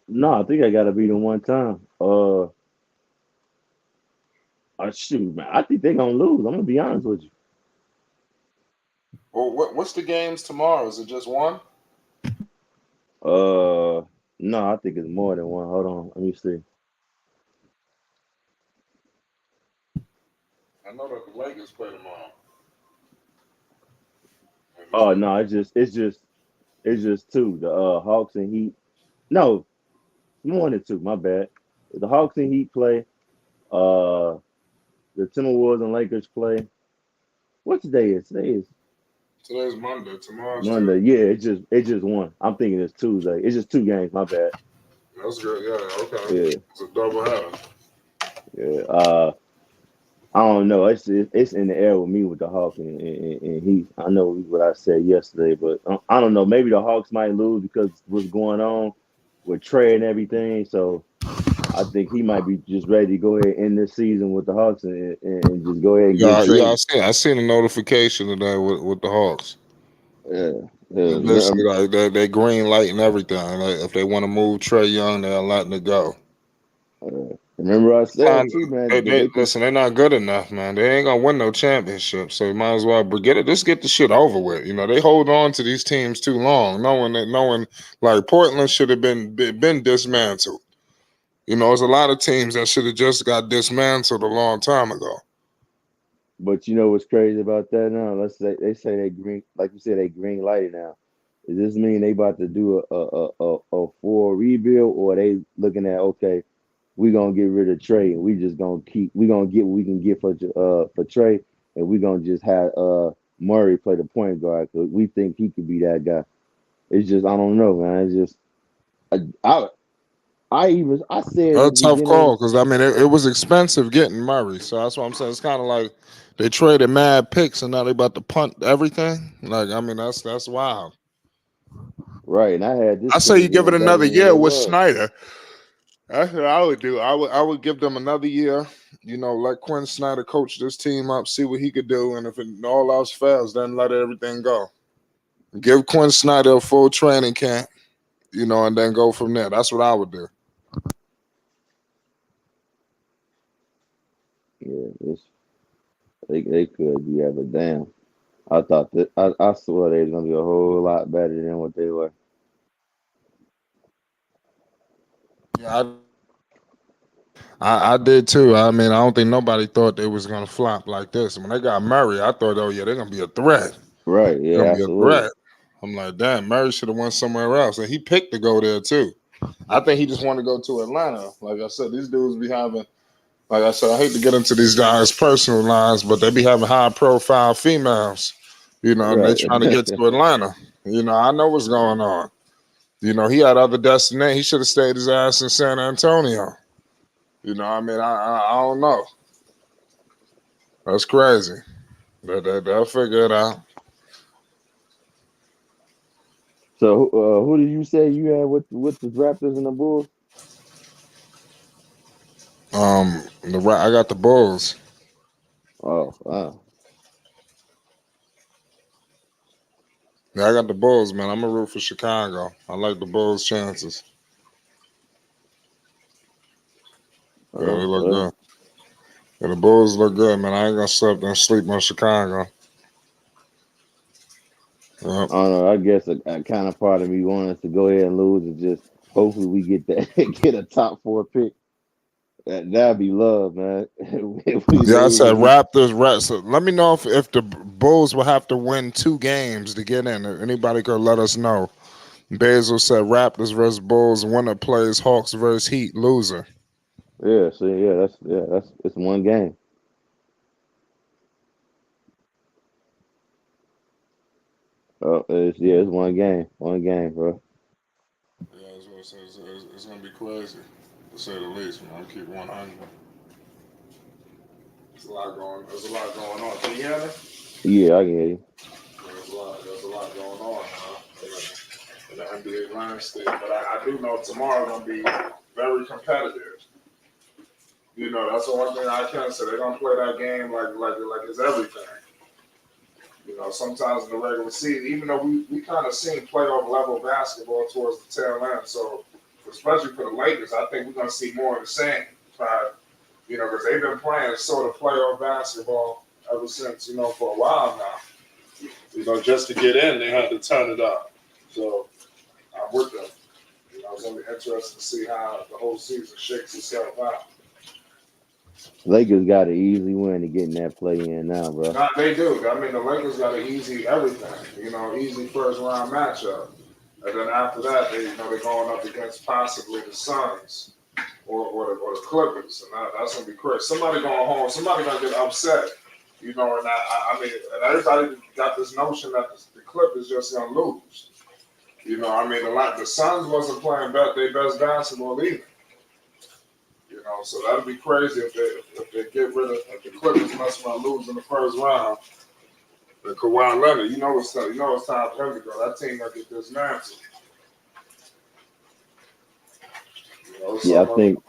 [SPEAKER 6] No, I think I gotta beat them one time. Shoot, man. I think they're gonna lose. I'm gonna be honest with you.
[SPEAKER 2] Well, what's the games tomorrow? Is it just one?
[SPEAKER 6] No, I think it's more than one. Hold on, let me see.
[SPEAKER 2] I know that the Lakers play tomorrow.
[SPEAKER 6] Oh no, it's just two. The Hawks and Heat. No, more than two. My bad. The Hawks and Heat play. Uh, the Timberwolves and Lakers play. What today is?
[SPEAKER 2] Today's Monday. Tomorrow's
[SPEAKER 6] Monday.
[SPEAKER 2] Tuesday.
[SPEAKER 6] Yeah, it's just one. I'm thinking it's Tuesday. It's just two games. My bad.
[SPEAKER 2] That's good. Yeah. Okay.
[SPEAKER 6] Yeah,
[SPEAKER 2] It's a double header.
[SPEAKER 6] yeah. I don't know. It's in the air with me with the Hawks and Heat. I know what I said yesterday, but I don't know. Maybe the Hawks might lose because what's going on with Trey and everything. So I think he might be just ready to go ahead and end this season with the Hawks and just go ahead and get
[SPEAKER 2] Yeah.
[SPEAKER 6] Trey.
[SPEAKER 2] I seen a notification today with the Hawks.
[SPEAKER 6] Yeah,
[SPEAKER 2] And
[SPEAKER 6] yeah.
[SPEAKER 2] basically, like they green light and everything. Like if they want to move Trey Young, they're letting it go.
[SPEAKER 6] Remember I said too,
[SPEAKER 2] They,
[SPEAKER 6] man.
[SPEAKER 2] they listen. They're not good enough, man. They ain't gonna win no championship. So you might as well get it. Just get the shit over with. They hold on to these teams too long, knowing like Portland should have been dismantled. There's a lot of teams that should have just got dismantled a long time ago.
[SPEAKER 6] But you know what's crazy about that now? Let's say they green, like you said, they green lighted now. Does this mean they about to do a full rebuild, or they looking at, okay, we gonna get rid of Trey and we just gonna get what we can get for Trey, and we gonna just have Murray play the point guard because we think he could be that guy. It's just, I don't know, man. It's just I said
[SPEAKER 2] A
[SPEAKER 6] at the
[SPEAKER 2] tough
[SPEAKER 6] beginning of
[SPEAKER 2] call because it was expensive getting Murray, so that's what I'm saying. It's kind of like they traded mad picks and now they about to punt everything. Like that's wild.
[SPEAKER 6] right, and I had this
[SPEAKER 2] I say
[SPEAKER 6] team
[SPEAKER 2] you give it
[SPEAKER 6] being better
[SPEAKER 2] another
[SPEAKER 6] than what
[SPEAKER 2] year
[SPEAKER 6] it
[SPEAKER 2] with
[SPEAKER 6] was.
[SPEAKER 2] Snyder. That's what I would do. I would give them another year. Let Quinn Snyder coach this team up, see what he could do, and if all else fails, then let everything go. Give Quinn Snyder a full training camp, and then go from there. That's what I would do.
[SPEAKER 6] Yeah, they could be, but damn. I thought that I swear they was gonna be a whole lot better than what they were.
[SPEAKER 2] Yeah, I did too. I mean, I don't think nobody thought they was gonna flop like this. When they got Murray, I thought, oh yeah, they're gonna be a threat.
[SPEAKER 6] Right, yeah,
[SPEAKER 2] Gonna be a
[SPEAKER 6] absolutely.
[SPEAKER 2] threat. I'm like, damn, Murray should have went somewhere else, and he picked to go there too. I think he just wanted to go to Atlanta. Like I said, these dudes be having. Like I said, I hate to get into these guys' personal lives, but they be having high-profile females. And they
[SPEAKER 6] Right.
[SPEAKER 2] trying to get to Atlanta. I know what's going on. He had other destinations. He should have stayed his ass in San Antonio. I mean, I don't know. That's crazy. They'll figure it out.
[SPEAKER 6] So who did you say you had with the Raptors and the Bulls?
[SPEAKER 2] I got the Bulls.
[SPEAKER 6] Oh, wow.
[SPEAKER 2] Yeah, I got the Bulls, man. I'm a root for Chicago. I like the Bulls' chances. Yeah, they look
[SPEAKER 6] Well,
[SPEAKER 2] good. Yeah, the Bulls look good, man. I ain't gonna sit up there and sleep on Chicago. Yep.
[SPEAKER 6] I don't know. I guess a kind of part of me wants us to go ahead and lose and just hopefully we get that get a top 4 pick. That'd be love, man. If we
[SPEAKER 2] Yeah, I
[SPEAKER 6] lose
[SPEAKER 2] said
[SPEAKER 6] and we
[SPEAKER 2] Raptors. So let me know if the Bulls will have to win 2 games to get in. If anybody could let us know. Basil said Raptors versus Bulls. Winner plays Hawks versus Heat. Loser.
[SPEAKER 6] yeah, so that's it's one game. It's one game. One game, bro.
[SPEAKER 2] Yeah, it's gonna be crazy to say the least. Man, I keep 100. There's a lot going on. Can you hear me?
[SPEAKER 6] Yeah, I can hear you.
[SPEAKER 2] There's a lot going on in the NBA landscape. But I do know tomorrow's gonna be very competitive. That's the one thing I can say. They're gonna play that game like it's everything. Sometimes in the regular season, even though we kind of seen playoff level basketball towards the tail end. So, especially for the Lakers, I think we're going to see more of the same. Because they've been playing sort of playoff basketball ever since, for a while now. Just to get in, they had to turn it up. So, I'm with them. It's going to be interesting to see how the whole season shakes itself out.
[SPEAKER 6] Lakers got an easy win to get in that play in now, bro.
[SPEAKER 2] Nah, they do. I mean, the Lakers got an easy everything. Easy first round matchup, and then after that, they're going up against possibly the Suns or the Clippers, and that's gonna be crazy. Somebody going home. Somebody gonna get upset. And I mean, and everybody got this notion that the Clippers just gonna lose. I mean, the Suns wasn't playing their best basketball either. So that'd be crazy if they get rid of if the Clippers mess around lose in the first round. The Kawhi Leonard, it's time for him to go. That team gonna get dismantled.
[SPEAKER 6] Yeah, I think.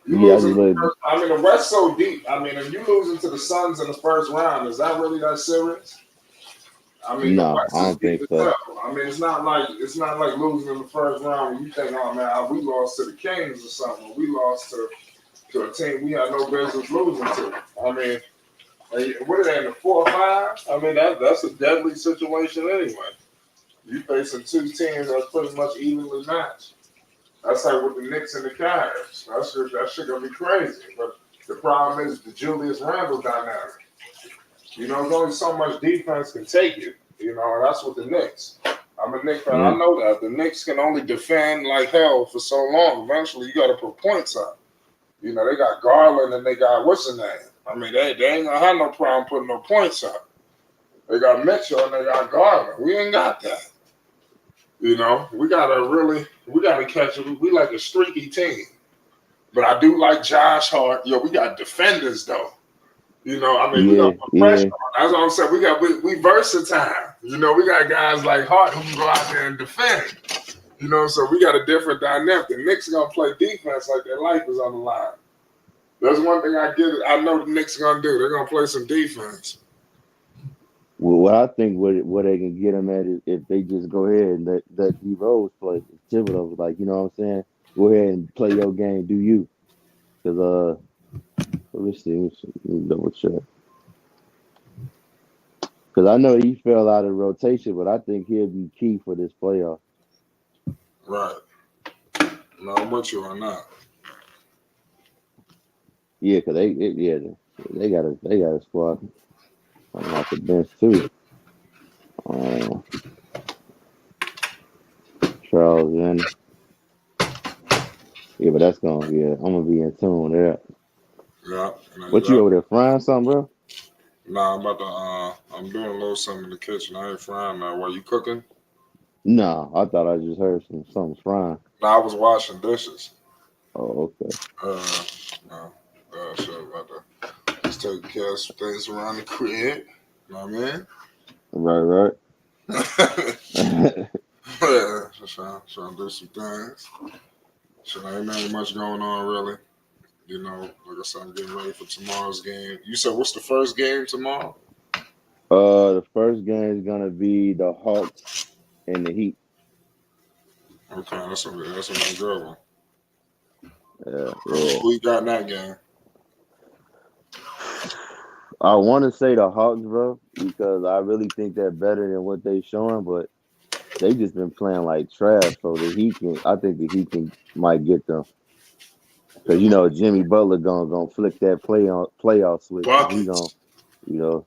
[SPEAKER 2] You losing the West's so deep. I mean, if you losing to the Suns in the first round, is that really that serious? I mean, the
[SPEAKER 6] No,
[SPEAKER 2] West
[SPEAKER 6] I
[SPEAKER 2] is
[SPEAKER 6] don't
[SPEAKER 2] deep
[SPEAKER 6] think
[SPEAKER 2] as
[SPEAKER 6] so.
[SPEAKER 2] hell. I mean, it's not like losing in the first round when you think, oh man, we lost to the Kings or something. We lost to a team we had no business losing to. I mean, what are they in the 4 or 5? I mean, that's a deadly situation anyway. You facing two teams that's pretty much evenly matched. That's like with the Knicks and the Cavs. That shit gonna be crazy. But the problem is the Julius Randle dynamic. You know, there's only so much defense can take it. You know, and that's with the Knicks. I'm a Knicks fan. I know that. The Knicks can only defend like hell for so long. Eventually, you got to put points up. You know, they got Garland and they got, what's the name? I mean, they ain't going to have no problem putting no points up. They got Mitchell and they got Garland. We ain't got that. You know, we got to catch it. We like a streaky team. But I do like Josh Hart. Yo, we got defenders, though. You know, I mean, we got pressure. That's what I'm saying. We versatile. You know, we got guys like Hart who can go out there and defend. You know, so we got a different dynamic. The Knicks are going to play defense like their life is on the line. That's one thing I get. I know the Knicks are going to do. They're going to play some defense.
[SPEAKER 6] Well, what I think what they can get them at is if they just go ahead and let D Rose play. Thibodeau was like, you know what I'm saying? Go ahead and play your game. Do you? Because, let's see. Let me double check. Because I know he fell out of rotation, but I think he'll be key for this playoff.
[SPEAKER 2] Right. No, I'm with you on that.
[SPEAKER 6] Yeah, because they got a squad. I'm off the bench too. Charles and yeah, but that's I'm gonna be in tune there.
[SPEAKER 2] Yeah.
[SPEAKER 6] What you over there frying something, bro?
[SPEAKER 2] Nah, I'm about to. I'm doing a little something in the kitchen. I ain't frying now. While you cooking?
[SPEAKER 6] No, I thought I just heard something frying.
[SPEAKER 2] Nah, I was washing dishes.
[SPEAKER 6] Oh, okay.
[SPEAKER 2] Shit about to just taking care of some things around the crib. You know what I mean?
[SPEAKER 6] Right.
[SPEAKER 2] Yeah, just trying to do some things. Shit, ain't nothing much going on really. You know, like I said, I'm getting ready for tomorrow's game. You said what's the first game tomorrow?
[SPEAKER 6] The first game is gonna be the Hawks and the Heat.
[SPEAKER 2] Okay, that's a good one.
[SPEAKER 6] Yeah.
[SPEAKER 2] Who you got in that game?
[SPEAKER 6] I want to say the Hawks, bro, because I really think they're better than what they're showing, but they just been playing like trash. So I think the Heat might get them. Because you know Jimmy Butler gonna flick that playoff switch. He gonna,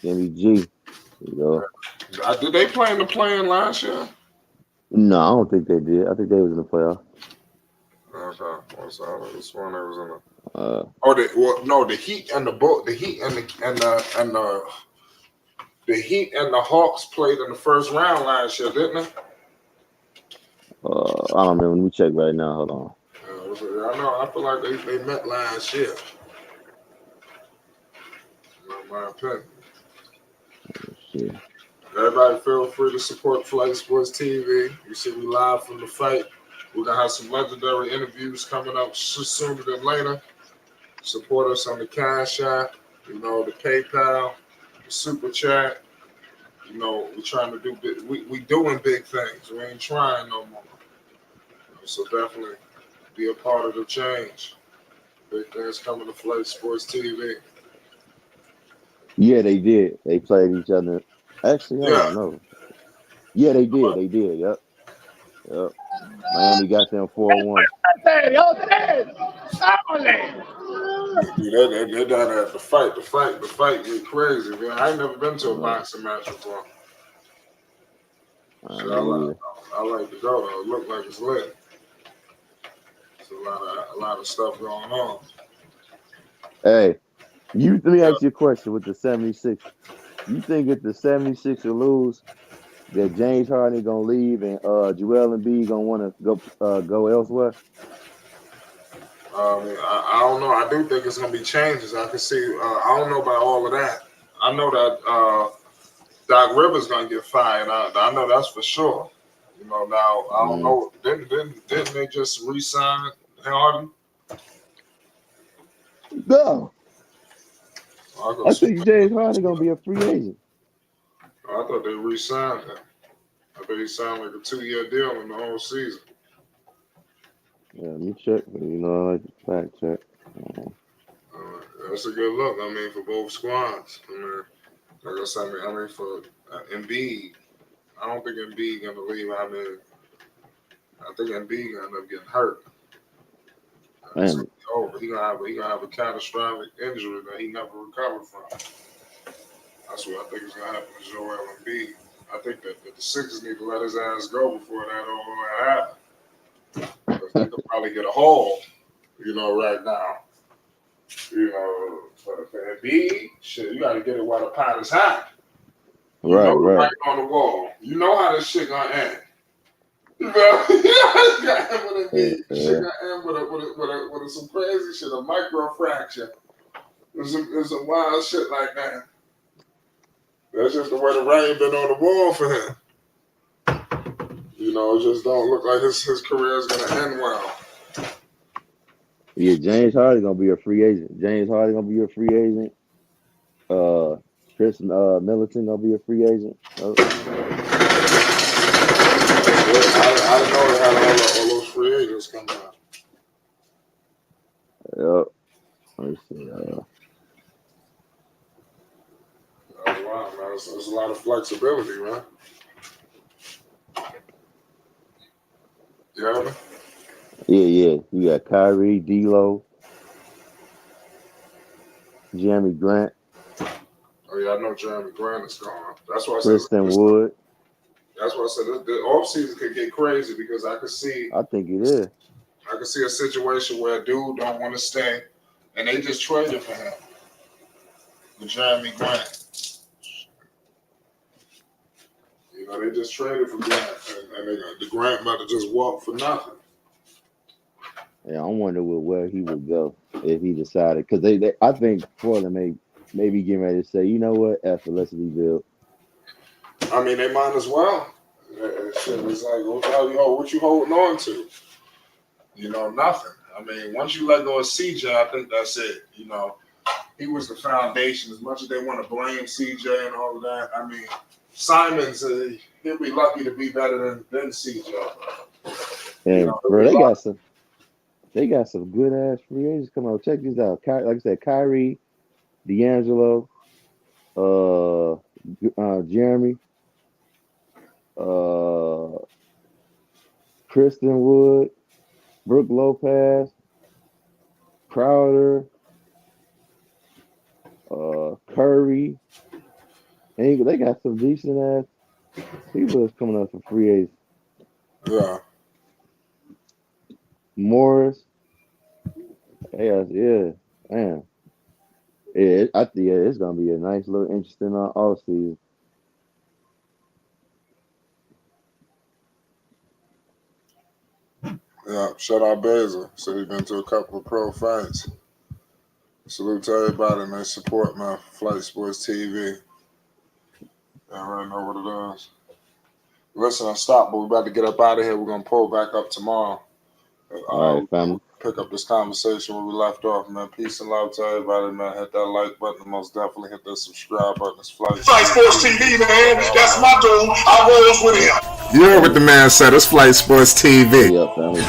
[SPEAKER 6] Jimmy G.
[SPEAKER 2] Did they play in the play-in last year?
[SPEAKER 6] No, I don't think they did. I think they was in the playoff.
[SPEAKER 2] Okay, well, so this one they was in the. The Heat and the Heat and the Hawks played in the first round last year, didn't they?
[SPEAKER 6] I don't remember. Let me check right now. Hold on.
[SPEAKER 2] I know. I feel like they met last year. In my opinion.
[SPEAKER 6] Let's see.
[SPEAKER 2] Everybody feel free to support Flight Sports TV. You see me live from the fight. We're going to have some legendary interviews coming up sooner than later. Support us on the Cash App, the PayPal, the Super Chat. We're trying to do big. We doing big things. We ain't trying no more. So definitely be a part of the change. Big things coming to Flight Sports TV.
[SPEAKER 6] Yeah, they did. They played each other. Actually, I don't know. Yeah, they did. They did. Yep. Miami got them 4-1.
[SPEAKER 2] They're down there to fight. The fight get crazy, man. I ain't never been to a boxing match before. I like to go though. It look like it's lit. There's a lot of stuff going on.
[SPEAKER 6] Hey, let me ask you a question with the 76. You think if the 76ers lose, that James Harden gonna leave and Joel Embiid gonna want to go elsewhere?
[SPEAKER 2] I don't know. I do think it's gonna be changes. I can see. I don't know about all of that. I know that Doc Rivers gonna get fired. I know that's for sure. Now I don't know. Didn't they just re-sign Harden?
[SPEAKER 6] No. I think James Harden gonna be a free agent.
[SPEAKER 2] I thought they re-signed him. I think he signed like a 2-year deal in the whole season.
[SPEAKER 6] Yeah, let me check. But, you know, I like to fact check.
[SPEAKER 2] That's a good look. I mean, for both squads. I mean, like I said, I mean for Embiid, I don't think Embiid gonna leave. I mean, I think Embiid gonna end up getting hurt. It's
[SPEAKER 6] Man,
[SPEAKER 2] over. He gonna have a catastrophic injury that he never recovered from. That's what I think is gonna happen to Joel Embiid. I think that the Sixers need to let his ass go before that all happens. Because they could probably get a haul, you know, right now. You know, for Embiid, shit, you gotta get it while the pot is hot. You know the writing on the wall. You know how this shit gonna end. You know, it's gonna end with Embiid. Shit gonna end with some crazy shit, a microfracture. There's some wild shit like that. That's just the way the writing been on the wall for him. You know, it just don't look like his career is gonna end well.
[SPEAKER 6] yeah, James Harden gonna be a free agent. James Harden gonna be a free agent. Chris Middleton gonna be a free agent.
[SPEAKER 2] I didn't know they had all those free agents coming out.
[SPEAKER 6] Yep. Let me see.
[SPEAKER 2] That's wild, man. There's a lot of flexibility, man. You know what I mean?
[SPEAKER 6] Yeah. You got Kyrie, D'Lo, Jeremy Grant.
[SPEAKER 2] Oh yeah, I know Jeremy Grant is gone. That's why I said
[SPEAKER 6] Kristen Wood.
[SPEAKER 2] That's why I said the offseason could get crazy because I could see.
[SPEAKER 6] I think it is.
[SPEAKER 2] I could see a situation where a dude don't want to stay, and they just traded for him. With Jeremy Grant. You know, they just traded for Grant, and the Grant about to just walk for nothing.
[SPEAKER 6] Yeah, I wonder where he would go if he decided. Because they I think Portland may be getting ready to say, you know what, F it, let's rebuild.
[SPEAKER 2] I mean, they might as well. Shit was like, what you holding on to? You know, nothing. I mean, once you let go of CJ, I think that's it. You know, he was the foundation. As much as they want to blame CJ and all of that, I mean, Simons, he'll be lucky to be better than CJ.
[SPEAKER 6] And
[SPEAKER 2] you know,
[SPEAKER 6] bro, they got some good ass free agents coming out. Check this out. Like I said, Kyrie, D'Angelo, Jeremy, Kristen Wood, Brooke Lopez, Crowder, Curry. And they got some decent ass people that's coming up for free agents.
[SPEAKER 2] Yeah.
[SPEAKER 6] Morris. Yeah, man. I think it's gonna be a nice little interesting off season.
[SPEAKER 2] Yeah, shout out Basil. So he's been to a couple of pro fights. Salute to everybody and they support my Flight Sports TV. I already know what it is. Listen, I stopped, but we're about to get up out of here. We're gonna pull back up tomorrow.
[SPEAKER 6] All right, family.
[SPEAKER 2] Pick up this conversation where we left off, man. Peace and love to everybody, man. Hit that like button and most definitely hit that subscribe button. It's Flight
[SPEAKER 1] Sports TV, man. That's my dude. I rolls with him.
[SPEAKER 2] You heard what the man said. It's Flight Sports TV.
[SPEAKER 6] Yeah, family.